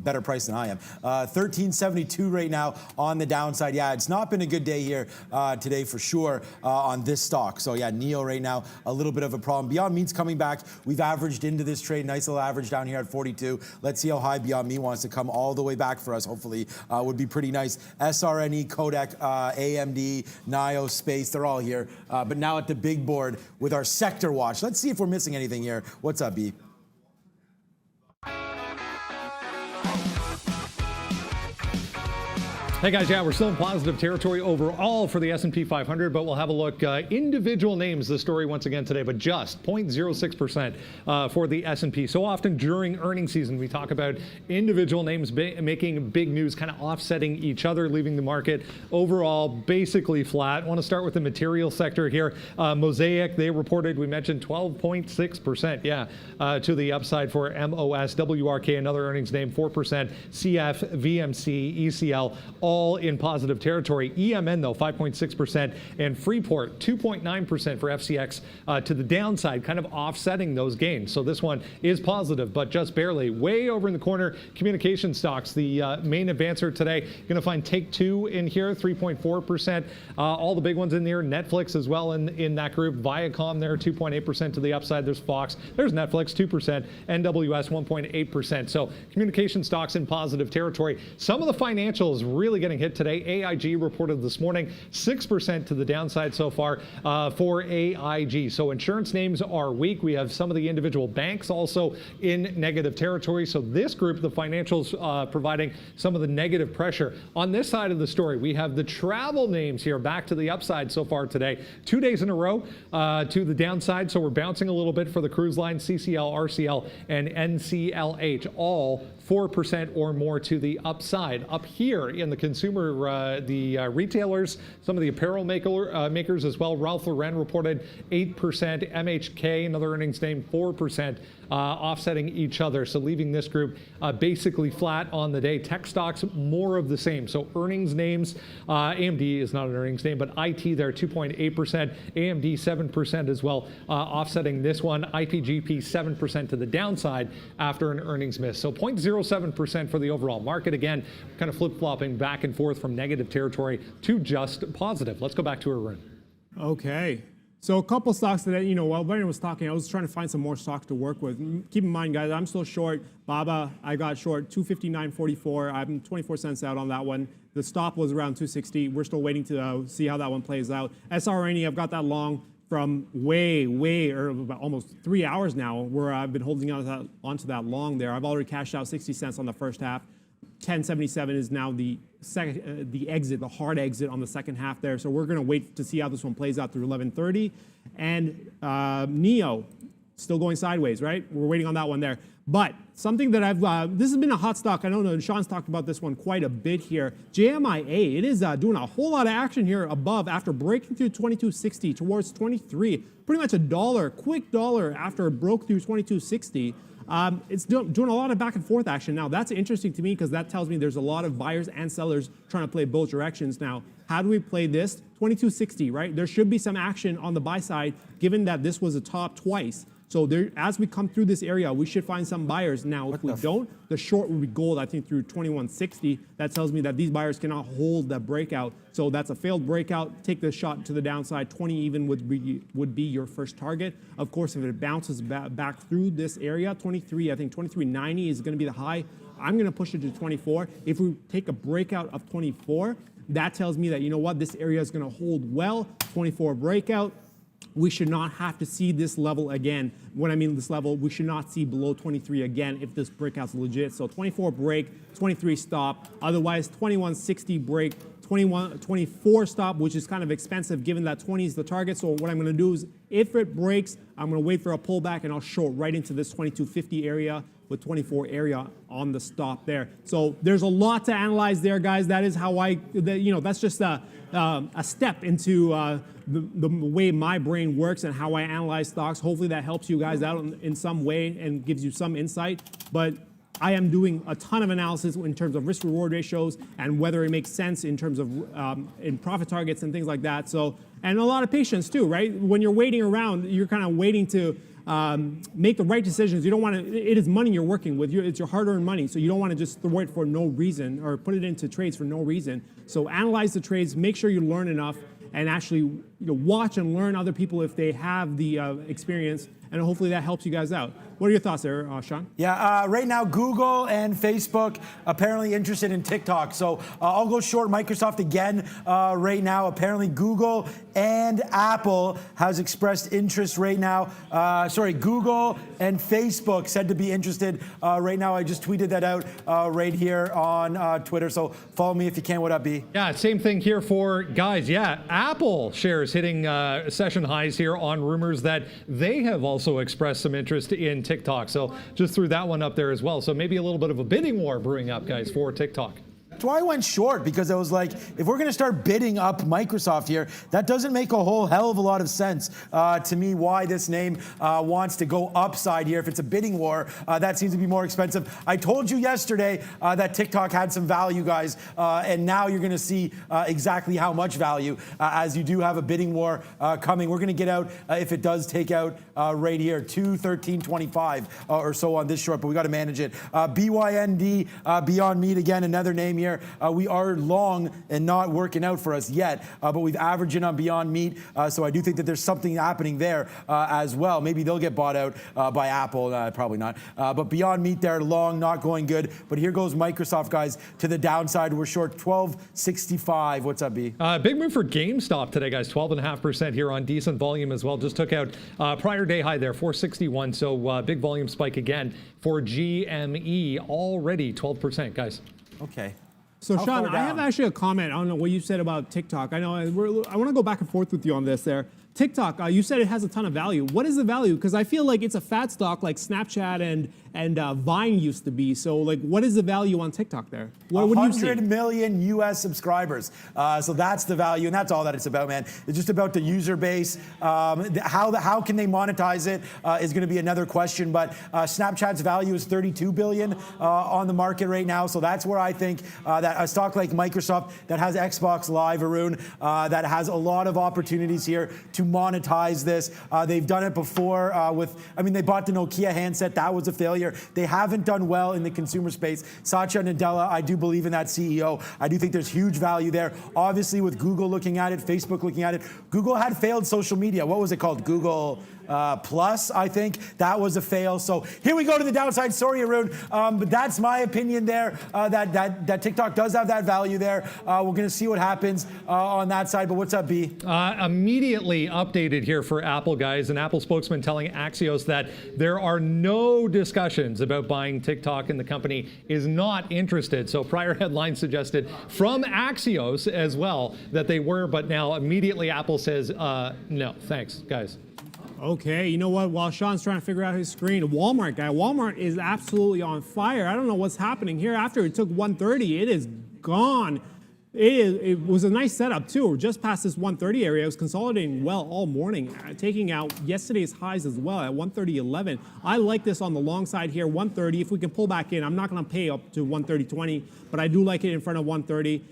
[SPEAKER 2] Better price than I am. 1372 right now on the downside. Yeah, it's not been a good day here today for sure on this stock. So yeah, NEO right now, a little bit of a problem. Beyond Meat's coming back. We've averaged into this trade. Nice little average down here at 42. Let's see how high Beyond Meat wants to come all the way back for us, hopefully. Would be pretty nice. SRNE, Kodak, AMD, NIO, Space, they're all here. But now at the big board with our sector watch. Let's see if we're missing anything here. What's up, B?
[SPEAKER 1] Hey guys, yeah, we're still in positive territory overall for the S&P 500, but we'll have a look. Individual names, the story once again today, but just 0.06% for the S&P. So often during earnings season, we talk about individual names making big news, kind of offsetting each other, leaving the market overall basically flat. I want to start with the material sector here. Mosaic, they reported, we mentioned 12.6%, yeah, to the upside for MOS. WRK, another earnings name, 4%. CF, VMC, ECL, all in positive territory. EMN, though, 5.6%, and Freeport, 2.9% for FCX to the downside, kind of offsetting those gains. So this one is positive, but just barely. Way over in the corner, communication stocks, the main advancer today. Going to find Take-Two in here, 3.4%. All the big ones in there. Netflix as well in that group. Viacom there, 2.8% to the upside. There's Fox. There's Netflix, 2%. NWS, 1.8%. So communication stocks in positive territory. Some of the financials really getting hit today. AIG reported this morning 6% to the downside so far for AIG. So insurance names are weak. We have some of the individual banks also in negative territory. So this group, the financials, providing some of the negative pressure. On this side of the story, we have the travel names here back to the upside so far today. 2 days in a row to the downside. So we're bouncing a little bit for the cruise line, CCL, RCL, and NCLH, all 4% or more to the upside. Up here in the consumer, the retailers, some of the apparel makers as well. Ralph Lauren reported 8%, MHK, another earnings name, 4%, offsetting each other. So leaving this group basically flat on the day. Tech stocks, more of the same. So earnings names, AMD is not an earnings name, but IT there, 2.8%, AMD 7% as well, offsetting this one. IPGP 7% to the downside after an earnings miss. So 0.07% for the overall market. Again, kind of flip-flopping back and forth from negative territory to just positive. Let's go back to Arun.
[SPEAKER 3] Okay. So a couple stocks that, while Brandon was talking, I was trying to find some more stocks to work with. Keep in mind, guys, I'm still short. BABA, I got short 259.44. I'm 24 cents out on that one. The stop was around 260. We're still waiting to see how that one plays out. SRNE, I've got that long from about almost 3 hours now, where I've been holding onto that long there. I've already cashed out 60 cents on the first half. 1077 is now the exit, the hard exit on the second half there. So we're going to wait to see how this one plays out through 11:30. And NEO, still going sideways, right? We're waiting on that one there. But something that this has been a hot stock. I don't know, Sean's talked about this one quite a bit here. JMIA, it is doing a whole lot of action here above after breaking through 22.60 towards 23. Pretty much a dollar, quick dollar after it broke through 22.60. It's doing a lot of back and forth action. Now, that's interesting to me because that tells me there's a lot of buyers and sellers trying to play both directions. Now, how do we play this? 22.60, right? There should be some action on the buy side, given that this was a top twice. So as we come through this area, we should find some buyers. Now, if we don't, the short will be gold, I think, through 21.60. That tells me that these buyers cannot hold that breakout. So that's a failed breakout. Take the shot to the downside. 20 even would be your first target. Of course, if it bounces back through this area, 23, I think 23.90 is going to be the high. I'm going to push it to 24. If we take a breakout of 24, that tells me that, you know what, this area is going to hold well. 24 breakout. We should not have to see this level again. When I mean this level, we should not see below 23 again if this breakout's legit. So 24 break, 23 stop. Otherwise, 21.60 break, 24 stop, which is kind of expensive given that 20 is the target. So what I'm going to do is, if it breaks, I'm going to wait for a pullback and I'll short right into this 22.50 area with 24 area on the stop there. So there's a lot to analyze there, guys. That is how that's just a step into the way my brain works and how I analyze stocks. Hopefully that helps you guys out in some way and gives you some insight. But I am doing a ton of analysis in terms of risk-reward ratios and whether it makes sense in terms of in profit targets and things like that. So, and a lot of patience too, right? When you're waiting around, you're kind of waiting to make the right decisions. You don't want to, it is money you're working with. It's your hard-earned money. So you don't want to just throw it for no reason or put it into trades for no reason. So analyze the trades, make sure you learn enough, and actually watch and learn other people if they have the experience, and hopefully that helps you guys out. What are your thoughts there, Sean?
[SPEAKER 2] Yeah, right now Google and Facebook apparently interested in TikTok. So I'll go short Microsoft again right now. Apparently Google and Apple has expressed interest right now. Google and Facebook said to be interested right now. I just tweeted that out right here on Twitter. So follow me if you can. What up, B?
[SPEAKER 1] Yeah, same thing here for guys. Yeah, Apple shares hitting session highs here on rumors that they have also expressed some interest in TikTok. So just threw that one up there as well. So maybe a little bit of a bidding war brewing up, guys, for TikTok.
[SPEAKER 2] That's why I went short, because I was like, if we're going to start bidding up Microsoft here, that doesn't make a whole hell of a lot of sense to me why this name wants to go upside here. If it's a bidding war, that seems to be more expensive. I told you yesterday that TikTok had some value, guys, and now you're going to see exactly how much value as you do have a bidding war coming. We're going to get out if it does take out right here, 213.25 or so on this short, but we got to manage it. BYND, Beyond Meat, again, another name here. We are long and not working out for us yet, but we've averaged in on Beyond Meat, so I do think that there's something happening there as well. Maybe they'll get bought out by Apple, probably not. But Beyond Meat there, long, not going good. But here goes Microsoft, guys, to the downside. We're short 12.65. What's up, B?
[SPEAKER 1] Big move for GameStop today, guys. 12.5% here on decent volume as well. Just took out prior day high there, 461. So big volume spike again for GME, already 12%, guys.
[SPEAKER 2] Okay.
[SPEAKER 3] So, Sean, I have actually a comment on what you said about TikTok. I know I want to go back and forth with you on this there. TikTok, you said it has a ton of value. What is the value? Because I feel like it's a fat stock like Snapchat and Vine used to be. So like, what is the value on TikTok there? What do you see?
[SPEAKER 2] 100 million US subscribers. So that's the value, and that's all that it's about, man. It's just about the user base. How can they monetize it is going to be another question. But Snapchat's value is 32 billion on the market right now. So that's where I think that a stock like Microsoft that has Xbox Live, Arun, that has a lot of opportunities here to monetize this. They've done it before they bought the Nokia handset. That was a failure. They haven't done well in the consumer space. Satya Nadella, I do believe in that CEO. I do think there's huge value there. Obviously, with Google looking at it, Facebook looking at it, Google had failed social media. What was it called? Google Plus, I think. That was a fail. So here we go to the downside. Sorry, Arun. But that's my opinion there, that TikTok does have that value there. We're going to see what happens on that side. But what's up, B?
[SPEAKER 1] Immediately updated here for Apple, guys. An Apple spokesman telling Axios that there are no discussions about buying TikTok and the company is not interested. So prior headlines suggested from Axios as well that they were, but now immediately Apple says, no, thanks, guys.
[SPEAKER 3] Okay, you know what? While Sean's trying to figure out his screen, Walmart guy, Walmart is absolutely on fire. I don't know what's happening here. After it took 130, it is gone. It was a nice setup too. We're just past this 130 area. It was consolidating well all morning, taking out yesterday's highs as well at 130.11. I like this on the long side here, 130. If we can pull back in, I'm not going to pay up to 130.20, but I do like it in front of 130.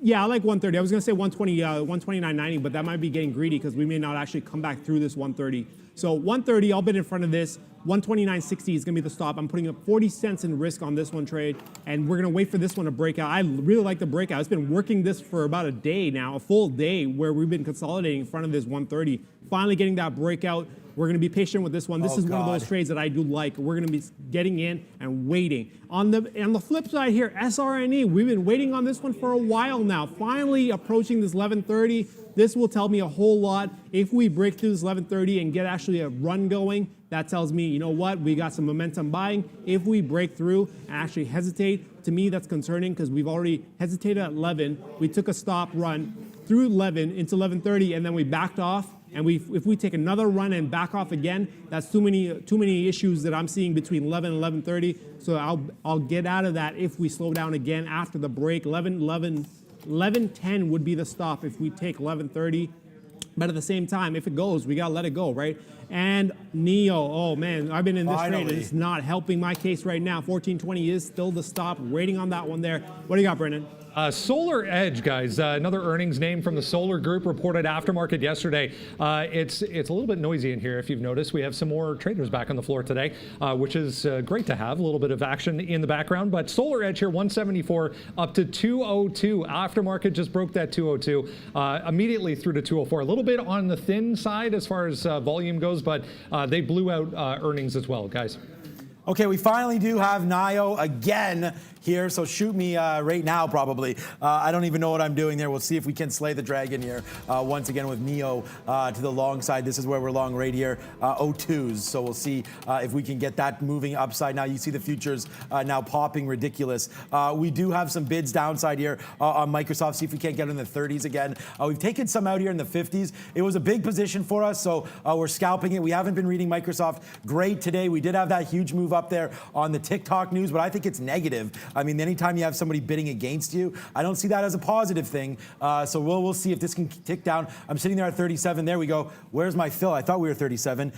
[SPEAKER 3] Yeah, I like 130. I was going to say 120, 129.90, but that might be getting greedy because we may not actually come back through this 130. So 130, I'll bet in front of this. 129.60 is going to be the stop. I'm putting up 40 cents in risk on this one trade, and we're going to wait for this one to break out. I really like the breakout. It's been working this for about a day now, a full day, where we've been consolidating in front of this 130. Finally getting that breakout. We're going to be patient with this one. This is one of those trades that I do like. We're going to be getting in and waiting. On the flip side here, SRNE, we've been waiting on this one for a while now. Finally approaching this 1130. This will tell me a whole lot. If we break through this 1130 and get actually a run going, that tells me, you know what, we got some momentum buying. If we break through and actually hesitate, to me that's concerning because we've already hesitated at 11. We took a stop run through 11 into 1130 and then we backed off. And if we take another run and back off again, that's too many issues that I'm seeing between 11 and 11:30. So I'll get out of that if we slow down again after the break. 11:10 would be the stop if we take 11:30. But at the same time, if it goes, we gotta let it go, right? And NEO, oh man, I've been in this trade and it's not helping my case right now. 1420 is still the stop. Waiting on that one there. What do you got, Brendan?
[SPEAKER 1] Solar Edge, guys, another earnings name from the Solar Group reported aftermarket yesterday. It's a little bit noisy in here, if you've noticed. We have some more traders back on the floor today, which is great to have. A little bit of action in the background. But Solar Edge here, 174 up to 202. Aftermarket just broke that 202 immediately through to 204. A little bit on the thin side as far as volume goes, but they blew out earnings as well, guys.
[SPEAKER 2] Okay, we finally do have NIO again here, so shoot me right now probably. I don't even know what I'm doing there. We'll see if we can slay the dragon here once again with NEO to the long side. This is where we're long right here, 02s. So we'll see if we can get that moving upside. Now you see the futures now popping ridiculous. We do have some bids downside here on Microsoft. See if we can't get in the 30s again. We've taken some out here in the 50s. It was a big position for us, so we're scalping it. We haven't been reading Microsoft great today. We did have that huge move up there on the TikTok news, but I think it's negative. I mean, anytime you have somebody bidding against you, I don't see that as a positive thing. So we'll see if this can tick down. I'm sitting there at 37. There we go. Where's my fill? I thought we were 37.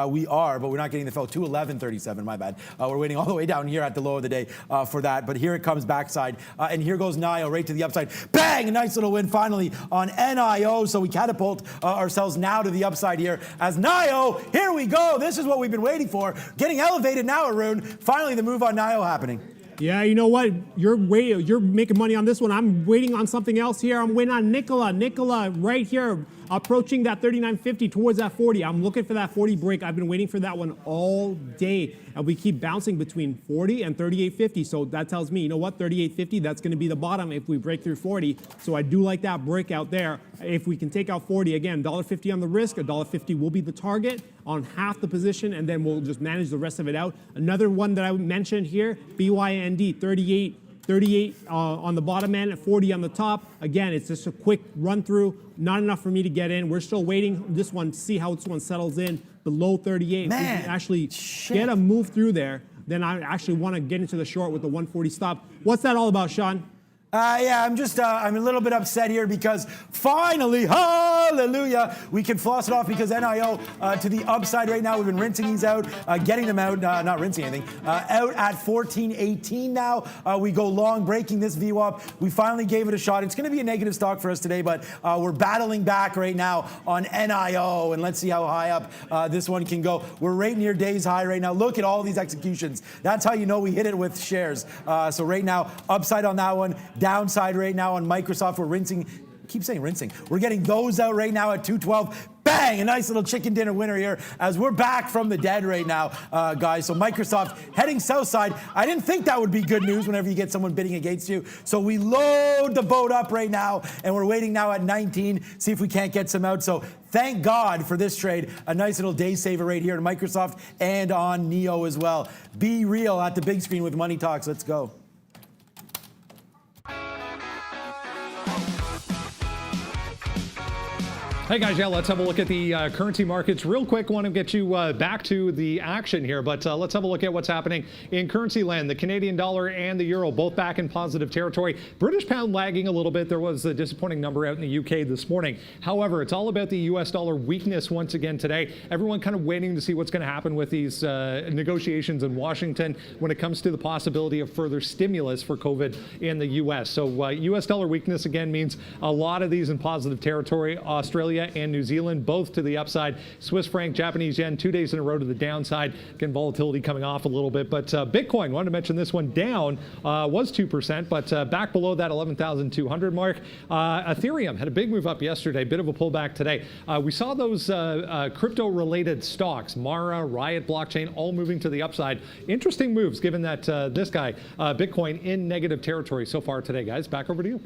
[SPEAKER 2] We are, but we're not getting the fill. 211.37, my bad. We're waiting all the way down here at the low of the day for that. But here it comes backside. And here goes NIO right to the upside. Bang! A nice little win finally on NIO. So we catapult ourselves now to the upside here as NIO. Here we go. This is what we've been waiting for. Getting elevated now, Arun. Finally, the move on NIO happening.
[SPEAKER 3] Yeah, you know what? You're making money on this one. I'm waiting on something else here. I'm waiting on Nikola. Nikola right here, approaching that 39.50 towards that 40. I'm looking for that 40 break. I've been waiting for that one all day. And we keep bouncing between 40 and 38.50. So that tells me, you know what? 38.50, that's going to be the bottom if we break through 40. So I do like that breakout there. If we can take out 40, again, $1.50 on the risk, $1.50 will be the target on half the position, and then we'll just manage the rest of it out. Another one that I mentioned here, BYND, 38. 38 on the bottom end, 40 on the top. Again, it's just a quick run through. Not enough for me to get in. We're still waiting this one, see how this one settles in below 38.
[SPEAKER 2] Man,
[SPEAKER 3] if we can actually
[SPEAKER 2] shit.
[SPEAKER 3] get a move through there, then I actually want to get into the short with the 140 stop. What's that all about, Sean?
[SPEAKER 2] Yeah, I'm a little bit upset here because finally, hallelujah, we can floss it off because NIO to the upside right now. We've been rinsing these out, getting them out, not rinsing anything, out at 14.18 now. We go long, breaking this VWAP. We finally gave it a shot. It's going to be a negative stock for us today, but we're battling back right now on NIO, and let's see how high up this one can go. We're right near day's high right now. Look at all these executions. That's how you know we hit it with shares. So right now, upside on that one. Downside right now on Microsoft, we're rinsing. I keep saying rinsing. We're getting those out right now at 212. Bang! A nice little chicken dinner winner here as we're back from the dead right now, guys. So Microsoft heading south side. I didn't think that would be good news whenever you get someone bidding against you. So we load the boat up right now, and we're waiting now at 19. See if we can't get some out. So thank God for this trade. A nice little day saver right here on Microsoft and on NEO as well. Be real at the big screen with Money Talks. Let's go.
[SPEAKER 1] Hey guys, yeah, let's have a look at the currency markets real quick. Want to get you back to the action here, but let's have a look at what's happening in currency land. The Canadian dollar and the euro both back in positive territory. British pound lagging a little bit. There was a disappointing number out in the UK this morning. However, it's all about the US dollar weakness once again today. Everyone kind of waiting to see what's going to happen with these negotiations in Washington when it comes to the possibility of further stimulus for COVID in the US. So US dollar weakness again means a lot of these in positive territory. Australia and New Zealand both to the upside. Swiss franc, Japanese yen 2 days in a row to the downside. Again, volatility coming off a little bit, but Bitcoin, wanted to mention this one, down was 2%, but back below that 11,200 mark. Ethereum had a big move up yesterday, bit of a pullback today. We saw those crypto related stocks, Mara, Riot Blockchain, all moving to the upside. Interesting moves given that this guy, Bitcoin, in negative territory so far today. Guys, back over to you.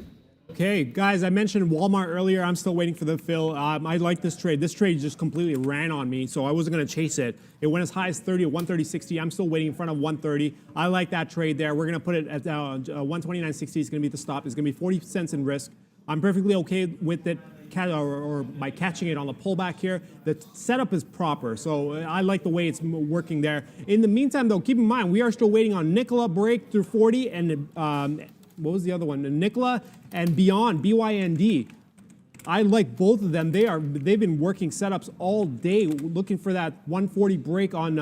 [SPEAKER 3] Okay, guys, I mentioned Walmart earlier. I'm still waiting for the fill. I like this trade. This trade just completely ran on me, so I wasn't going to chase it. It went as high as 30 at 130.60. I'm still waiting in front of 130. I like that trade there. We're going to put it at 129.60. It's going to be the stop. It's going to be 40 cents in risk. I'm perfectly okay with it, or by catching it on the pullback here. The setup is proper, so I like the way it's working there. In the meantime, though, keep in mind, we are still waiting on Nikola break through 40 and what was the other one? Nikola and Beyond, BYND. I like both of them. They've been working setups all day, looking for that 140 break on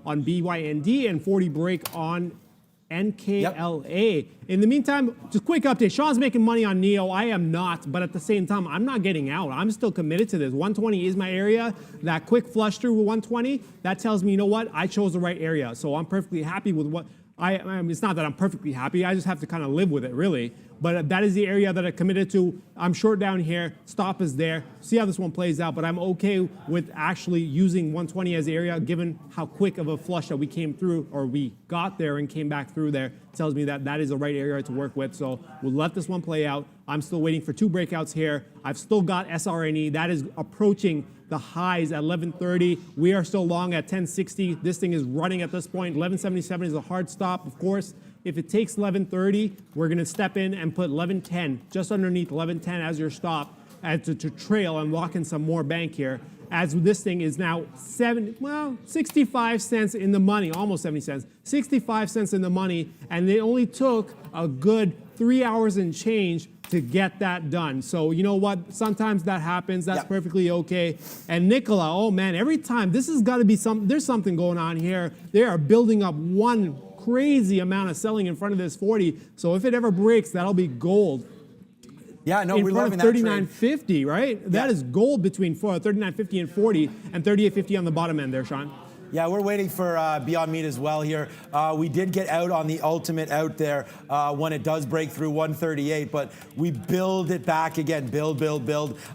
[SPEAKER 3] BYND and 40 break on NKLA. Yep. In the meantime, just quick update. Sean's making money on NEO. I am not, but at the same time, I'm not getting out. I'm still committed to this. 120 is my area. That quick flush through with 120, that tells me, you know what? I chose the right area. So I'm perfectly happy with what it's not that I'm perfectly happy. I just have to kind of live with it, really. But that is the area that I committed to. I'm short down here. Stop is there. See how this one plays out. But I'm okay with actually using 120 as the area, given how quick of a flush that we came through, or we got there and came back through there. It tells me that that is the right area to work with. So we'll let this one play out. I'm still waiting for two breakouts here. I've still got SRNE. That is approaching the highs at 1130. We are still long at 1060. This thing is running at this point. 1177 is a hard stop, of course. If it takes 1130, we're going to step in and put 1110 just underneath 1110 as your stop to trail and lock in some more bank here. As this thing is now 65 cents in the money, almost 70 cents, 65 cents in the money, and it only took a good 3 hours and change to get that done. So you know what? Sometimes that happens. That's perfectly okay. And Nikola, oh man, every time, this has got to be there's something going on here. They are building up one crazy amount of selling in front of this 40. So if it ever breaks, that'll be gold.
[SPEAKER 2] Yeah, no,
[SPEAKER 3] in
[SPEAKER 2] we're
[SPEAKER 3] front
[SPEAKER 2] loving
[SPEAKER 3] of
[SPEAKER 2] that
[SPEAKER 3] 39.50, right? Yeah. That is gold between 39.50 and 40, and 38.50 on the bottom end there, Sean.
[SPEAKER 2] Yeah, we're waiting for Beyond Meat as well here. We did get out on the ultimate out there when it does break through 138, but we build it back again, build,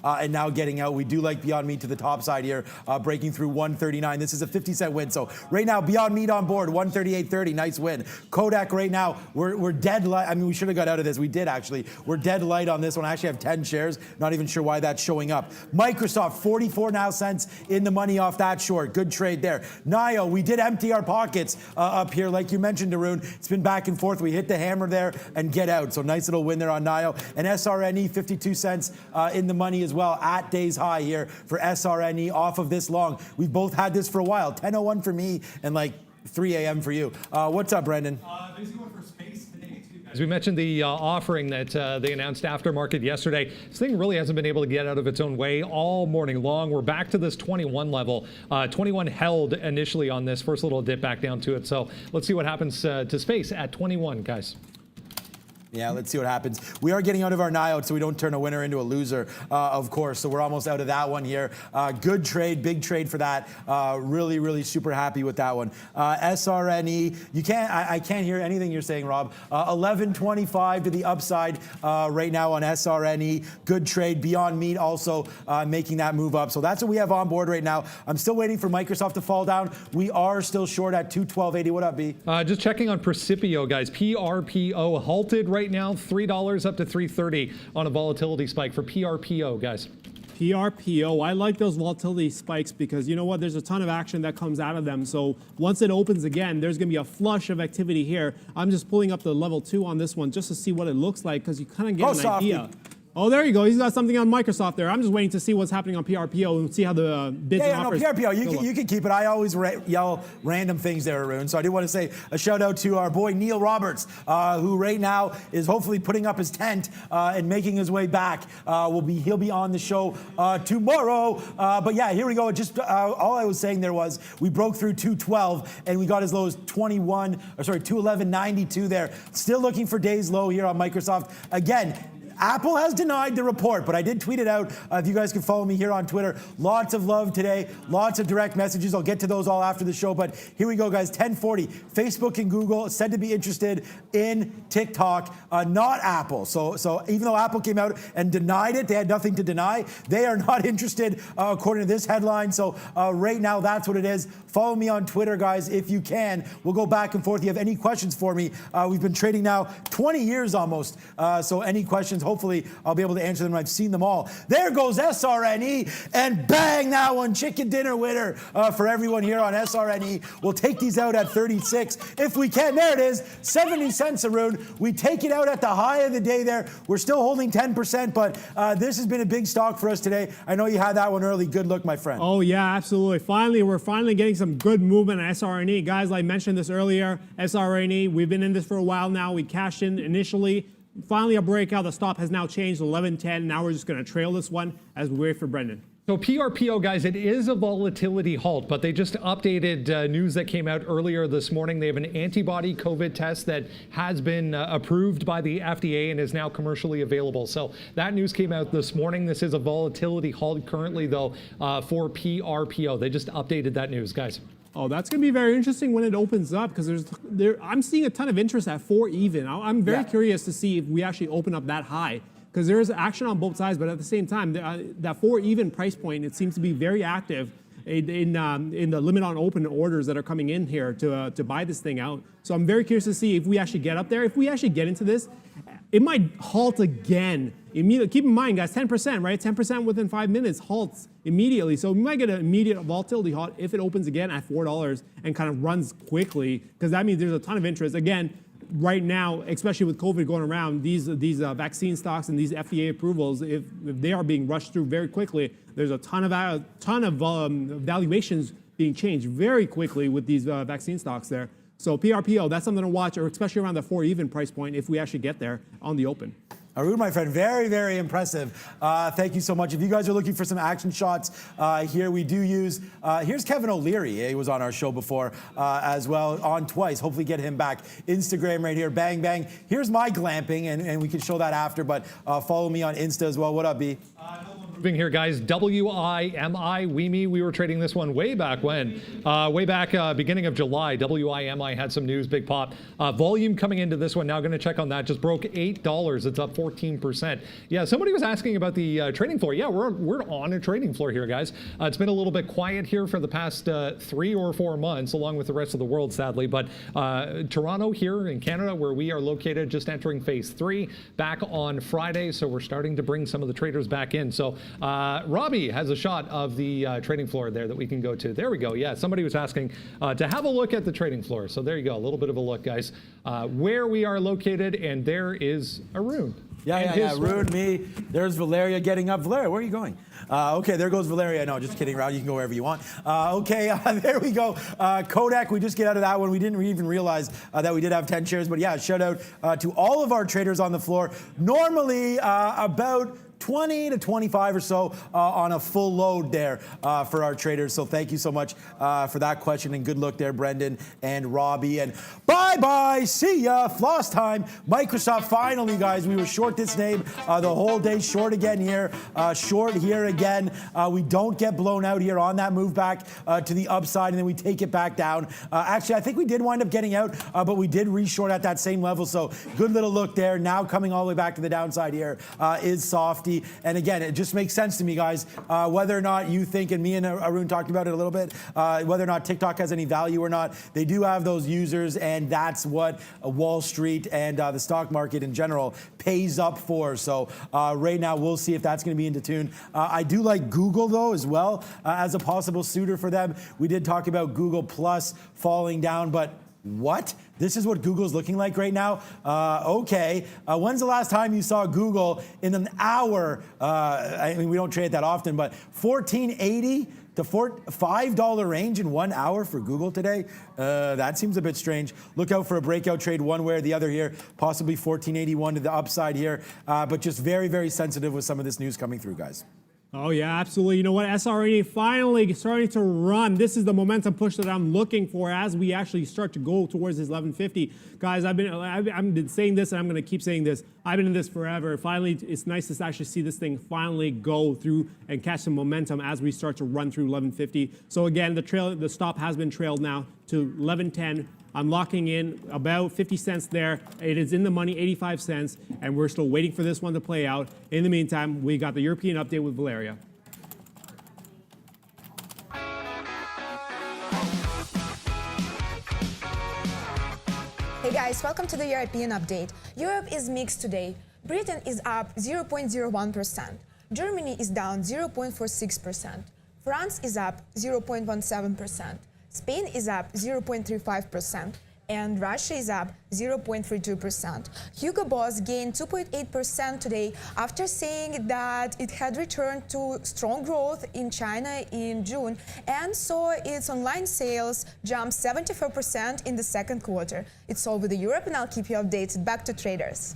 [SPEAKER 2] and now getting out. We do like Beyond Meat to the top side here, breaking through 139. This is a 50-cent win. So right now, Beyond Meat on board, 138.30, nice win. Kodak right now, we're dead light. I mean, we should have got out of this. We did actually. We're dead light on this one. I actually have 10 shares. Not even sure why that's showing up. Microsoft, 44 now cents in the money off that short. Good trade there. NYSE, we did empty our pockets up here, like you mentioned, Arun. It's been back and forth. We hit the hammer there and get out. So nice little win there on NYSE. And SRNE, 52 cents in the money as well at day's high here for SRNE off of this long. We've both had this for a while. 10:01 for me and like 3 a.m. for you. What's up, Brendan?
[SPEAKER 1] Basically going for space today, too, guys. We mentioned the offering that they announced after market yesterday. This thing really hasn't been able to get out of its own way all morning long. We're back to this 21 level. 21 held initially on this first little dip back down to it. So let's see what happens to space at 21, guys.
[SPEAKER 2] Yeah, let's see what happens. We are getting out of our NYSE so we don't turn a winner into a loser, of course. So we're almost out of that one here. Good trade, big trade for that. Really, really super happy with that one. SRNE, I can't hear anything you're saying, Rob. 11.25 to the upside right now on SRNE. Good trade. Beyond Meat also making that move up. So that's what we have on board right now. I'm still waiting for Microsoft to fall down. We are still short at 212.80. What up, B?
[SPEAKER 1] Just checking on Precipio, guys. PRPO halted right now, $3 up to $3.30 on a volatility spike for PRPO, guys.
[SPEAKER 3] PRPO, I like those volatility spikes because you know what? There's a ton of action that comes out of them. So once it opens again, there's going to be a flush of activity here. I'm just pulling up the level 2 on this one just to see what it looks like because you kind of get an idea. Oh, there you go. He's got something on Microsoft there. I'm just waiting to see what's happening on PRPO and see how the bids and offers.
[SPEAKER 2] No, PRPO, you can keep it. I always yell random things there, Arun. So I do want to say a shout out to our boy Neil Roberts, who right now is hopefully putting up his tent and making his way back. He'll be on the show tomorrow. But yeah, here we go. Just all I was saying there was we broke through 212 and we got as low as 211.92 there. Still looking for days low here on Microsoft. Again, Apple has denied the report, but I did tweet it out. If you guys can follow me here on Twitter. Lots of love today. Lots of direct messages. I'll get to those all after the show. But here we go, guys. 10:40. Facebook and Google said to be interested in TikTok, not Apple. So even though Apple came out and denied it, they had nothing to deny. They are not interested, according to this headline. So right now, that's what it is. Follow me on Twitter, guys, if you can. We'll go back and forth. If you have any questions for me, we've been trading now 20 years almost. So any questions, hopefully I'll be able to answer them. I've seen them all. There goes SRNE, and bang, that one, chicken dinner winner for everyone here on SRNE. We'll take these out at 36 if we can. There it is, 70 cents, Arun. We take it out at the high of the day there. We're still holding 10%, but this has been a big stock for us today. I know you had that one early. Good look, my friend.
[SPEAKER 3] Oh, yeah, absolutely. We're finally getting some good movement on SRNE. Guys, I mentioned this earlier, SRNE, we've been in this for a while now. We cashed in initially. Finally, a breakout. The stop has now changed 11.10. Now we're just going to trail this one as we wait for Brendan.
[SPEAKER 1] So PRPO, guys, it is a volatility halt, but they just updated news that came out earlier this morning. They have an antibody COVID test that has been approved by the FDA and is now commercially available. So that news came out this morning. This is a volatility halt currently, though, for PRPO. They just updated that news, guys.
[SPEAKER 3] Oh, that's going to be very interesting when it opens up because I'm seeing a ton of interest at 4 even. I'm very curious to see if we actually open up that high because there is action on both sides, but at the same time, that 4 even price point, it seems to be very active in the limit on open orders that are coming in here to buy this thing out. So I'm very curious to see if we actually get up there. If we actually get into this, it might halt again. Immediately. Keep in mind, guys, 10%, right? 10% within 5 minutes halts immediately. So we might get an immediate volatility halt if it opens again at $4 and kind of runs quickly, because that means there's a ton of interest. Again, right now, especially with COVID going around, these vaccine stocks and these FDA approvals, if they are being rushed through very quickly, there's a ton of valuations being changed very quickly with these vaccine stocks there. So PRPO, that's something to watch, or especially around the 4 even price point if we actually get there on the open.
[SPEAKER 2] Arun, my friend, very, very impressive. Thank you so much. If you guys are looking for some action shots here, we do use, here's Kevin O'Leary. He was on our show before as well, on twice. Hopefully get him back. Instagram right here, bang, bang. Here's my glamping, and we can show that after, but follow me on Insta as well. What up, B?
[SPEAKER 1] Moving here, guys. WIMI, WIMI. We were trading this one way back when? Way back beginning of July. WIMI had some news, big pop. Volume coming into this one. Now going to check on that. Just broke $8. It's up 14%. Yeah, somebody was asking about the trading floor. Yeah, we're on a trading floor here, guys. It's been a little bit quiet here for the past 3 or 4 months, along with the rest of the world, sadly. But Toronto here in Canada, where we are located, just entering phase 3 back on Friday. So we're starting to bring some of the traders back in. So Robbie has a shot of the trading floor there that we can go to. There we go. Yeah, somebody was asking to have a look at the trading floor. So there you go, a little bit of a look, guys, where we are located, and there is Arun.
[SPEAKER 2] Yeah. Rude me. There's Valeria getting up. Valeria, where are you going? Okay, there goes Valeria. No, just kidding around. You can go wherever you want. There we go. Kodak, we just get out of that one. We didn't even realize that we did have 10 shares. But yeah, shout out to all of our traders on the floor. Normally about 20 to 25 or so on a full load there for our traders. So thank you so much for that question, and good luck there, Brendan and Robbie. And bye-bye. See ya. Floss time. Microsoft, finally, guys. We were short this name the whole day. Short again here. Short here again. We don't get blown out here on that move back to the upside, and then we take it back down. Actually, I think we did wind up getting out, but we did re-short at that same level. So good little look there. Now coming all the way back to the downside here is Softy. And again, it just makes sense to me, guys, whether or not you think, and me and Arun talked about it a little bit, whether or not TikTok has any value or not, they do have those users, and that's what Wall Street and the stock market in general pays up for. So right now, we'll see if that's going to be into tune. I do like Google, though, as well, as a possible suitor for them. We did talk about Google Plus falling down, but what? This is what Google's looking like right now? Okay. When's the last time you saw Google in an hour? I mean, we don't trade that often, but $14.80 to $5 range in 1 hour for Google today? That seems a bit strange. Look out for a breakout trade one way or the other here, possibly $14.81 to the upside here, but just very, very sensitive with some of this news coming through, guys.
[SPEAKER 3] Oh, yeah, absolutely. You know what? SRNA finally starting to run. This is the momentum push that I'm looking for as we actually start to go towards this 1150. Guys, I've been saying this, and I'm going to keep saying this. I've been in this forever. Finally, it's nice to actually see this thing finally go through and catch some momentum as we start to run through 1150. So again, the stop has been trailed now to 1110. I'm locking in about 50 cents there. It is in the money, 85 cents, and we're still waiting for this one to play out. In the meantime, we got the European update with Valeria.
[SPEAKER 4] Hey guys, welcome to the European update. Europe is mixed today. Britain is up 0.01%. Germany is down 0.46%. France is up 0.17%. Spain is up 0.35%, and Russia is up 0.32%. Hugo Boss gained 2.8% today after saying that it had returned to strong growth in China in June and saw its online sales jump 74% in the second quarter. It's all with the Europe, and I'll keep you updated. Back to traders.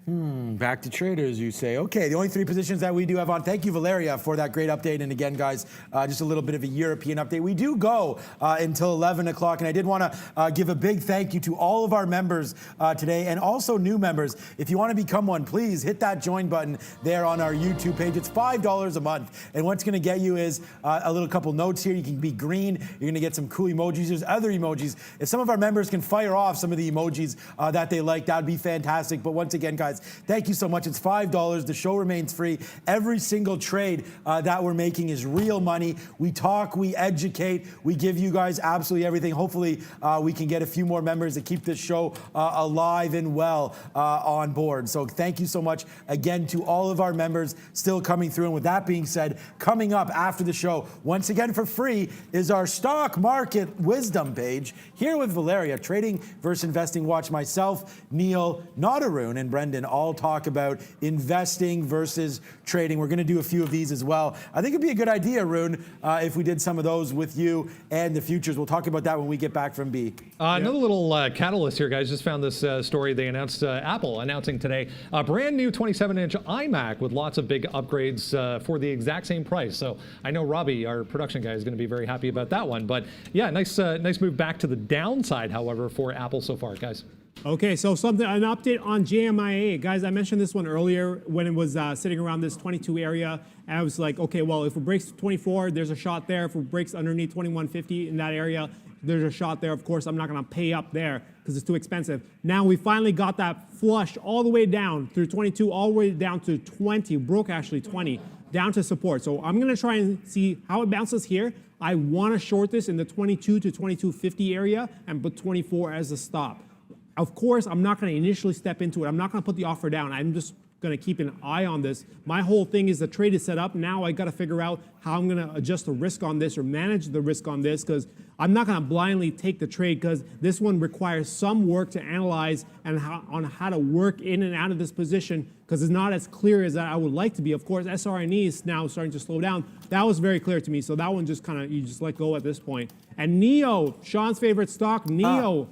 [SPEAKER 2] Back to traders, you say. Okay, the only three positions that we do have on. Thank you, Valeria, for that great update. And again, guys, just a little bit of a European update. We do go until 11 o'clock, and I did want to give a big thank you to all of our members today, and also new members. If you want to become one, please hit that join button there on our YouTube page. It's $5 a month, and what's going to get you is a little couple notes here. You can be green. You're going to get some cool emojis. There's other emojis. If some of our members can fire off some of the emojis that they like, that would be fantastic. But once again, guys, thank you so much. It's $5. The show remains free. Every single trade that we're making is real money. We talk, we educate, we give you guys absolutely everything. Hopefully, we can get a few more members to keep this show alive and well on board. So thank you so much again to all of our members still coming through. And with that being said, coming up after the show, once again for free, is our stock market wisdom page. Here with Valeria, trading versus investing. Watch myself, Neil, not Arun, and Brendan all talk about investing versus trading. We're going to do a few of these as well. I think it'd be a good idea, Arun, if we did some of those with you and the futures. We'll talk about that when we get back from B.
[SPEAKER 1] Another little catalyst here, guys. Just found this story. They announced, Apple announcing today, a brand new 27-inch iMac with lots of big upgrades for the exact same price. So I know Robbie, our production guy, is going to be very happy about that one. But yeah, nice move back to the downside, however, for Apple so far, guys.
[SPEAKER 3] Okay, so an update on JMIA. Guys, I mentioned this one earlier when it was sitting around this 22 area. And I was like, okay, well, if it breaks 24, there's a shot there. If it breaks underneath 2150 in that area, there's a shot there. Of course, I'm not going to pay up there because it's too expensive. Now we finally got that flush all the way down through 22, all the way down to 20, broke actually 20, down to support. So I'm going to try and see how it bounces here. I want to short this in the 22 to 2250 area and put 24 as a stop. Of course, I'm not going to initially step into it. I'm not going to put the offer down. I'm just going going to keep an eye on this. My whole thing is the trade is set up. Now I got to figure out how I'm going to adjust the risk on this or manage the risk on this, because I'm not going to blindly take the trade, because this one requires some work to analyze and on how to work in and out of this position, because it's not as clear as I would like to be. Of course, SRNE is now starting to slow down. That was very clear to me. So that one just kind of, you just let go at this point. And NEO, Sean's favorite stock, NEO,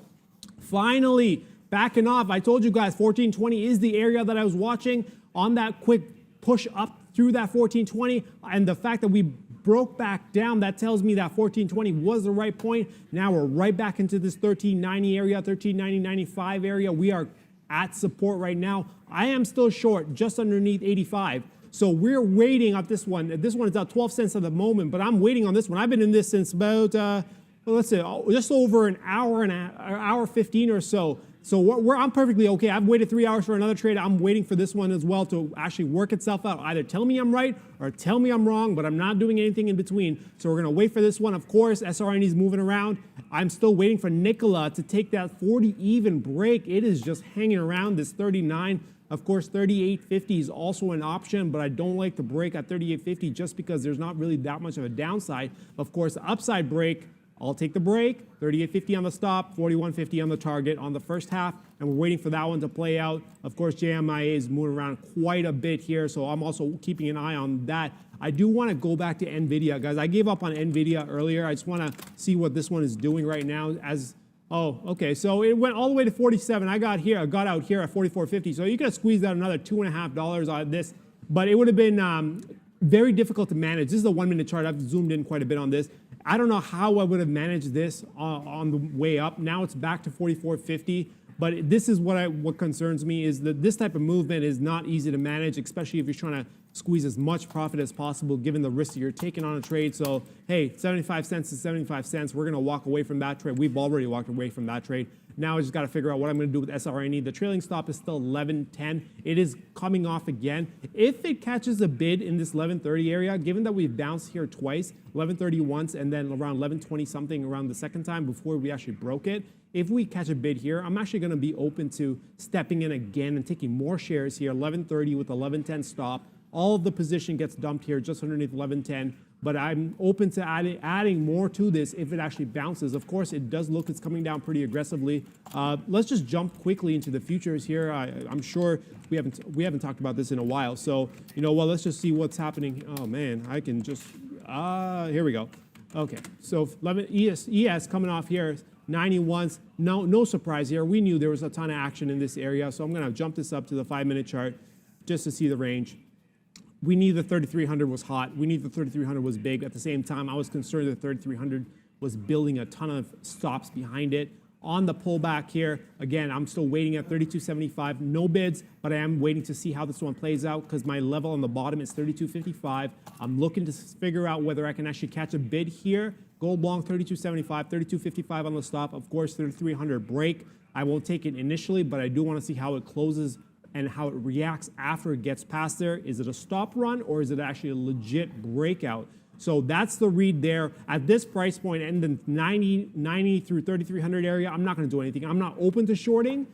[SPEAKER 3] finally backing off. I told you guys 1420 is the area that I was watching on that quick push up through that 1420. And the fact that we broke back down, that tells me that 1420 was the right point. Now we're right back into this 1390 area, 1390.95 area. We are at support right now. I am still short, just underneath 85. So we're waiting on this one. This one is at 12 cents at the moment, but I'm waiting on this one. I've been in this since about, let's say, just over an hour and hour 15 or so. So I'm perfectly okay. I've waited 3 hours for another trade. I'm waiting for this one as well to actually work itself out. Either tell me I'm right or tell me I'm wrong, but I'm not doing anything in between. So we're going to wait for this one. Of course, SRNE is moving around. I'm still waiting for Nikola to take that 40 even break. It is just hanging around this 39. Of course, 38.50 is also an option, but I don't like the break at 38.50 just because there's not really that much of a downside. Of course, the upside break, I'll take the break, 38.50 on the stop, 41.50 on the target on the first half, and we're waiting for that one to play out. Of course, JMIA is moving around quite a bit here, so I'm also keeping an eye on that. I do want to go back to NVIDIA, guys. I gave up on NVIDIA earlier. I just want to see what this one is doing right now. Oh, okay, so it went all the way to 47. I got out here at 44.50, so you could have squeezed out another $2.50 out of this, but it would have been very difficult to manage. This is the 1 minute chart. I've zoomed in quite a bit on this. I don't know how I would have managed this on the way up. Now it's back to 44.50. But this is what concerns me, is that this type of movement is not easy to manage, especially if you're trying to squeeze as much profit as possible, given the risk that you're taking on a trade. So, hey, 75 cents is 75 cents. We're going to walk away from that trade. We've already walked away from that trade. Now I just got to figure out what I'm going to do with SRNE. The trailing stop is still 11.10. It is coming off again. If it catches a bid in this 11.30 area, given that we've bounced here twice, 11.30 once and then around 11.20 something around the second time before we actually broke it, if we catch a bid here, I'm actually going to be open to stepping in again and taking more shares here, 11.30 with 11.10 stop. All of the position gets dumped here just underneath 11.10. But I'm open to adding more to this if it actually bounces. Of course, it does look it's coming down pretty aggressively. Let's just jump quickly into the futures here. I'm sure we haven't talked about this in a while. So, you know, well, let's just see what's happening. Oh, man, I can just, here we go. Okay, so 11 ES coming off here, 91s. No surprise here. We knew there was a ton of action in this area. So I'm going to jump this up to the 5 minute chart just to see the range. We knew the 3,300 was hot. We knew the 3,300 was big. At the same time, I was concerned that 3,300 was building a ton of stops behind it. On the pullback here, again, I'm still waiting at 32.75. No bids, but I am waiting to see how this one plays out because my level on the bottom is 32.55. I'm looking to figure out whether I can actually catch a bid here. Gold long 32.75, 32.55 on the stop. Of course, 3,300 break. I won't take it initially, but I do want to see how it closes and how it reacts after it gets past there. Is it a stop run or is it actually a legit breakout? So that's the read there. At this price point, and the 90 through 3,300 area, I'm not going to do anything. I'm not open to shorting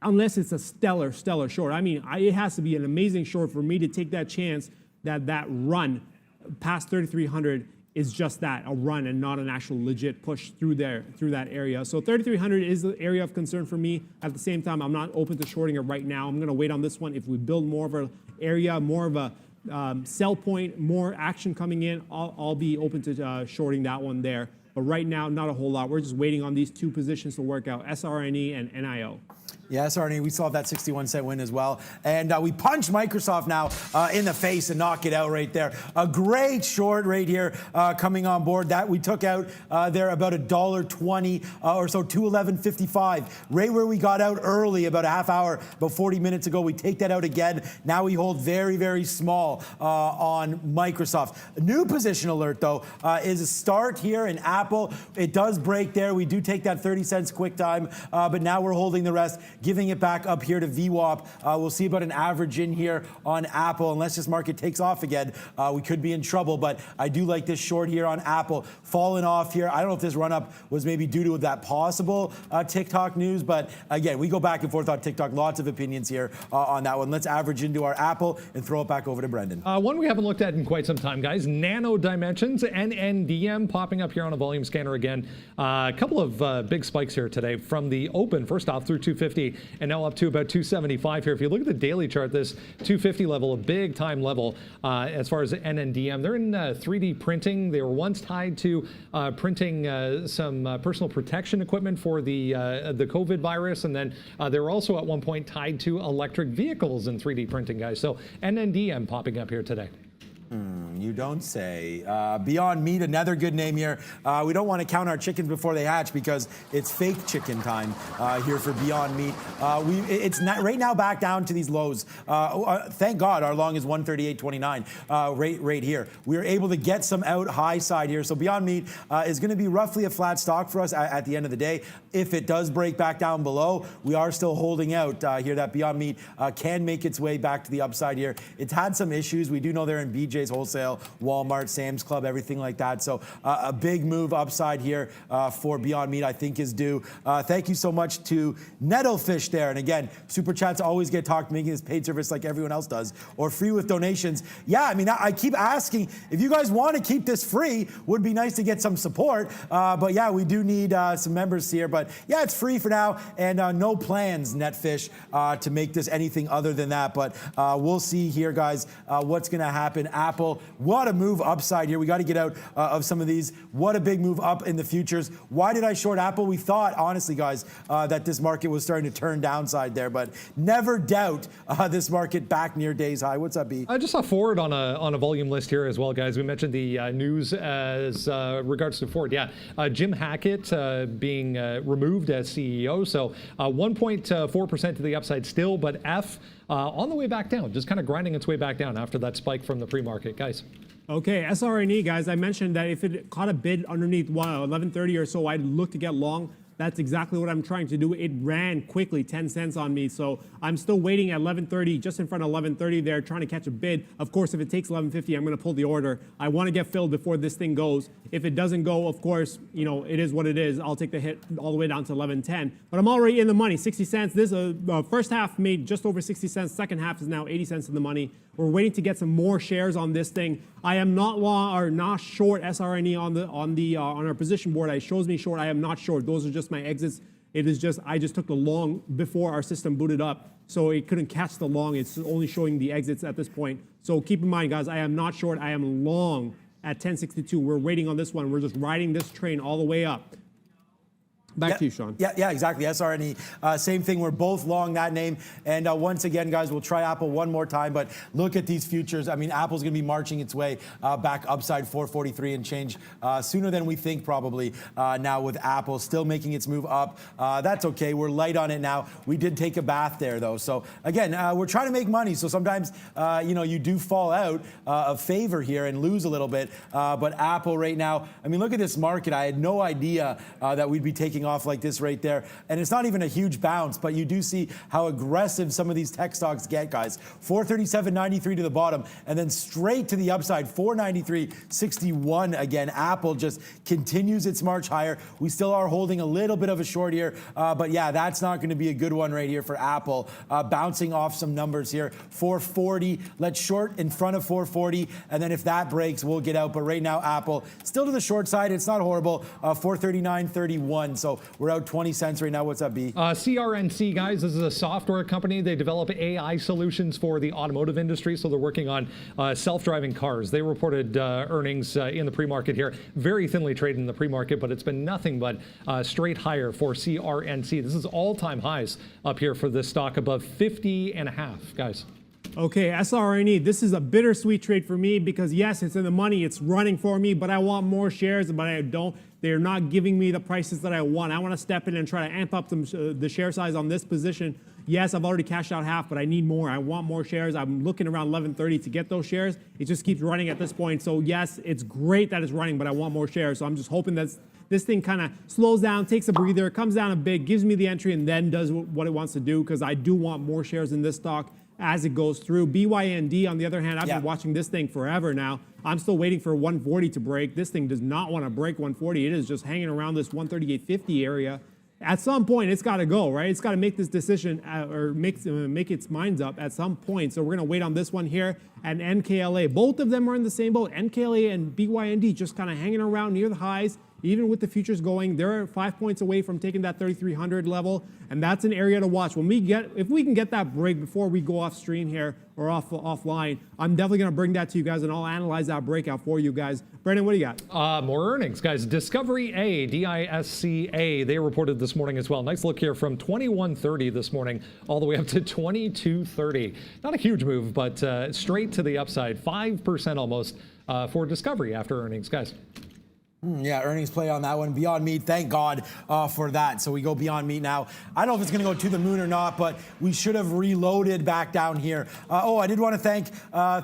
[SPEAKER 3] unless it's a stellar short. I mean, it has to be an amazing short for me to take that chance that run past 3,300 is just that, a run and not an actual legit push through that area. So 3,300 is the area of concern for me. At the same time, I'm not open to shorting it right now. I'm going to wait on this one. If we build more of an area, more of a sell point, more action coming in, I'll be open to shorting that one there. But right now, not a whole lot. We're just waiting on these two positions to work out, SRNE and NIO.
[SPEAKER 2] Yeah, SRNE, we saw that 61-cent win as well. And we punched Microsoft now in the face and knock it out right there. A great short right here coming on board. That we took out there about $1.20 or so, $211.55. Right where we got out early, about a half hour, about 40 minutes ago. We take that out again. Now we hold very, very small on Microsoft. A new position alert, though, is a start here in Apple. It does break there. We do take that 30 cents quick time, but now we're holding the rest. giving it back up here to VWAP. We'll see about an average in here on Apple. Unless this market takes off again, we could be in trouble, but I do like this short here on Apple. Falling off here. I don't know if this run up was maybe due to that possible TikTok news, but again, we go back and forth on TikTok. Lots of opinions here on that one. Let's average into our Apple and throw it back over to Brendan.
[SPEAKER 1] One we haven't looked at in quite some time, guys. Nano Dimensions, NNDM, popping up here on a volume scanner again. A couple of big spikes here today from the open, first off through 250 and now up to about 275 here. If you look at the daily chart, this 250 level, a big time level as far as NNDM. They're in 3D printing. They were once tied to printing some personal protection equipment for the COVID virus, and then they were also at one point tied to electric vehicles in 3D printing, guys. So NNDM popping up here today.
[SPEAKER 2] You don't say. Beyond Meat, another good name here. We don't want to count our chickens before they hatch because it's fake chicken time here for Beyond Meat. It's not, right now back down to these lows. Thank God our long is 138.29 right here. We are able to get some out high side here. So Beyond Meat is going to be roughly a flat stock for us at the end of the day. If it does break back down below, we are still holding out here. That Beyond Meat can make its way back to the upside here. It's had some issues. We do know they're in BJ's Wholesale, Walmart, Sam's Club, everything like that. So a big move upside here for Beyond Meat, I think, is due. Thank you so much to Nettlefish there. And again, super chats always get talked, making this paid service like everyone else does, or free with donations. Yeah, I mean, I keep asking, if you guys want to keep this free, would be nice to get some support. But yeah, we do need some members here. But yeah, it's free for now, and no plans, Netfish, to make this anything other than that. But we'll see here, guys, what's going to happen. Apple, what a move upside here. We got to get out of some of these. What a big move up in the futures. Why did I short Apple? We thought, honestly, guys, that this market was starting to turn downside there, but never doubt this market back near days high. What's up, B?
[SPEAKER 1] I just saw Ford on a volume list here as well, guys. We mentioned the news as regards to Ford. Yeah, Jim Hackett being removed as CEO. So 1.4% to the upside still, but F on the way back down, just kind of grinding its way back down after that spike from the pre-market, guys.
[SPEAKER 3] Okay, SRNE, guys, I mentioned that if it caught a bid underneath 1130 or so, I'd look to get long. That's exactly what I'm trying to do. It ran quickly, 10 cents on me. So I'm still waiting at 1130, just in front of 1130 there, trying to catch a bid. Of course, if it takes 1150, I'm going to pull the order. I want to get filled before this thing goes. If it doesn't go, of course, you know, it is what it is. I'll take the hit all the way down to 1110. But I'm already in the money, 60 cents. This first half made just over 60 cents. Second half is now 80 cents in the money. We're waiting to get some more shares on this thing. I am not long or not short SRNE on our position board. It shows me short. I am not short. Those are just my exits. It is just I just took the long before our system booted up, so it couldn't catch the long. It's only showing the exits at this point. So keep in mind, guys, I am not short. I am long at 1062. We're waiting on this one. We're just riding this train all the way up. Back to you, Sean.
[SPEAKER 2] Yeah, exactly. SRNE, same thing. We're both long that name. And once again, guys, we'll try Apple one more time. But look at these futures. I mean, Apple's going to be marching its way back upside 443 and change sooner than we think, probably, now with Apple still making its move up. That's okay. We're light on it now. We did take a bath there, though. So, again, we're trying to make money. So sometimes, you know, you do fall out of favor here and lose a little bit. But Apple right now, I mean, look at this market. I had no idea that we'd be taking off like this right there. And it's not even a huge bounce, but you do see how aggressive some of these tech stocks get, guys. 437.93 to the bottom, and then straight to the upside, 493.61 again. Apple just continues its march higher. We still are holding a little bit of a short here, but yeah, that's not going to be a good one right here for Apple. Bouncing off some numbers here. 440, let's short in front of 440, and then if that breaks, we'll get out. But right now, Apple still to the short side. It's not horrible. 439.31. So we're out 20 cents right now. What's up, B?
[SPEAKER 1] CRNC, guys, this is a software company. They develop AI solutions for the automotive industry, so they're working on self-driving cars. They reported earnings in the pre-market here, very thinly traded in the pre-market, but it's been nothing but straight higher for CRNC. This is all-time highs up here for this stock, above 50.5, guys.
[SPEAKER 3] Okay, SRNE, this is a bittersweet trade for me because, yes, it's in the money. It's running for me, but I want more shares, but I don't. They're not giving me the prices that I want. I want to step in and try to amp up the share size on this position. Yes, I've already cashed out half, but I need more. I want more shares. I'm looking around 1130 to get those shares. It just keeps running at this point. So, yes, it's great that it's running, but I want more shares. So I'm just hoping that this thing kind of slows down, takes a breather, comes down a bit, gives me the entry, and then does what it wants to do, because I do want more shares in this stock as it goes through. BYND, on the other hand, I've been watching this thing forever now. I'm still waiting for 140 to break. This thing does not want to break 140. It is just hanging around this 138.50 area. At some point, it's got to go, right? It's got to make this decision or make its minds up at some point. So we're going to wait on this one here. And NKLA, both of them are in the same boat. NKLA and BYND just kind of hanging around near the highs. Even with the futures going, they're 5 points away from taking that 3,300 level, and that's an area to watch. If we can get that break before we go off stream here or offline, I'm definitely going to bring that to you guys, and I'll analyze that breakout for you guys. Brendan, what do you got?
[SPEAKER 1] More earnings, guys. Discovery A, DISCA, they reported this morning as well. Nice look here from 21.30 this morning all the way up to 22.30. Not a huge move, but straight to the upside, 5% almost for Discovery after earnings, guys.
[SPEAKER 2] Yeah, earnings play on that one. Beyond Meat, thank God for that. So we go Beyond Meat now. I don't know if it's going to go to the moon or not, but we should have reloaded back down here. I did want to thank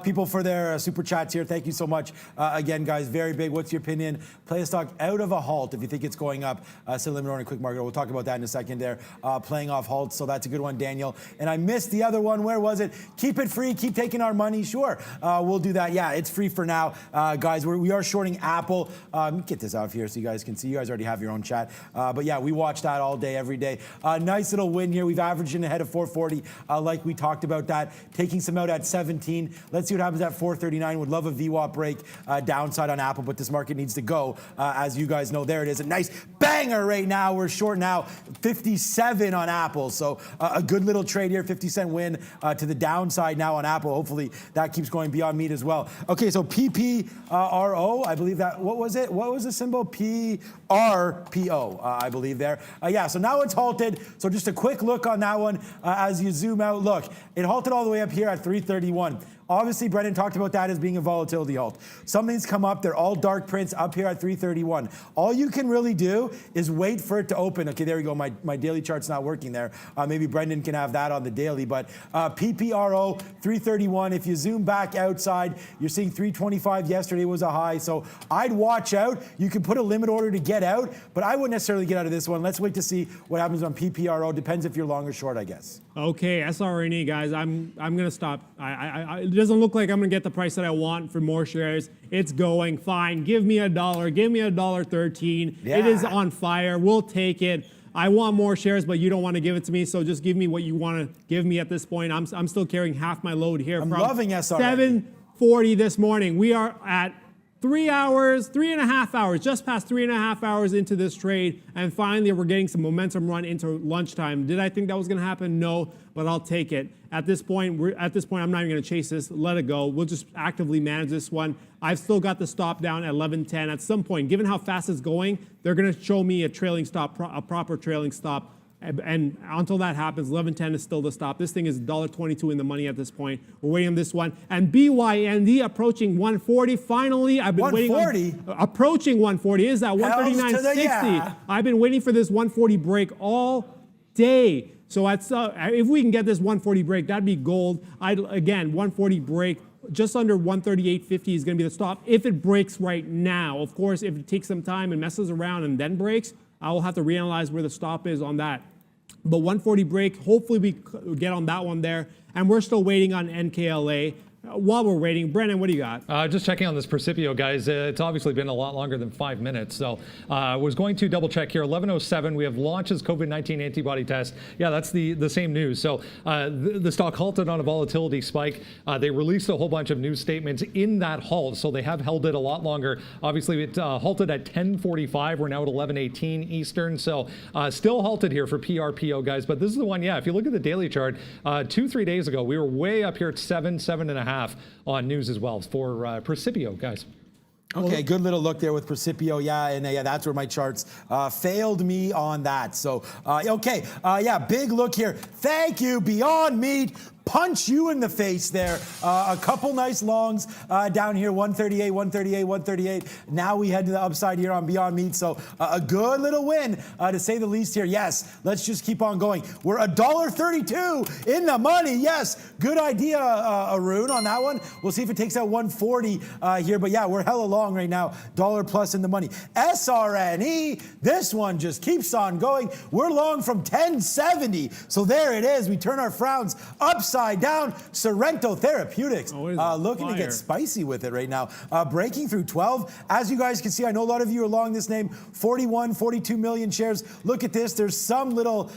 [SPEAKER 2] people for their super chats here. Thank you so much. Again, guys, very big. What's your opinion? Play a stock out of a halt if you think it's going up. Set limit order in quick market. We'll talk about that in a second there. Playing off halts, so that's a good one, Daniel. And I missed the other one. Where was it? Keep it free. Keep taking our money. Sure, we'll do that. Yeah, it's free for now. Guys, we are shorting Apple. Get this out here so you guys can see. You guys already have your own chat. But yeah, we watch that all day, every day. Nice little win here. We've averaged in ahead of 440, like we talked about that. Taking some out at 17. Let's see what happens at 439. Would love a VWAP break downside on Apple, but this market needs to go. As you guys know, there it is. A nice banger right now. We're short now 57 on Apple. So a good little trade here. 50-cent win to the downside now on Apple. Hopefully that keeps going Beyond Meat as well. Okay, so PPRO, I believe that, what was it? What was the symbol? PRPO, I believe there. Yeah, so now it's halted. So just a quick look on that one as you zoom out. Look, it halted all the way up here at 331. Obviously, Brendan talked about that as being a volatility halt. Something's come up. They're all dark prints up here at 331. All you can really do is wait for it to open. Okay, there we go. My daily chart's not working there. Maybe Brendan can have that on the daily. But PPRO 331. If you zoom back outside, you're seeing 325. Yesterday was a high. So I'd watch out. You can put a limit order to get out, but I wouldn't necessarily get out of this one. Let's wait to see what happens on PPRO. Depends if you're long or short, I guess.
[SPEAKER 3] Okay, SRNE, guys, I'm going to stop. It doesn't look like I'm going to get the price that I want for more shares. It's going fine. Give me $1. Give me $1.13.
[SPEAKER 2] Yeah.
[SPEAKER 3] It is on fire. We'll take it. I want more shares, but you don't want to give it to me, so just give me what you want to give me at this point. I'm still carrying half my load here.
[SPEAKER 2] I'm
[SPEAKER 3] from
[SPEAKER 2] loving SRNE.
[SPEAKER 3] 7:40 this morning. We are at 3.5 hours, just past 3.5 hours into this trade, and finally we're getting some momentum run into lunchtime. Did I think that was going to happen? No, but I'll take it. At this point, I'm not even going to chase this. Let it go. We'll just actively manage this one. I've still got the stop down at 11:10. At some point, given how fast it's going, they're going to show me a trailing stop, a proper trailing stop. And until that happens, 11:10 is still the stop. This thing is $1.22 in the money at this point. We're waiting on this one. And BYND approaching 140. Finally, I've been waiting on approaching 140. It is at 139.60.
[SPEAKER 2] Yeah.
[SPEAKER 3] I've been waiting for this 140 break all day. So if we can get this 140 break, that'd be gold. Again, 140 break. Just under 138.50 is going to be the stop if it breaks right now. Of course, if it takes some time and messes around and then breaks, I will have to reanalyze where the stop is on that. But 140 break, hopefully we get on that one there. And we're still waiting on NKLA. While we're waiting, Brennan, what do you got?
[SPEAKER 1] Just checking on this Precipio, guys. It's obviously been a lot longer than 5 minutes. So was going to double check here. 11:07, we have launches COVID-19 antibody test. Yeah, that's the same news. So the stock halted on a volatility spike. They released a whole bunch of news statements in that halt. So they have held it a lot longer. Obviously, it halted at 10:45. We're now at 11:18 Eastern. So still halted here for PRPO, guys. But this is the one, yeah, if you look at the daily chart, 2-3 days ago, we were way up here at 7.5 on news as well for Precipio, guys.
[SPEAKER 2] Okay, good little look there with Precipio. Yeah, and yeah, that's where my charts failed me on that. So, okay, yeah, big look here. Thank you, Beyond Meat. punch you in the face there. A couple nice longs down here, 138, 138, 138. Now we head to the upside here on Beyond Meat. So a good little win, to say the least here. Yes, let's just keep on going. We're $1.32 in the money. Yes, good idea, Arun, on that one. We'll see if it takes out 140 here. But yeah, we're hella long right now. Dollar plus in the money. SRNE, this one just keeps on going. We're long from 1070. So there it is. We turn our frowns upside down. Sorrento Therapeutics looking to get spicy with it right now. Breaking through 12. As you guys can see, I know a lot of you are long this name. 41, 42 million shares. Look at this. There's some little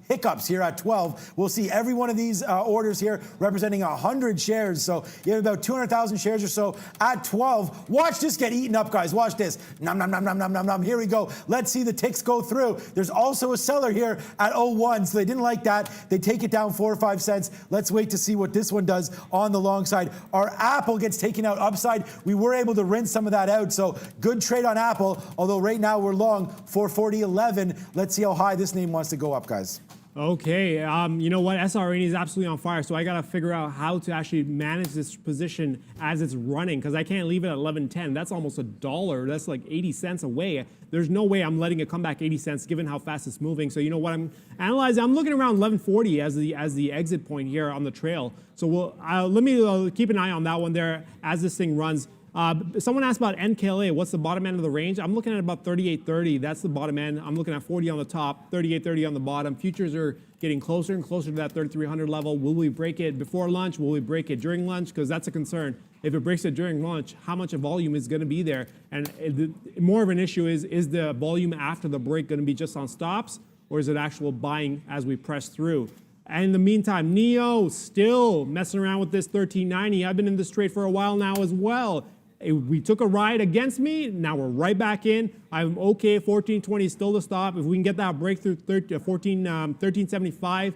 [SPEAKER 2] hiccups here at 12. We'll see every one of these orders here representing 100 shares. So you have about 200,000 shares or so at 12. Watch this get eaten up, guys. Watch this. Nom, nom, nom, nom, nom, nom, nom. Here we go. Let's see the ticks go through. There's also a seller here at 01, so they didn't like that. They take it down 4 or 5 cents. Let's wait to see what this one does on the long side. Our Apple gets taken out upside. We were able to rinse some of that out, so good trade on Apple, although right now we're long 440.11. Let's see how high this name wants to go up, guys.
[SPEAKER 3] Okay, you know what? SRNE is absolutely on fire, so I got to figure out how to actually manage this position as it's running, because I can't leave it at 11.10. That's almost $1. That's like 80 cents away. There's no way I'm letting it come back 80 cents given how fast it's moving. So you know what I'm analyzing? I'm looking around 11.40 as the exit point here on the trail. So let me keep an eye on that one there as this thing runs. Someone asked about NKLA. What's the bottom end of the range? I'm looking at about 38.30. That's the bottom end. I'm looking at 40 on the top, 38.30 on the bottom. Futures are getting closer and closer to that 3,300 level. Will we break it before lunch? Will we break it during lunch? Because that's a concern. If it breaks it during lunch, how much of volume is going to be there? And more of an issue is the volume after the break going to be just on stops, or is it actual buying as we press through? And in the meantime, NEO still messing around with this 1390. I've been in this trade for a while now as well. We took a ride against me. Now we're right back in. I'm okay. 1420 is still the stop. If we can get that breakthrough 1375,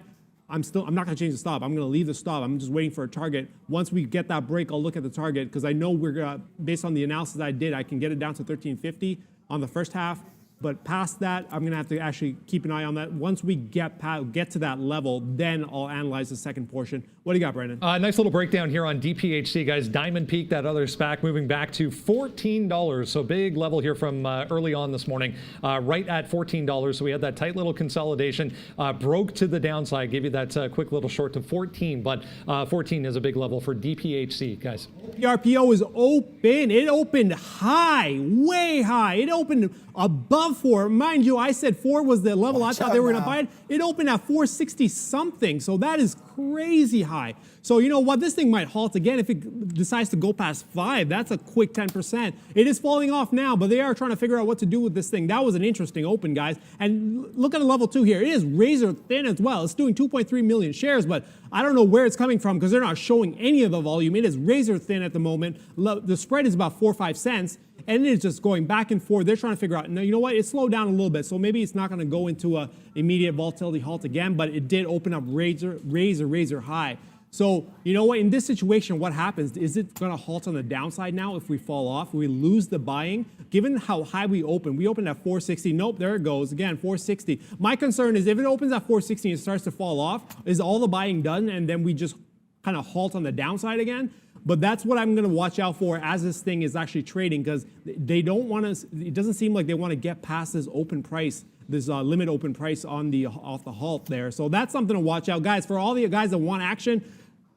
[SPEAKER 3] I'm not going to change the stop. I'm going to leave the stop. I'm just waiting for a target. Once we get that break, I'll look at the target because I know based on the analysis I did, I can get it down to 1350 on the first half. But past that, I'm going to have to actually keep an eye on that. Once we get to that level, then I'll analyze the second portion. What do you got, Brandon?
[SPEAKER 1] Nice little breakdown here on DPHC, guys. Diamond Peak, that other SPAC, moving back to $14. So big level here from early on this morning, right at $14. So we had that tight little consolidation, broke to the downside, gave you that quick little short to 14. But 14 is a big level for DPHC, guys.
[SPEAKER 3] The RPO is open. It opened high, way high. It opened above 4. Mind you, I said 4 was the level I thought they were going to buy it. It opened at 460 something. So that is crazy high. So you know what? This thing might halt again if it decides to go past 5. That's a quick 10%. It is falling off now, but they are trying to figure out what to do with this thing. That was an interesting open, guys. And look at the level 2 here. It is razor thin as well. It's doing 2.3 million shares, but I don't know where it's coming from because they're not showing any of the volume. It is razor thin at the moment. The spread is about 4 or 5 cents. And it is just going back and forth. They're trying to figure out, no, you know what? It slowed down a little bit. So maybe it's not going to go into an immediate volatility halt again, but it did open up razor high. So, you know what? In this situation, what happens? Is it going to halt on the downside now if we fall off? We lose the buying? Given how high we opened at 460. Nope, there it goes. Again, 460. My concern is if it opens at 460 and it starts to fall off, is all the buying done and then we just kind of halt on the downside again? But that's what I'm going to watch out for as this thing is actually trading because they don't want to, it doesn't seem like they want to get past this open price, this limit open price off the halt there. So that's something to watch out. Guys, for all the guys that want action,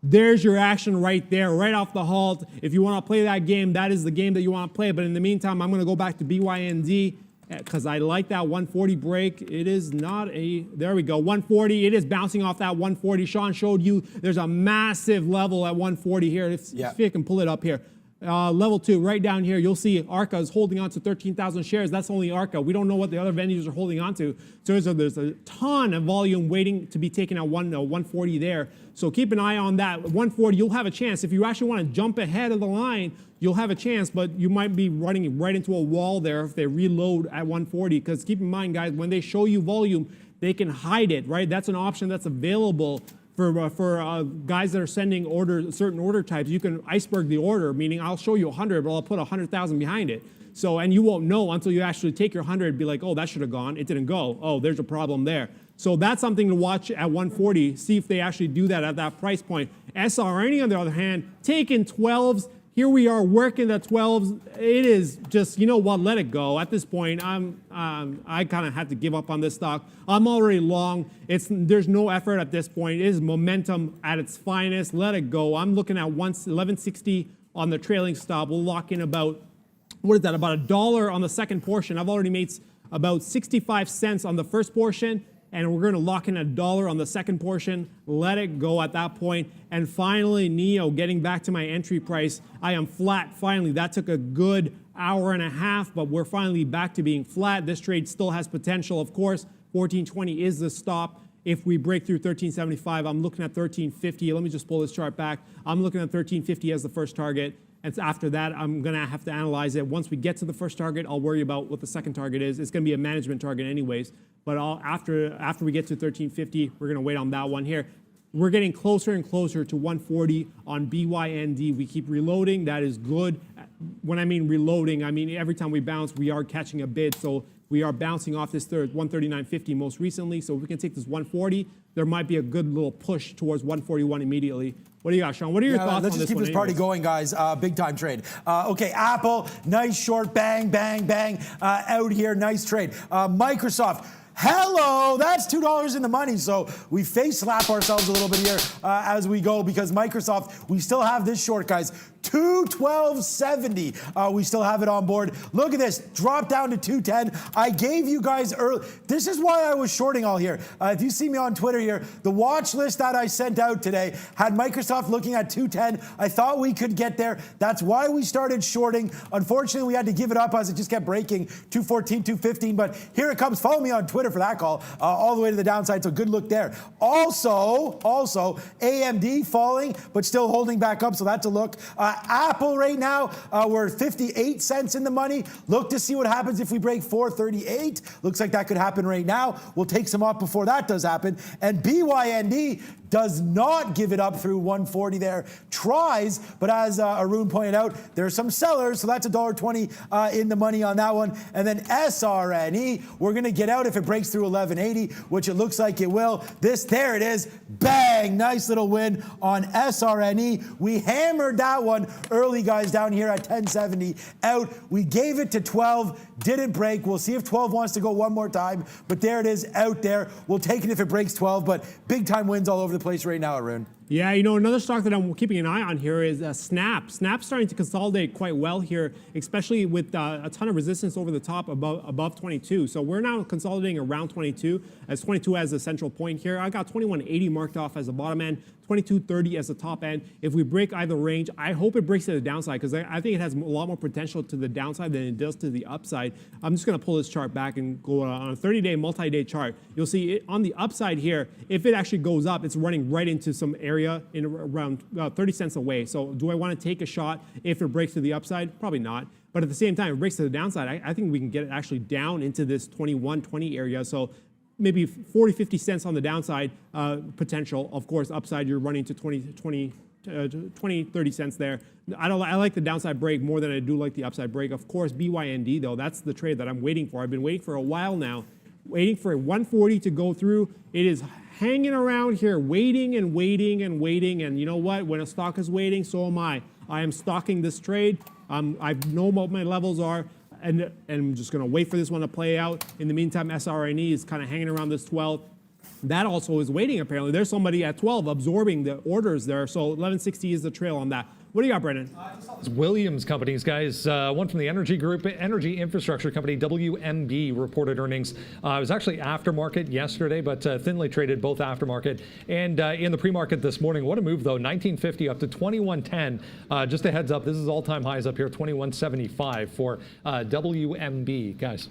[SPEAKER 3] there's your action right there, right off the halt. If you want to play that game, that is the game that you want to play. But in the meantime, I'm going to go back to BYND because I like that 140 break. It is not there we go, 140. It is bouncing off that 140. Sean showed you there's a massive level at 140 here. If you can pull it up here. Level 2, right down here, you'll see ARCA is holding on to 13,000 shares. That's only ARCA. We don't know what the other venues are holding on to. So there's a ton of volume waiting to be taken at 140 there. So keep an eye on that. 140, you'll have a chance. If you actually want to jump ahead of the line, you'll have a chance, but you might be running right into a wall there if they reload at 140. Because keep in mind, guys, when they show you volume, they can hide it, right? That's an option that's available for guys that are sending certain order types. You can iceberg the order, meaning I'll show you 100, but I'll put 100,000 behind it. So, and you won't know until you actually take your 100, be like, oh, that should have gone. It didn't go. Oh, there's a problem there. So that's something to watch at 140. See if they actually do that at that price point. SRNE, on the other hand, taking 12s. Here we are working the 12s. It is just, you know what, let it go. At this point, I kind of had to give up on this stock. I'm already long. There's no effort at this point. It is momentum at its finest. Let it go. I'm looking at 1160 on the trailing stop. We'll lock in about, what is that, about $1 on the second portion. I've already made about 65 cents on the first portion, and we're going to lock in $1 on the second portion. Let it go at that point. And finally, NEO, getting back to my entry price. I am flat finally. That took a good hour and a half, but we're finally back to being flat. This trade still has potential, of course. 1420 is the stop. If we break through 1375, I'm looking at 1350. Let me just pull this chart back. I'm looking at 1350 as the first target. And after that, I'm going to have to analyze it. Once we get to the first target, I'll worry about what the second target is. It's going to be a management target anyways. But after we get to 1350, we're going to wait on that one here. We're getting closer and closer to 140 on BYND. We keep reloading. That is good. When I mean reloading, I mean every time we bounce, we are catching a bid. So we are bouncing off this 139.50 most recently. So if we can take this 140, there might be a good little push towards 141 immediately. What do you got, Sean? What are your thoughts on this one?
[SPEAKER 2] Let's just keep this party going, guys. Big time trade. Okay, Apple, nice short, bang, bang, bang, out here, nice trade. Microsoft. Hello, that's $2 in the money. So we face slap ourselves a little bit here as we go, because Microsoft, we still have this short, guys. 212.70. We still have it on board. Look at this, drop down to 210. I gave you guys early. This is why I was shorting all here. If you see me on Twitter here, the watch list that I sent out today had Microsoft looking at 210. I thought we could get there. That's why we started shorting. Unfortunately, we had to give it up as it just kept breaking 214, 215. But here it comes. Follow me on Twitter for that call, all the way to the downside. So good look there. Also, AMD falling, but still holding back up. So that's a look. Apple right now, we're 58 cents in the money. Look to see what happens if we break 438. Looks like that could happen right now. We'll take some off before that does happen. And BYND does not give it up through 140 there. Tries, but as Arun pointed out, there's some sellers, so that's $1.20 in the money on that one. And then SRNE, we're going to get out if it breaks through 1180, which it looks like it will. There it is. Bang! Nice little win on SRNE. We hammered that one early, guys, down here at 1070 out. We gave it to 12, didn't break. We'll see if 12 wants to go one more time, but there it is out there. We'll take it if it breaks 12, but big time wins all over the place right now, Arun.
[SPEAKER 3] Yeah, you know, another stock that I'm keeping an eye on here is Snap. Snap's starting to consolidate quite well here, especially with a ton of resistance over the top above 22. So we're now consolidating around 22, as 22 as a central point here. I got 2180 marked off as the bottom end, 2230 as the top end. If we break either range, I hope it breaks to the downside, because I think it has a lot more potential to the downside than it does to the upside. I'm just going to pull this chart back and go on a 30-day, multi-day chart. You'll see it on the upside here. If it actually goes up, it's running right into some area in around 30 cents away. So do I want to take a shot if it breaks to the upside? Probably not. But at the same time, if it breaks to the downside, I think we can get it actually down into this 21.20 area. So maybe 40, 50 cents on the downside potential. Of course, upside, you're running to 20, 30 cents there. I like the downside break more than I do like the upside break. Of course, BYND, though, that's the trade that I'm waiting for. I've been waiting for a while now, waiting for a 140 to go through. It is hanging around here, waiting and waiting and waiting. And you know what? When a stock is waiting, so am I. I am stalking this trade. I know what my levels are, and I'm just going to wait for this one to play out. In the meantime, SRNE is kind of hanging around this 12. That also is waiting, apparently. There's somebody at 12 absorbing the orders there. So 1160 is the trail on that. What do you got, Brendan?
[SPEAKER 1] It's Williams companies, guys. One from the energy group, energy infrastructure company, WMB, reported earnings. It was actually aftermarket yesterday, but thinly traded both aftermarket and in the pre-market this morning. What a move, though. 1950 up to 2110. Just a heads up, this is all-time highs up here, 2175 for WMB, guys.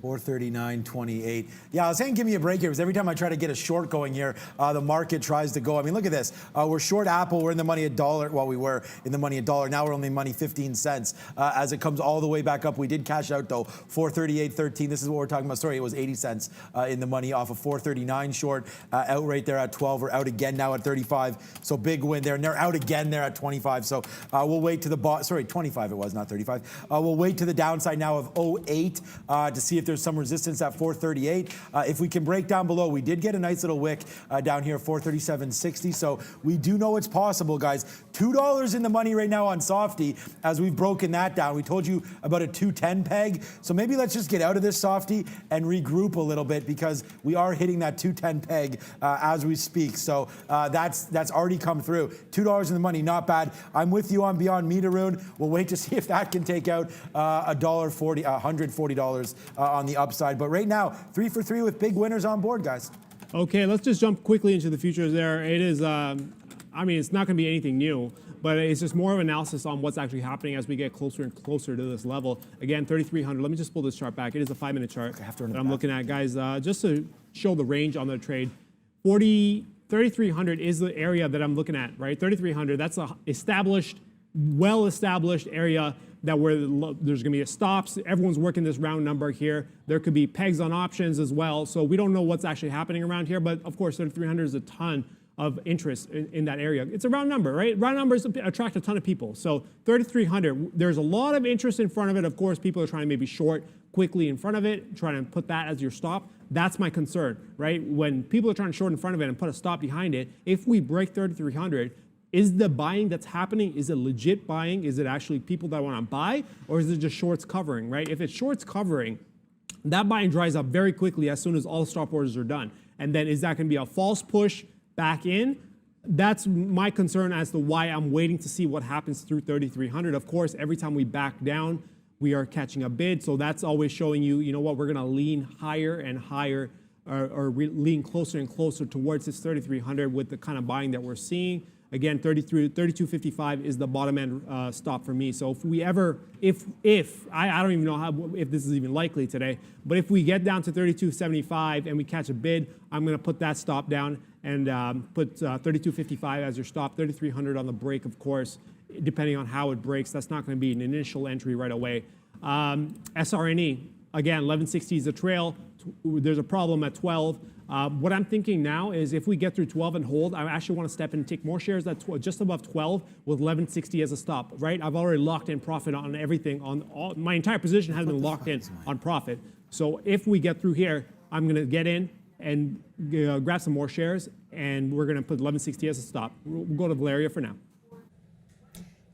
[SPEAKER 2] 439.28. Yeah, I was saying give me a break here because every time I try to get a short going here, the market tries to go. I mean, look at this. We're short Apple. We're in the money $1. Well, we were in the money $1. Now we're only money 15 cents as it comes all the way back up. We did cash out, though, 438.13. This is what we're talking about. Sorry, it was 80 cents in the money off of 439 short. Out right there at 12. We're out again now at 35. So big win there. And they're out again there at 25. So we'll wait to the bottom. Sorry, 25 it was, not 35. We'll wait to the downside now of 08 to see if there's some resistance at 438. If we can break down below, we did get a nice little wick down here, 437.60. So we do know it's possible, guys. $2 in the money right now on Softy as we've broken that down. We told you about a 210 peg. So maybe let's just get out of this Softy and regroup a little bit because we are hitting that 210 peg as we speak. So that's already come through. $2 in the money, not bad. I'm with you on Beyond Meat, Arun. We'll wait to see if that can take out $140 on the upside. But right now, 3 for 3 with big winners on board, guys.
[SPEAKER 3] Okay, let's just jump quickly into the futures there. It is, I mean, it's not going to be anything new, but it's just more of analysis on what's actually happening as we get closer and closer to this level. Again, 3,300. Let me just pull this chart back. It is a 5-minute chart that I'm looking at, guys. Just to show the range on the trade, 3,300 is the area that I'm looking at, right? 3,300, that's a established, well-established area that where there's going to be stops. Everyone's working this round number here. There could be pegs on options as well. So we don't know what's actually happening around here. But of course, 3,300 is a ton of interest in that area. It's a round number, right? Round numbers attract a ton of people. So 3,300, there's a lot of interest in front of it. Of course, people are trying to maybe short quickly in front of it, trying to put that as your stop. That's my concern, right? When people are trying to short in front of it and put a stop behind it, if we break 3,300, is the buying that's happening, is it legit buying? Is it actually people that want to buy? Or is it just shorts covering, right? If it's shorts covering, that buying dries up very quickly as soon as all stop orders are done. And then is that going to be a false push back in? That's my concern as to why I'm waiting to see what happens through 3,300. Of course, every time we back down, we are catching a bid. So that's always showing you, you know what, we're going to lean higher and higher or lean closer and closer towards this 3,300 with the kind of buying that we're seeing. Again, 32.55 is the bottom end stop for me. So if we ever, I don't even know if this is even likely today, but if we get down to 32.75 and we catch a bid, I'm going to put that stop down and put 32.55 as your stop, 3,300 on the break, of course, depending on how it breaks. That's not going to be an initial entry right away. SRNE, again, 1160 is a trail. There's a problem at 12. What I'm thinking now is if we get through 12 and hold, I actually want to step in and take more shares at just above 12 with 1160 as a stop, right? I've already locked in profit on everything. My entire position has been locked in on profit. So if we get through here, I'm going to get in and grab some more shares, and we're going to put 1160 as a stop. We'll go to Valeria for now.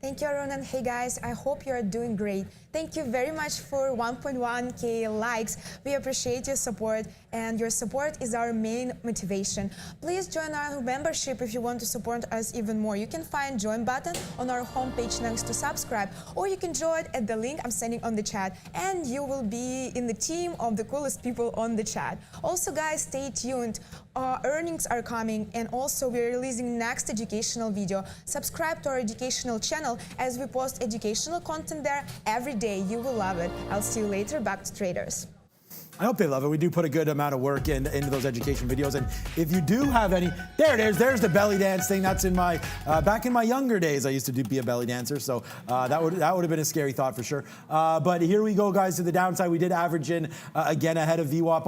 [SPEAKER 4] Thank you, Arun, and hey guys, I hope you're doing great. Thank you very much for 1.1K likes. We appreciate your support, and your support is our main motivation. Please join our membership if you want to support us even more. You can find join button on our homepage next to subscribe, or you can join at the link I'm sending on the chat, and you will be in the team of the coolest people on the chat. Also, guys, stay tuned. Earnings are coming, and also we're releasing next educational video. Subscribe to our educational channel as we post educational content there every day. You will love it. I'll see you later. Back to traders.
[SPEAKER 2] I hope they love it. We do put a good amount of work into those education videos. And if you do have any, there it is. There's the belly dance thing. That's in my, back in my younger days, I used to be a belly dancer. So that would have been a scary thought for sure. But here we go, guys, to the downside. We did average in, again, ahead of VWAP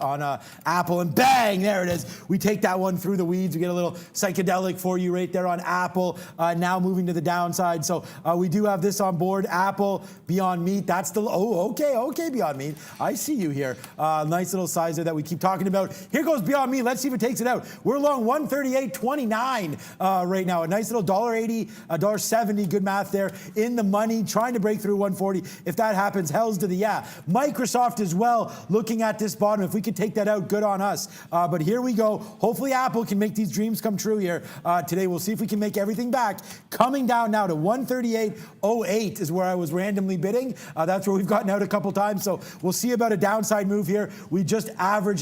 [SPEAKER 2] on Apple. And bang, there it is. We take that one through the weeds. We get a little psychedelic for you right there on Apple. Now moving to the downside. So we do have this on board. Apple, Beyond Meat. That's the, okay, Beyond Meat. I see you here. Nice little sizer that we keep talking about. Here goes Beyond Meat. Let's see if it takes it out. We're long 138.29 right now. A nice little $1.80, $1.70. Good math there. In the money, trying to break through 140. If that happens, hell's to the yeah. Microsoft as well, looking at this bottom. If we could take that out, good on us. But here we go. Hopefully Apple can make these dreams come true here today. We'll see if we can make everything back. Coming down now to 138.08 is where I was randomly bidding. That's where we've gotten out a couple times. So we'll see about a down downside move here. We just average.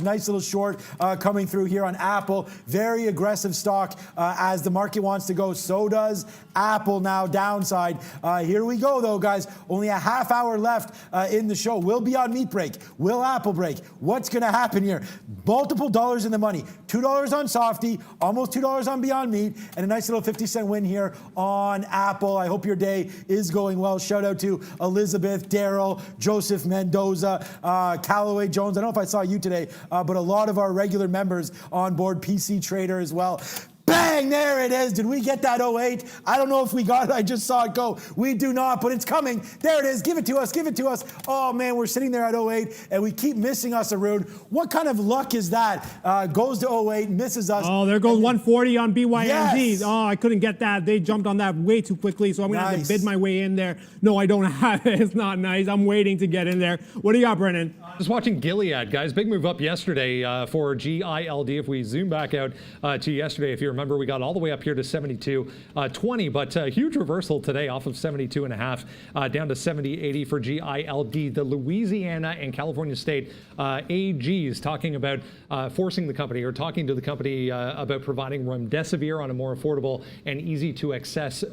[SPEAKER 2] Nice little short coming through here on Apple. Very aggressive stock as the market wants to go. So does Apple now downside. Here we go though, guys. Only a half hour left in the show. Will Beyond Meat break? Will Apple break? What's going to happen here? Multiple dollars in the money. $2 on Softy, almost $2 on Beyond Meat, and a nice little 50-cent win here on Apple. I hope your day is going well. Shout out to Elizabeth, Daryl, Joseph Mendoza, Callaway Jones. I don't know if I saw you today, but a lot of our regular members on board, PC Trader as well. Bang, there it is. Did we get that 08? I don't know if we got it. I just saw it go. We do not, but it's coming. There it is. Give it to us. Give it to us. Oh, man, we're sitting there at 08, and we keep missing us, Arun. What kind of luck is that? Goes to 08, misses us.
[SPEAKER 3] Oh, there goes 140 on BYND.
[SPEAKER 2] Yes.
[SPEAKER 3] Oh, I couldn't get that. They jumped on that way too quickly, so I'm going to have to bid my way in there. No, I don't have it. It's not nice. I'm waiting to get in there. What do you got, Brennan?
[SPEAKER 1] Just watching Gilead, guys. Big move up yesterday for GILD. If we zoom back out to yesterday, if you remember, we got all the way up here to 72.20, but huge reversal today off of 72.5 down to 70.80 for GILD. The Louisiana and California State AGs talking about forcing the company or talking to the company about providing remdesivir on a more affordable and easy to access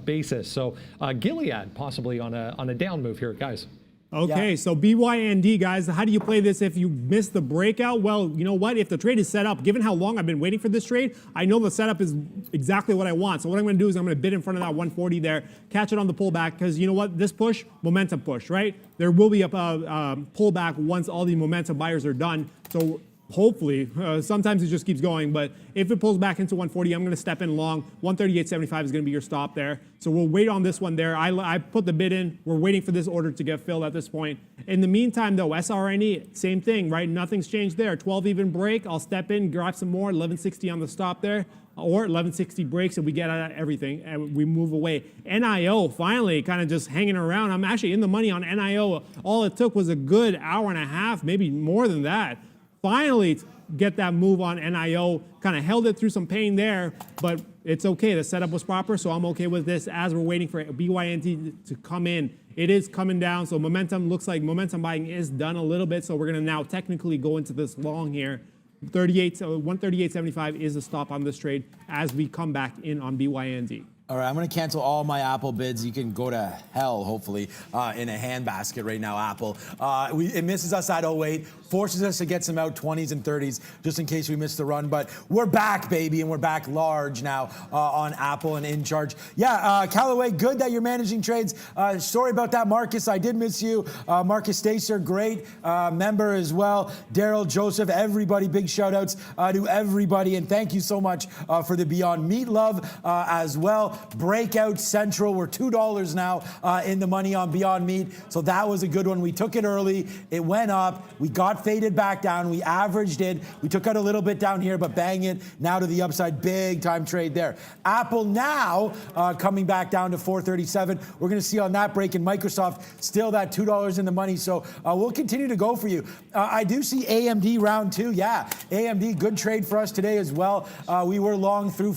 [SPEAKER 1] basis. So Gilead possibly on a down move here, guys.
[SPEAKER 3] Okay, so BYND, guys, how do you play this if you miss the breakout? Well, you know what? If the trade is set up, given how long I've been waiting for this trade, I know the setup is exactly what I want. So what I'm going to do is I'm going to bid in front of that 140 there, catch it on the pullback, because you know what? This push, momentum push, right? There will be a pullback once all the momentum buyers are done. So hopefully, sometimes it just keeps going, but if it pulls back into 140, I'm going to step in long. 138.75 is going to be your stop there. So we'll wait on this one there. I put the bid in. We're waiting for this order to get filled at this point. In the meantime, though, SRNE, same thing, right? Nothing's changed there. 12 even break. I'll step in, grab some more. 1160 on the stop there. Or 1160 breaks and we get out of everything and we move away. NIO finally kind of just hanging around. I'm actually in the money on NIO. All it took was a good hour and a half, maybe more than that. Finally get that move on NIO, kind of held it through some pain there, but it's okay. The setup was proper, so I'm okay with this as we're waiting for BYNT to come in. It is coming down, so momentum looks like momentum buying is done a little bit, so we're going to now technically go into this long here. 138.75 is a stop on this trade as we come back in on BYND.
[SPEAKER 2] All right, I'm going to cancel all my Apple bids. You can go to hell, hopefully, in a handbasket right now, Apple. It misses us at 08, forces us to get some out 20s and 30s just in case we miss the run. But we're back, baby, and we're back large now on Apple and in charge. Yeah, Callaway, good that you're managing trades. Sorry about that, Marcus. I did miss you. Marcus Stacer, great member as well. Daryl, Joseph, everybody, big shout-outs to everybody. And thank you so much for the Beyond Meat love as well. Breakout Central, we're $2 now in the money on Beyond Meat, so that was a good one. We took it early, it went up, we got faded back down, we averaged it, we took out a little bit down here, but bang it, now to the upside, big time trade there. Apple now coming back down to 437. We're going to see on that break in Microsoft, still that $2 in the money, so we'll continue to go for you. I do see AMD round 2, yeah, AMD, good trade for us today as well. We were long through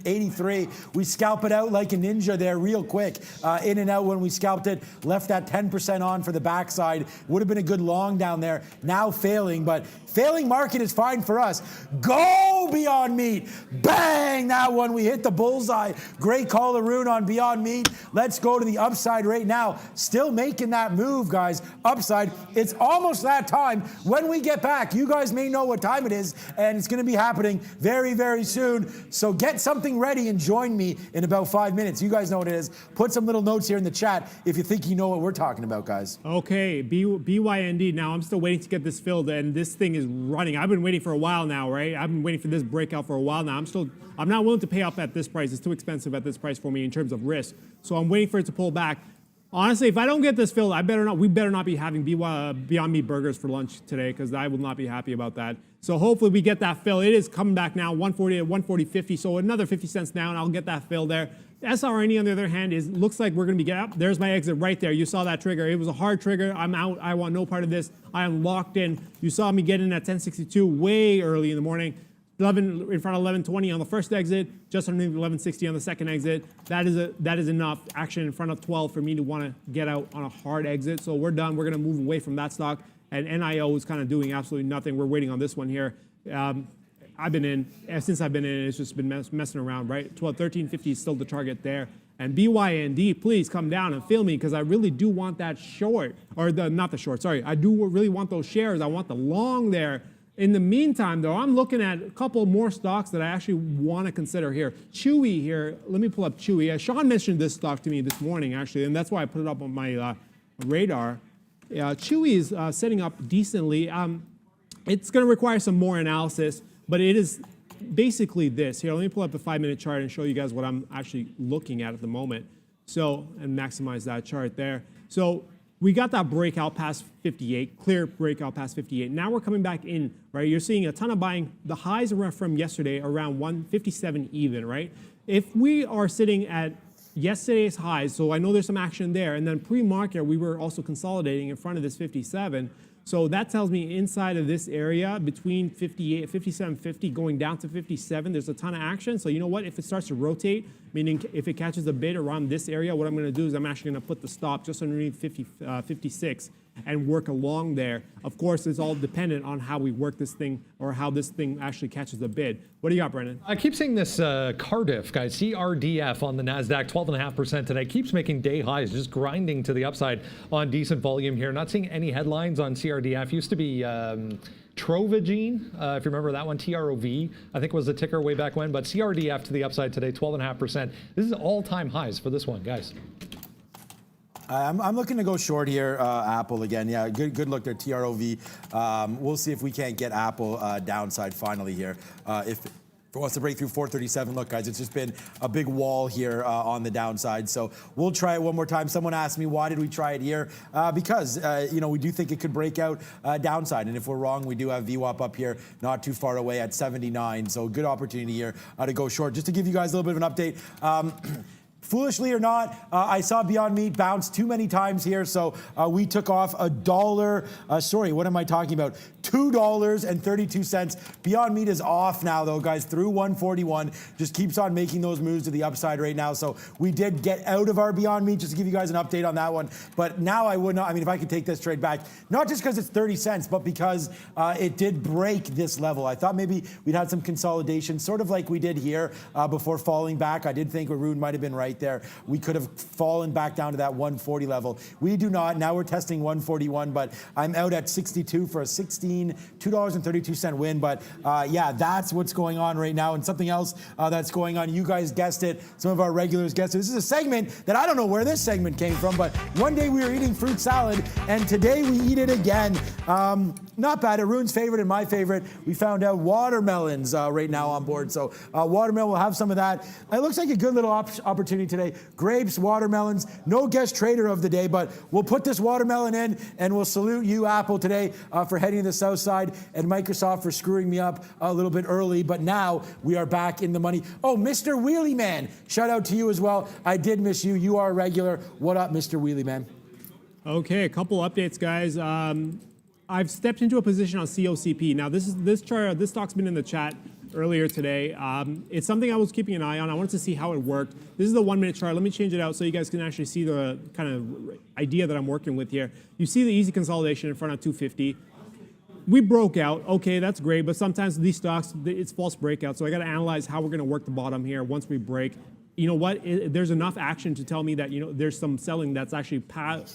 [SPEAKER 2] 83. We scalped it out like a ninja there real quick. In and out when we scalped it. Left that 10% on for the backside. Would have been a good long down there. Now failing, but failing market is fine for us. Go Beyond Meat. Bang! That one. We hit the bullseye. Great call, Arun, on Beyond Meat. Let's go to the upside right now. Still making that move, guys. Upside. It's almost that time. When we get back, you guys may know what time it is, and it's going to be happening very, very soon. So get something ready and join me in about 5 minutes. You guys know what it is. Put some little notes here in the chat if you think you know what we're talking about, guys.
[SPEAKER 3] Okay, BYND. Now, I'm still waiting to get this filled, and this thing is running. I've been waiting for a while now, right? I've been waiting for this breakout for a while now. I'm not willing to pay up at this price. It's too expensive at this price for me in terms of risk. So I'm waiting for it to pull back. Honestly, if I don't get this filled, we better not be having Beyond Meat burgers for lunch today, because I will not be happy about that. So hopefully we get that fill. It is coming back now, 140 to 140.50, so another 50 cents down. I'll get that fill there. SRNE, on the other hand, looks like we're going to be getting up. There's my exit right there. You saw that trigger. It was a hard trigger. I'm out. I want no part of this. I am locked in. You saw me get in at 1062 way early in the morning. 11 in front of 1120 on the first exit, just underneath 1160 on the second exit. That is enough action in front of 12 for me to want to get out on a hard exit. So we're done. We're going to move away from that stock and NIO is kind of doing absolutely nothing. We're waiting on this one here. I've been in, since I've been in, it's just been messing around, right? 1350 is still the target there. And BYND, please come down and fill me because I really do want that short, or not the short, sorry. I do really want those shares. I want the long there. In the meantime, though, I'm looking at a couple more stocks that I actually want to consider here. Chewy here, let me pull up Chewy. Sean mentioned this stock to me this morning, actually, and that's why I put it up on my radar. Chewy is setting up decently. It's going to require some more analysis, but it is basically this. Here, let me pull up the 5-minute chart and show you guys what I'm actually looking at the moment. So, and maximize that chart there. So, we got that breakout past 58, clear breakout past 58. Now we're coming back in, right? You're seeing a ton of buying. The highs are from yesterday around 157 even, right? If we are sitting at yesterday's highs, so I know there's some action there, and then pre-market, we were also consolidating in front of this 57. So that tells me inside of this area between 58, 57.50 going down to 57, there's a ton of action. So you know what? If it starts to rotate, meaning if it catches a bid around this area, what I'm going to do is I'm actually going to put the stop just underneath 56 and work along there. Of course, it's all dependent on how we work this thing or how this thing actually catches a bid. What do you got, Brendan?
[SPEAKER 1] I keep seeing this Cardiff, guys, CRDF on the NASDAQ, 12.5% today. Keeps making day highs, just grinding to the upside on decent volume here. Not seeing any headlines on CRDF. Used to be Trovagene, if you remember that one, TROV, I think was the ticker way back when. But CRDF to the upside today, 12.5%. This is all-time highs for this one, guys.
[SPEAKER 2] I'm looking to go short here, Apple again. Yeah, good look there, TROV. We'll see if we can't get Apple downside finally here. If it wants to break through 437, look, guys, it's just been a big wall here on the downside. So we'll try it one more time. Someone asked me, why did we try it here? Because, you know, we do think it could break out downside. And if we're wrong, we do have VWAP up here not too far away at 79. So good opportunity here to go short. Just to give you guys a little bit of an update. Foolishly or not, I saw Beyond Meat bounce too many times here, so we took off $1. Sorry, what am I talking about? $2.32. Beyond Meat is off now, though, guys, through 141. Just keeps on making those moves to the upside right now. So we did get out of our Beyond Meat, just to give you guys an update on that one. But now I would not, I mean, if I could take this trade back, not just because it's 30 cents, but because it did break this level. I thought maybe we'd had some consolidation, sort of like we did here before falling back. I did think Arun might have been right there. We could have fallen back down to that 140 level. We do not. Now we're testing 141, but I'm out at 62 for a $2.32 win. But yeah, that's what's going on right now. And something else that's going on, you guys guessed it, some of our regulars guessed it. This is a segment that I don't know where this segment came from, but one day we were eating fruit salad, and today we eat it again. Not bad. Arun's favorite and my favorite. We found out watermelons right now on board. So watermelon, we'll have some of that. It looks like a good little opportunity today. Grapes, watermelons, no guest trader of the day, but we'll put this watermelon in and we'll salute you, Apple, today for heading to the south side, and Microsoft for screwing me up a little bit early, but now we are back in the money. Oh, Mr. Wheelie Man, shout out to you as well. I did miss you. You are a regular. What up, Mr. Wheelie Man?
[SPEAKER 3] Okay, a couple updates, guys. I've stepped into a position on COCP. Now, this chart, this stock's been in the chat earlier today. It's something I was keeping an eye on. I wanted to see how it worked. This is the 1-minute chart. Let me change it out so you guys can actually see the kind of idea that I'm working with here. You see the easy consolidation in front of 250. We broke out. Okay, that's great, but sometimes these stocks, it's false breakout. So I got to analyze how we're going to work the bottom here once we break. You know what? There's enough action to tell me that, you know, there's some selling that's actually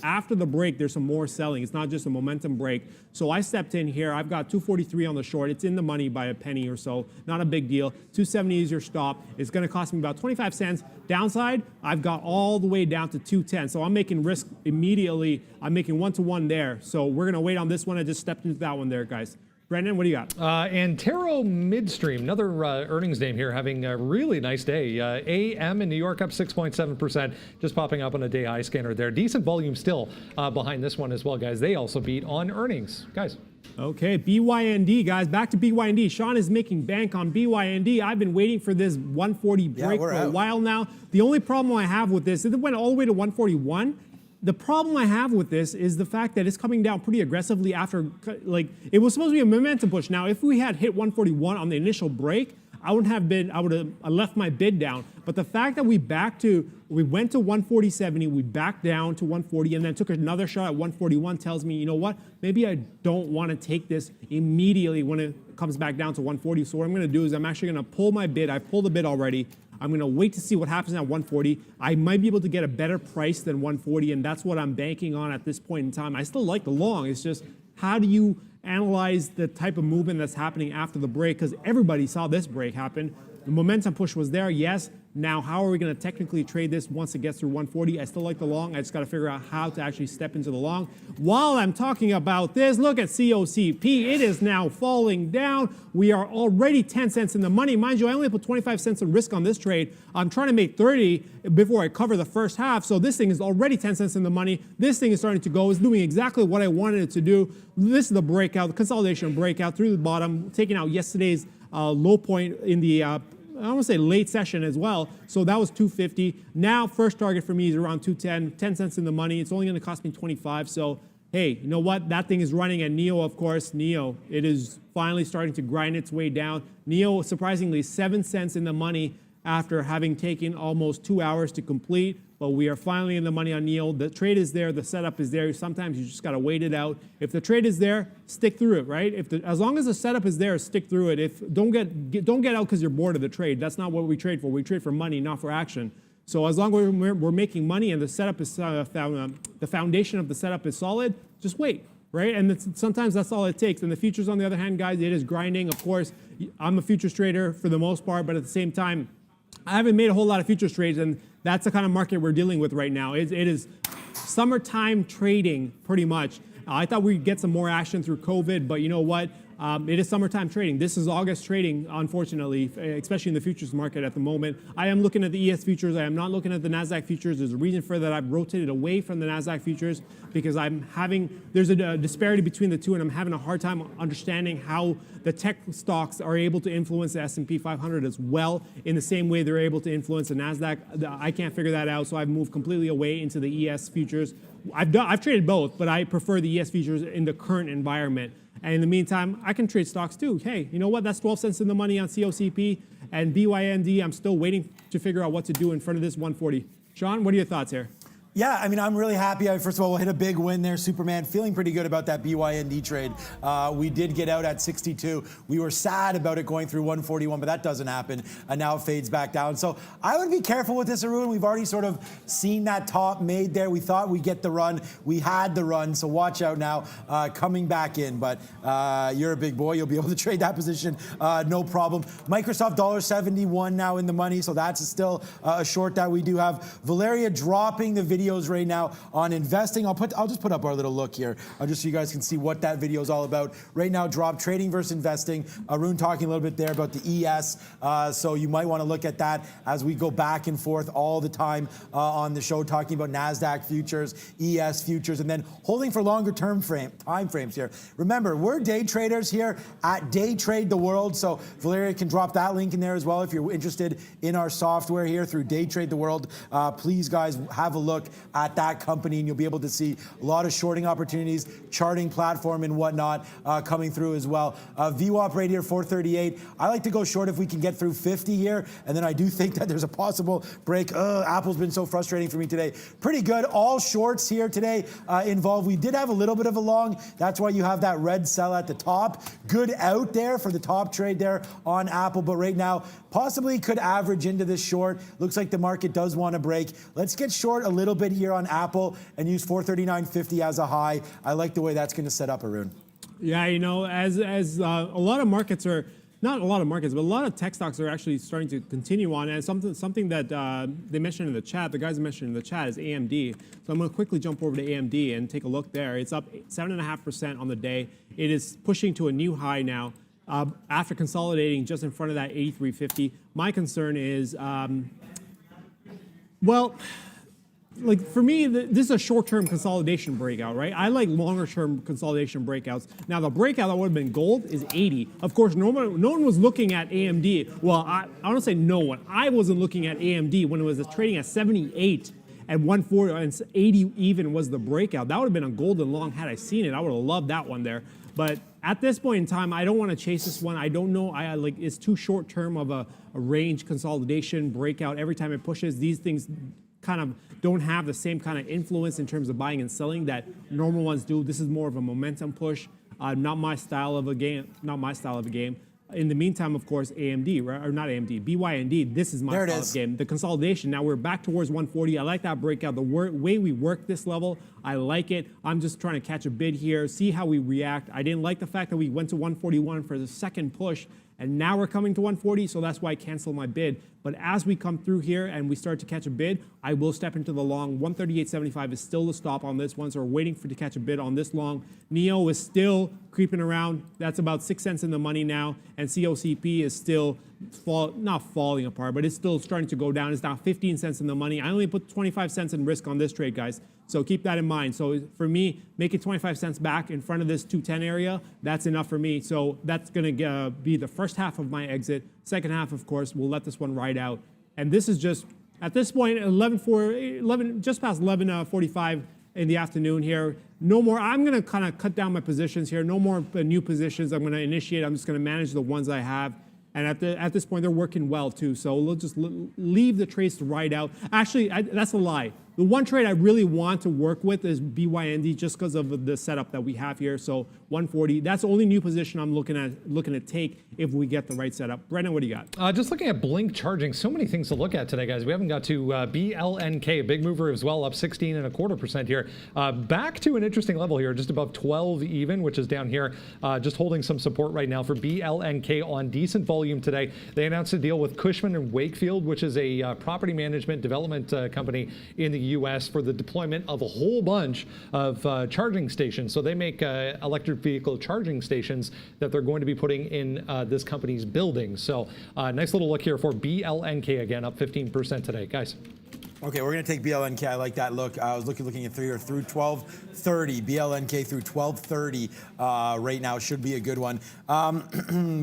[SPEAKER 3] after the break. There's some more selling. It's not just a momentum break. So I stepped in here. I've got 243 on the short. It's in the money by a penny or so. Not a big deal. 270 is your stop. It's going to cost me about 25 cents. Downside, I've got all the way down to 210. So I'm making risk immediately. I'm making 1-to-1 there. So we're going to wait on this one. I just stepped into that one there, guys. Brendan, what do you got?
[SPEAKER 1] Antero Midstream, another earnings name here, having a really nice day. AM in New York up 6.7%, just popping up on a day high scanner there. Decent volume still behind this one as well, guys. They also beat on earnings, guys.
[SPEAKER 3] Okay, BYND, guys. Back to BYND. Sean is making bank on BYND. I've been waiting for this 140 break for a while now. The only problem I have with this is it went all the way to 141. The problem I have with this is the fact that it's coming down pretty aggressively after, like, it was supposed to be a momentum push. Now, if we had hit 141 on the initial break, I would have left my bid down. But the fact that we went to 140.70, we backed down to 140, and then took another shot at 141 tells me, you know what? Maybe I don't want to take this immediately when it comes back down to 140. So what I'm going to do is I'm actually going to pull my bid. I've pulled the bid already. I'm going to wait to see what happens at 140. I might be able to get a better price than 140, and that's what I'm banking on at this point in time. I still like the long. It's just, how do you analyze the type of movement that's happening after the break? Because everybody saw this break happen. The momentum push was there, yes. Now, how are we going to technically trade this once it gets through 140? I still like the long. I just got to figure out how to actually step into the long. While I'm talking about this, look at COCP. It is now falling down. We are already 10 cents in the money. Mind you, I only put 25 cents of risk on this trade. I'm trying to make 30 before I cover the first half. So this thing is already 10 cents in the money. This thing is starting to go. It's doing exactly what I wanted it to do. This is the breakout, the consolidation breakout through the bottom, taking out yesterday's low point in the I want to say late session as well. So that was 250. Now, first target for me is around 210, 10 cents in the money. It's only going to cost me 25. So, hey, you know what? That thing is running at NEO, of course. NEO, it is finally starting to grind its way down. NEO, surprisingly, 7 cents in the money after having taken almost 2 hours to complete. But we are finally in the money on NEO. The trade is there. The setup is there. Sometimes you just got to wait it out. If the trade is there, stick through it, right? As long as the setup is there, stick through it. Don't get out because you're bored of the trade. That's not what we trade for. We trade for money, not for action. So as long as we're making money and the setup is the foundation of the setup is solid, just wait, right? And sometimes that's all it takes. And the futures, on the other hand, guys, it is grinding. Of course, I'm a futures trader for the most part, but at the same time, I haven't made a whole lot of futures trades, and that's the kind of market we're dealing with right now. It is summertime trading, pretty much. I thought we'd get some more action through COVID, but you know what? It is summertime trading. This is August trading, unfortunately, especially in the futures market at the moment. I am looking at the ES futures. I am not looking at the NASDAQ futures. There's a reason for that. I've rotated away from the NASDAQ futures because there's a disparity between the two, and I'm having a hard time understanding how the tech stocks are able to influence the S&P 500 as well in the same way they're able to influence the NASDAQ. I can't figure that out, so I've moved completely away into the ES futures. I've traded both, but I prefer the ES futures in the current environment. And in the meantime, I can trade stocks too. Hey, you know what? That's 12 cents in the money on COCP and BYND. I'm still waiting to figure out what to do in front of this 140. Sean, what are your thoughts here?
[SPEAKER 2] Yeah, I mean, I'm really happy. First of all, we'll hit a big win there, Superman. Feeling pretty good about that BYND trade. We did get out at 62. We were sad about it going through 141, but that doesn't happen. And now it fades back down. So I would be careful with this, Arun. We've already sort of seen that top made there. We thought we'd get the run. We had the run, so watch out now coming back in. But you're a big boy. You'll be able to trade that position, no problem. Microsoft $1.71 now in the money, so that's still a short that we do have. Valeria dropping the videos right now on investing. I'll just put up our little look here, just so you guys can see what that video is all about. Right now, drop trading versus investing. Arun talking a little bit there about the ES, so you might want to look at that as we go back and forth all the time on the show, talking about NASDAQ futures, ES futures, and then holding for longer time frames here. Remember, we're day traders here at Day Trade the World, so Valeria can drop that link in there as well if you're interested in our software here through Day Trade the World. Please, guys, have a look at that company, and you'll be able to see a lot of shorting opportunities, charting platform and whatnot coming through as well. VWAP right here, 438. I like to go short if we can get through 50 here, and then I do think that there's a possible break. Apple's been so frustrating for me today. Pretty good. All shorts here today involved. We did have a little bit of a long. That's why you have that red sell at the top. Good out there for the top trade there on Apple, but right now possibly could average into this short. Looks like the market does want to break. Let's get short a little bit here on Apple and use 439.50 as a high. I like the way that's going to set up, Arun.
[SPEAKER 3] Yeah, you know, as a lot of markets are, not a lot of markets, but a lot of tech stocks are actually starting to continue on. And something that they mentioned in the chat, the guys mentioned in the chat, is AMD. So I'm going to quickly jump over to AMD and take a look there. It's up 7.5% on the day. It is pushing to a new high now after consolidating just in front of that 83.50. My concern is, well, like for me, this is a short-term consolidation breakout, right? I like longer-term consolidation breakouts. Now, the breakout that would have been gold is 80. Of course, no one was looking at AMD. Well, I don't say no one. I wasn't looking at AMD when it was trading at 78 and 140 and 80 even was the breakout. That would have been a golden long had I seen it. I would have loved that one there. But at this point in time, I don't want to chase this one. I don't know. It's too short term of a range consolidation breakout. Every time it pushes, these things kind of don't have the same kind of influence in terms of buying and selling that normal ones do. This is more of a momentum push. Not my style of a game. Not my style of a game. In the meantime, of course, AMD, right? Or not AMD, BYND, this is my style of game. The consolidation, now we're back towards 140. I like that breakout. The way we work this level, I like it. I'm just trying to catch a bid here, see how we react. I didn't like the fact that we went to 141 for the second push, and now we're coming to 140, so that's why I canceled my bid. But as we come through here and we start to catch a bid, I will step into the long. 138.75 is still the stop on this one, so we're waiting to catch a bid on this long. NEO is still creeping around. That's about 6 cents in the money now, and COCP is still not falling apart, but it's still starting to go down. It's now 15 cents in the money. I only put 25 cents in risk on this trade, guys. So keep that in mind. So for me, making 25 cents back in front of this 210 area, that's enough for me. So that's going to be the first half of my exit. Second half, of course, we'll let this one ride out. And this is just, at this point, just past 11:45 in the afternoon here. No more, I'm going to kind of cut down my positions here. No more new positions I'm going to initiate. I'm just going to manage the ones I have. And at this point, they're working well, too. So we'll just leave the trades to ride out. Actually, that's a lie. The one trade I really want to work with is BYND just because of the setup that we have here. So 140, that's the only new position I'm looking to take if we get the right setup. Brendan, what do you got?
[SPEAKER 1] Just looking at Blink charging, so many things to look at today, guys. We haven't got to BLNK, big mover as well, up 16.25% here. Back to an interesting level here, just above 12 even, which is down here, just holding some support right now for BLNK on decent volume today. They announced a deal with Cushman & Wakefield, which is a property management development company in the U.S. for the deployment of a whole bunch of charging stations. So they make electric vehicle charging stations that they're going to be putting in this company's building. So nice little look here for BLNK again, up 15% today, guys.
[SPEAKER 2] Okay, we're going to take BLNK. I like that look. I was looking at through 12.30. BLNK through 12.30 right now should be a good one.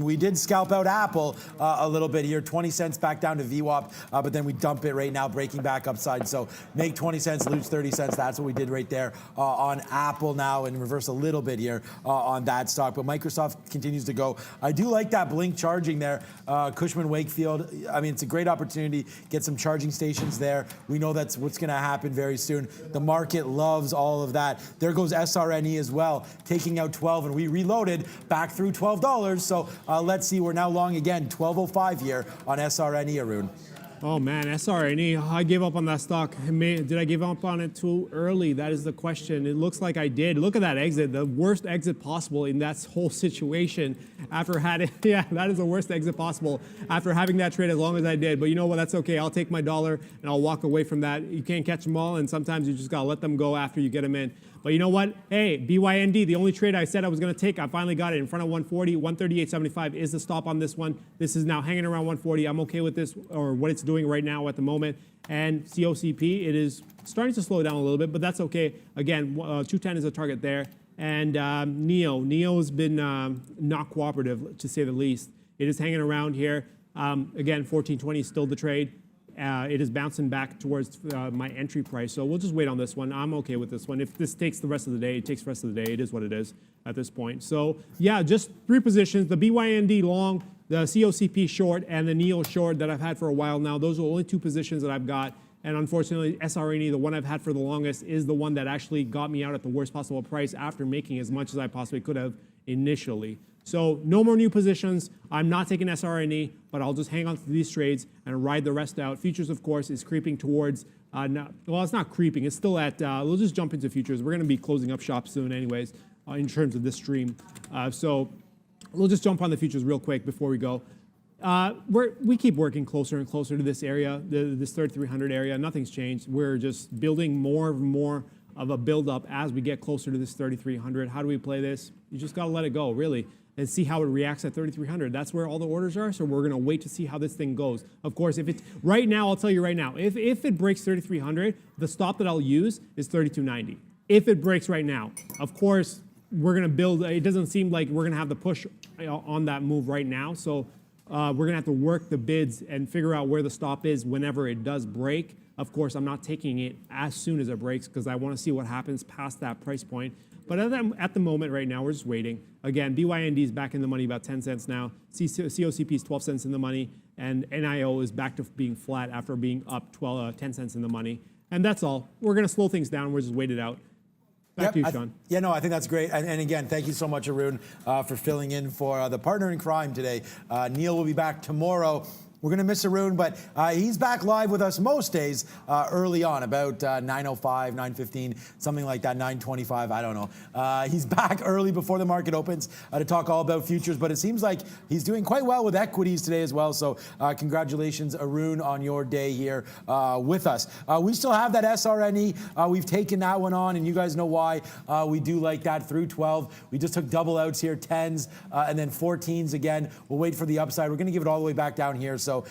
[SPEAKER 2] We did scalp out Apple a little bit here, 20 cents back down to VWAP, but then we dump it right now, breaking back upside. So make 20 cents, lose 30 cents. That's what we did right there on Apple now, and reverse a little bit here on that stock. But Microsoft continues to go. I do like that Blink charging there. Cushman Wakefield, I mean, it's a great opportunity. Get some charging stations there. We know that's what's going to happen very soon. The market loves all of that. There goes SRNE as well, taking out 12, and we reloaded back through $12. So let's see, we're now long again, 12.05 here on SRNE, Arun.
[SPEAKER 3] Oh man, SRNE, I gave up on that stock. Did I give up on it too early? That is the question. It looks like I did. Look at that exit, the worst exit possible in that whole situation. After yeah, that is the worst exit possible after having that trade as long as I did. But you know what, that's okay. I'll take my dollar and I'll walk away from that. You can't catch them all, and sometimes you just gotta let them go after you get them in. But you know what? Hey, BYND, the only trade I said I was going to take, I finally got it in front of 140. 138.75 is the stop on this one. This is now hanging around 140. I'm okay with this, or what it's doing right now at the moment. And COCP, it is starting to slow down a little bit, but that's okay. Again, 210 is a target there. And NEO has been not cooperative, to say the least. It is hanging around here. Again, 1420 is still the trade. It is bouncing back towards my entry price. So we'll just wait on this one. I'm okay with this one. If this takes the rest of the day, it takes the rest of the day. It is what it is at this point. So yeah, just three positions, the BYND long, the COCP short, and the NEO short that I've had for a while now. Those are the only two positions that I've got. And unfortunately, SRNE, the one I've had for the longest, is the one that actually got me out at the worst possible price after making as much as I possibly could have initially. So no more new positions. I'm not taking SRNE, but I'll just hang on to these trades and ride the rest out. Futures, of course, is creeping towards, well, it's not creeping. It's still at, we'll just jump into futures. We're going to be closing up shop soon anyways in terms of this stream. So we'll just jump on the futures real quick before we go. We keep working closer and closer to this area, this 3,300 area. Nothing's changed. We're just building more and more of a buildup as we get closer to this 3,300. How do we play this? You just got to let it go, really, and see how it reacts at 3,300. That's where all the orders are, so we're going to wait to see how this thing goes. Of course, if it's right now, I'll tell you right now, if it breaks 3,300, the stop that I'll use is 3,290. If it breaks right now, of course, we're going to build. It doesn't seem like we're going to have the push on that move right now, so we're going to have to work the bids and figure out where the stop is whenever it does break. Of course, I'm not taking it as soon as it breaks because I want to see what happens past that price point. But at the moment right now, we're just waiting. Again, BYND is back in the money about 10 cents now. COCP is 12 cents in the money. And NIO is back to being flat after being up 10 cents in the money. And that's all. We're going to slow things down. We're just wait it out. Back to you, Sean.
[SPEAKER 2] I think that's great. And again, thank you so much, Arun, for filling in for the partner in crime today. Neil will be back tomorrow. We're going to miss Arun, but he's back live with us most days early on, about 9:05, 9:15, something like that, 9:25, I don't know. He's back early before the market opens to talk all about futures, but it seems like he's doing quite well with equities today as well. So congratulations, Arun, on your day here with us. We still have that SRNE. We've taken that one on, and you guys know why. We do like that through 12. We just took double outs here, 10s, and then 14s again. We'll wait for the upside. We're going to give it all the way back down here. So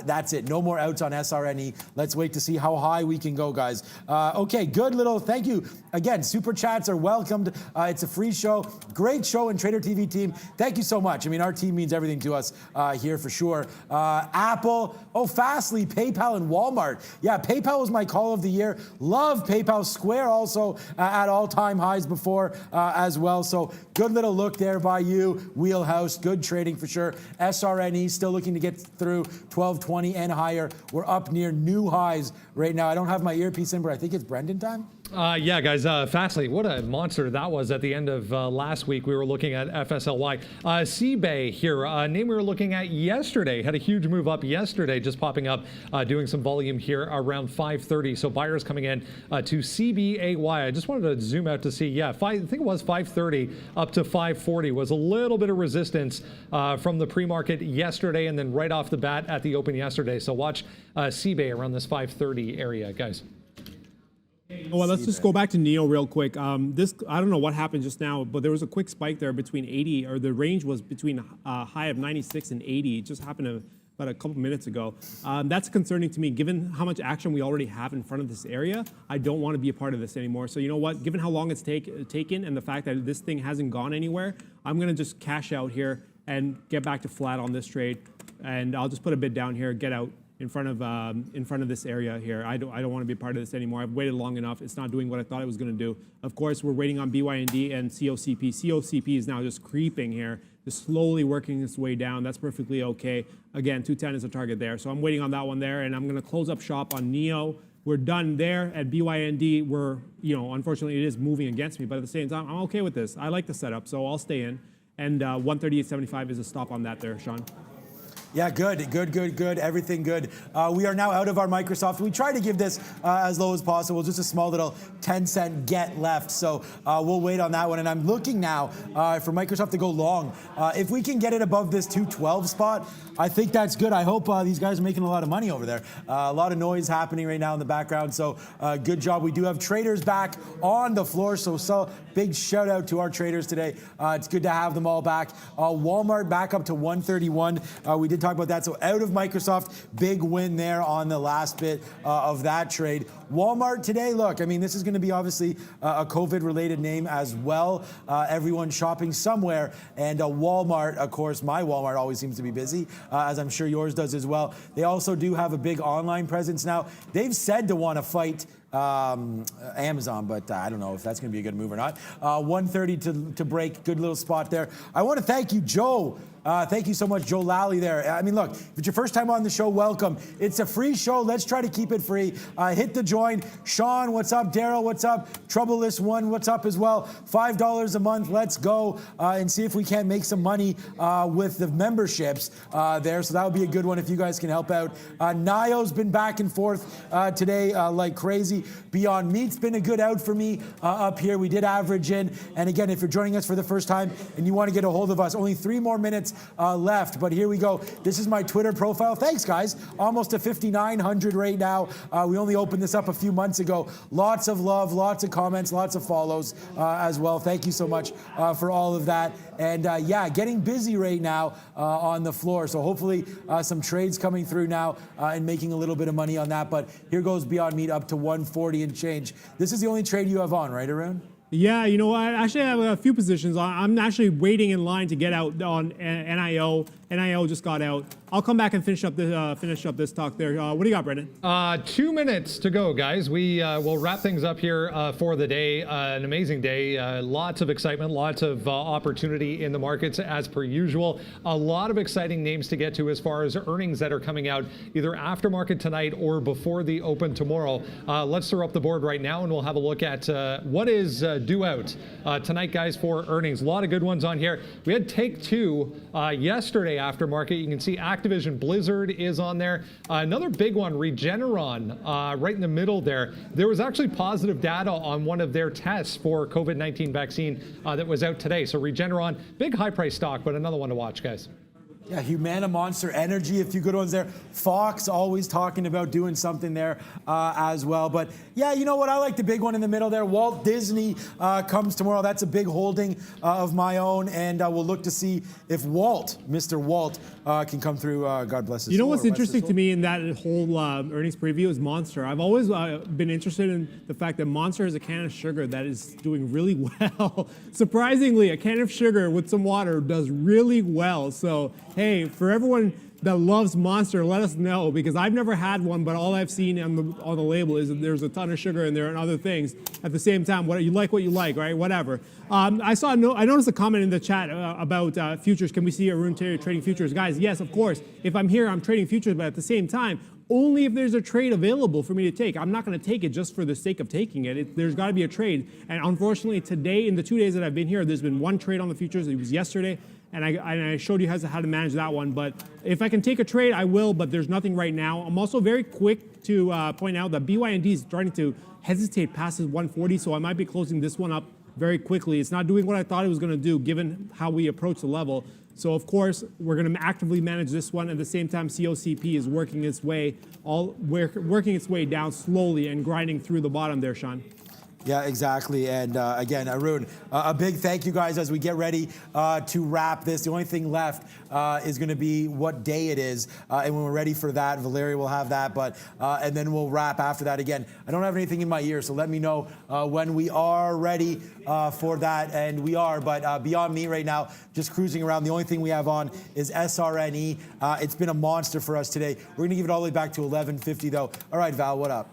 [SPEAKER 2] that's it. No more outs on SRNE. Let's wait to see how high we can go, guys. Okay, good little thank you. Again, super chats are welcomed. It's a free show. Great show, and Trader TV team, thank you so much. I mean, our team means everything to us here for sure. Apple, Fastly, PayPal, and Walmart. Yeah, PayPal was my call of the year. Love PayPal. Square also at all-time highs before as well. So good little look there by you. Wheelhouse, good trading for sure. SRNE still looking to get through 1220 and higher. We're up near new highs right now. I don't have my earpiece in, but I think it's Brendan time.
[SPEAKER 1] Yeah, guys, Fastly, what a monster that was at the end of last week. We were looking at FSLY. CBay here, a name we were looking at yesterday, had a huge move up yesterday, just popping up, doing some volume here around 5:30. So buyers coming in to CBAY. I just wanted to zoom out to see, yeah, I think it was 5:30 up to 5:40 was a little bit of resistance from the pre-market yesterday, and then right off the bat at the open yesterday. So watch CBay around this 5:30 area, guys.
[SPEAKER 3] Well, let's just go back to NEO real quick. I don't know what happened just now, but there was a quick spike there between 80, or the range was between a high of 96 and 80. It just happened about a couple minutes ago. That's concerning to me, given how much action we already have in front of this area. I don't want to be a part of this anymore. So you know what? Given how long it's taken and the fact that this thing hasn't gone anywhere, I'm going to just cash out here and get back to flat on this trade. And I'll just put a bid down here, get out in front of this area here. I don't want to be a part of this anymore. I've waited long enough. It's not doing what I thought it was going to do. Of course, we're waiting on BYND and COCP. COCP is now just creeping here, just slowly working its way down. That's perfectly okay. Again, 210 is a target there. So I'm waiting on that one there, and I'm going to close up shop on NEO. We're done there at BYND. We're, unfortunately, it is moving against me, but at the same time, I'm okay with this. I like the setup, so I'll stay in. And 138.75 is a stop on that there, Sean.
[SPEAKER 2] Yeah, good. Everything good. We are now out of our Microsoft. We try to give this as low as possible, just a small little 10-cent get left. So we'll wait on that one. And I'm looking now for Microsoft to go long. If we can get it above this 212 spot, I think that's good. I hope these guys are making a lot of money over there. A lot of noise happening right now in the background. So good job. We do have traders back on the floor. So big shout out to our traders today. It's good to have them all back. Walmart back up to 131. We did talk about that. So out of Microsoft, big win there on the last bit of that trade. Walmart today, look, I mean, this is going to be obviously a COVID-related name as well. Everyone shopping somewhere. And Walmart, of course, my Walmart always seems to be busy, as I'm sure yours does as well. They also do have a big online presence now. They've said to want to fight Amazon, but I don't know if that's going to be a good move or not. 130 to break. Good little spot there. I want to thank you, Joe. Thank you so much, Joe Lally there. I mean, look, if it's your first time on the show, welcome. It's a free show. Let's try to keep it free. Hit the join. Sean, what's up? Daryl, what's up? Troubleless One, what's up as well? $5 a month. Let's go and see if we can't make some money with the memberships there. So that would be a good one if you guys can help out. Nio's been back and forth today like crazy. Beyond Meat's been a good out for me up here. We did average in. And again, if you're joining us for the first time and you want to get a hold of us, only 3 more minutes left, but here we go. This is my Twitter profile. Thanks, guys. Almost to 5,900 right now. We only opened this up a few months ago. Lots of love, lots of comments, lots of follows as well. Thank you so much for all of that. And yeah, getting busy right now on the floor. So hopefully some trades coming through now and making a little bit of money on that. But here goes Beyond Meat up to 140 and change. This is the only trade you have on, right, Arun?
[SPEAKER 3] Yeah, I actually have a few positions. I'm actually waiting in line to get out on NIO NIO just got out. I'll come back and finish up this talk there. What do you got, Brendan?
[SPEAKER 1] 2 minutes to go, guys. We will wrap things up here for the day. An amazing day. Lots of excitement, lots of opportunity in the markets as per usual. A lot of exciting names to get to as far as earnings that are coming out either after market tonight or before the open tomorrow. Let's throw up the board right now and we'll have a look at what is due out tonight, guys, for earnings. A lot of good ones on here. We had Take-Two yesterday after market. You can see Activision Blizzard is on there. Another big one, Regeneron, right in the middle there. There was actually positive data on one of their tests for COVID-19 vaccine that was out today. So Regeneron, big high price stock, but another one to watch, guys.
[SPEAKER 2] Yeah, Humana, Monster Energy, a few good ones there. Fox always talking about doing something there as well. But yeah, you know what? I like the big one in the middle there. Walt Disney comes tomorrow. That's a big holding of my own. And we'll look to see if Mr. Walt, can come through. God bless his soul.
[SPEAKER 3] You know what's interesting to me in that whole earnings preview is Monster. I've always been interested in the fact that Monster is a can of sugar that is doing really well. Surprisingly, a can of sugar with some water does really well. So, hey, for everyone that loves Monster, let us know, because I've never had one, but all I've seen on the label is that there's a ton of sugar in there and other things at the same time. What you like, right? Whatever. I noticed a comment in the chat about futures. Can we see Arun trading futures? Guys, yes, of course. If I'm here, I'm trading futures, but at the same time, only if there's a trade available for me to take. I'm not going to take it just for the sake of taking it. There's got to be a trade. And unfortunately, today, in the 2 days that I've been here, there's been one trade on the futures. It was yesterday. And I showed you how to manage that one. But if I can take a trade, I will, but there's nothing right now. I'm also very quick to point out that BYND is starting to hesitate past his 140, so I might be closing this one up very quickly. It's not doing what I thought it was going to do, given how we approach the level. So, of course, we're going to actively manage this one. At the same time, COCP is working its way down slowly and grinding through the bottom there, Sean.
[SPEAKER 2] Yeah, exactly. And again, Arun, a big thank you, guys, as we get ready to wrap this. The only thing left is going to be what day it is. And when we're ready for that, Valeria will have that. But and then we'll wrap after that. Again, I don't have anything in my ear, so let me know when we are ready for that. And we are. But beyond me right now, just cruising around. The only thing we have on is SRNE. It's been a monster for us today. We're going to give it all the way back to 1150, though. All right, Val, what up?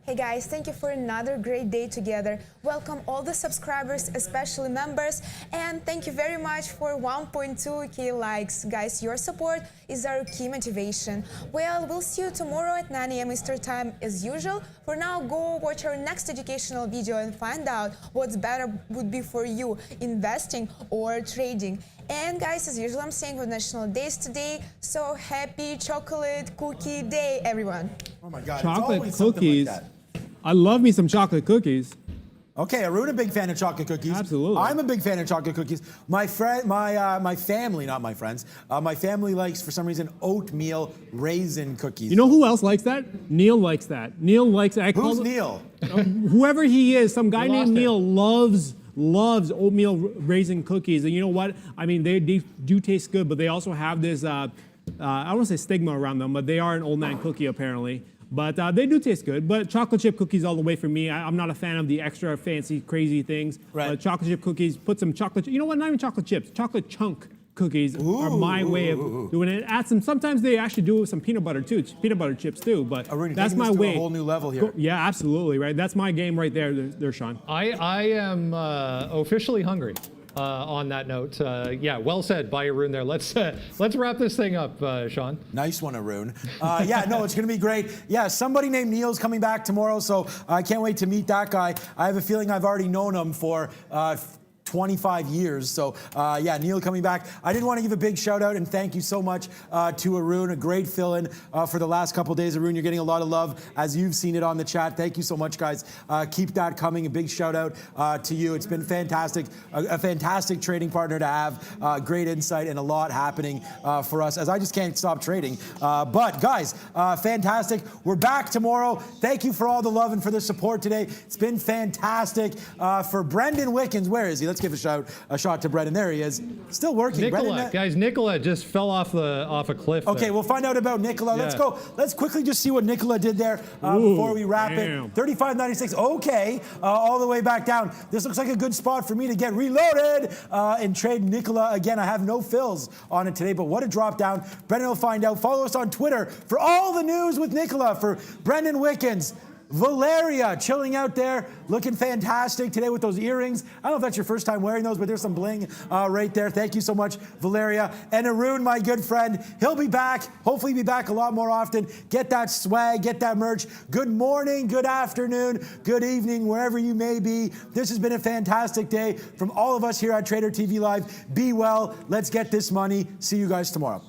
[SPEAKER 4] Hey guys, thank you for another great day together. Welcome all the subscribers, especially members, and thank you very much for 1.2k likes. Guys, your support is our key motivation. Well, we'll see you tomorrow at 9 a.m. Eastern Time as usual. For now, go watch our next educational video and find out what's better would be for you, investing or trading. And guys, as usual, I'm saying with national days today, so happy chocolate cookie day, everyone.
[SPEAKER 2] Oh my God,
[SPEAKER 3] Chocolate
[SPEAKER 2] it's always
[SPEAKER 3] cookies.
[SPEAKER 2] like that.
[SPEAKER 3] I love me some chocolate cookies.
[SPEAKER 2] Okay, Arun, a big fan of chocolate cookies.
[SPEAKER 3] Absolutely.
[SPEAKER 2] I'm a big fan of chocolate cookies. My family, not my friends, my family likes, for some reason, oatmeal raisin cookies.
[SPEAKER 3] You know who else likes that? Neil likes that. Neil likes it.
[SPEAKER 2] Who's Neil?
[SPEAKER 3] Whoever he is, some guy named
[SPEAKER 1] him.
[SPEAKER 3] Neil loves oatmeal raisin cookies. And you know what? I mean, they do taste good, but they also have this, I don't want to say stigma around them, but they are an old man cookie apparently. But they do taste good. But chocolate chip cookies all the way for me. I'm not a fan of the extra fancy, crazy things.
[SPEAKER 2] Right.
[SPEAKER 3] But chocolate chip cookies, put some chocolate, you know what, not even chocolate chips, chocolate chunk cookies are my way of doing it. Add some, sometimes they actually do some peanut butter too, peanut butter chips too, but
[SPEAKER 2] Arun,
[SPEAKER 3] that's my
[SPEAKER 2] to
[SPEAKER 3] way.
[SPEAKER 2] a whole new level here.
[SPEAKER 3] Yeah, absolutely, right? That's my game right there, Sean.
[SPEAKER 1] I am officially hungry. On that note, yeah, well said by Arun there. Let's wrap this thing up, Sean.
[SPEAKER 2] Nice one, Arun. Yeah, no, it's going to be great. Yeah, somebody named Neil's coming back tomorrow, so I can't wait to meet that guy. I have a feeling I've already known him for 25 years. So yeah, Neil coming back. I did want to give a big shout out and thank you so much to Arun, a great fill-in for the last couple days. Arun, you're getting a lot of love as you've seen it on the chat. Thank you so much, guys. Keep that coming. A big shout out to you. It's been fantastic, a fantastic trading partner to have. Great insight and a lot happening for us as I just can't stop trading. But guys, fantastic. We're back tomorrow. Thank you for all the love and for the support today. It's been fantastic. For Brendan Wickens, where is he? Let's give a shot to Brendan. There he is, still working.
[SPEAKER 1] Nicola,
[SPEAKER 2] Brendan,
[SPEAKER 1] guys, Nicola just fell off a cliff.
[SPEAKER 2] okay,
[SPEAKER 1] there.
[SPEAKER 2] we'll find out about Nicola. Let's
[SPEAKER 1] Yeah.
[SPEAKER 2] go. Let's quickly just see what Nicola did there before we wrap
[SPEAKER 3] damn.
[SPEAKER 2] it. 35.96. Okay, all the way back down. This looks like a good spot for me to get reloaded and trade Nicola again. I have no fills on it today, but what a drop down. Brendan will find out. Follow us on Twitter for all the news with Nicola. For Brendan Wickens, Valeria chilling out there, looking fantastic today with those earrings. I don't know if that's your first time wearing those, but there's some bling right there. Thank you so much, Valeria. And Arun, my good friend, he'll be back. Hopefully be back a lot more often. Get that swag, get that merch. Good morning, good afternoon, good evening, wherever you may be. This has been a fantastic day from all of us here at Trader TV Live. Be well. Let's get this money. See you guys tomorrow.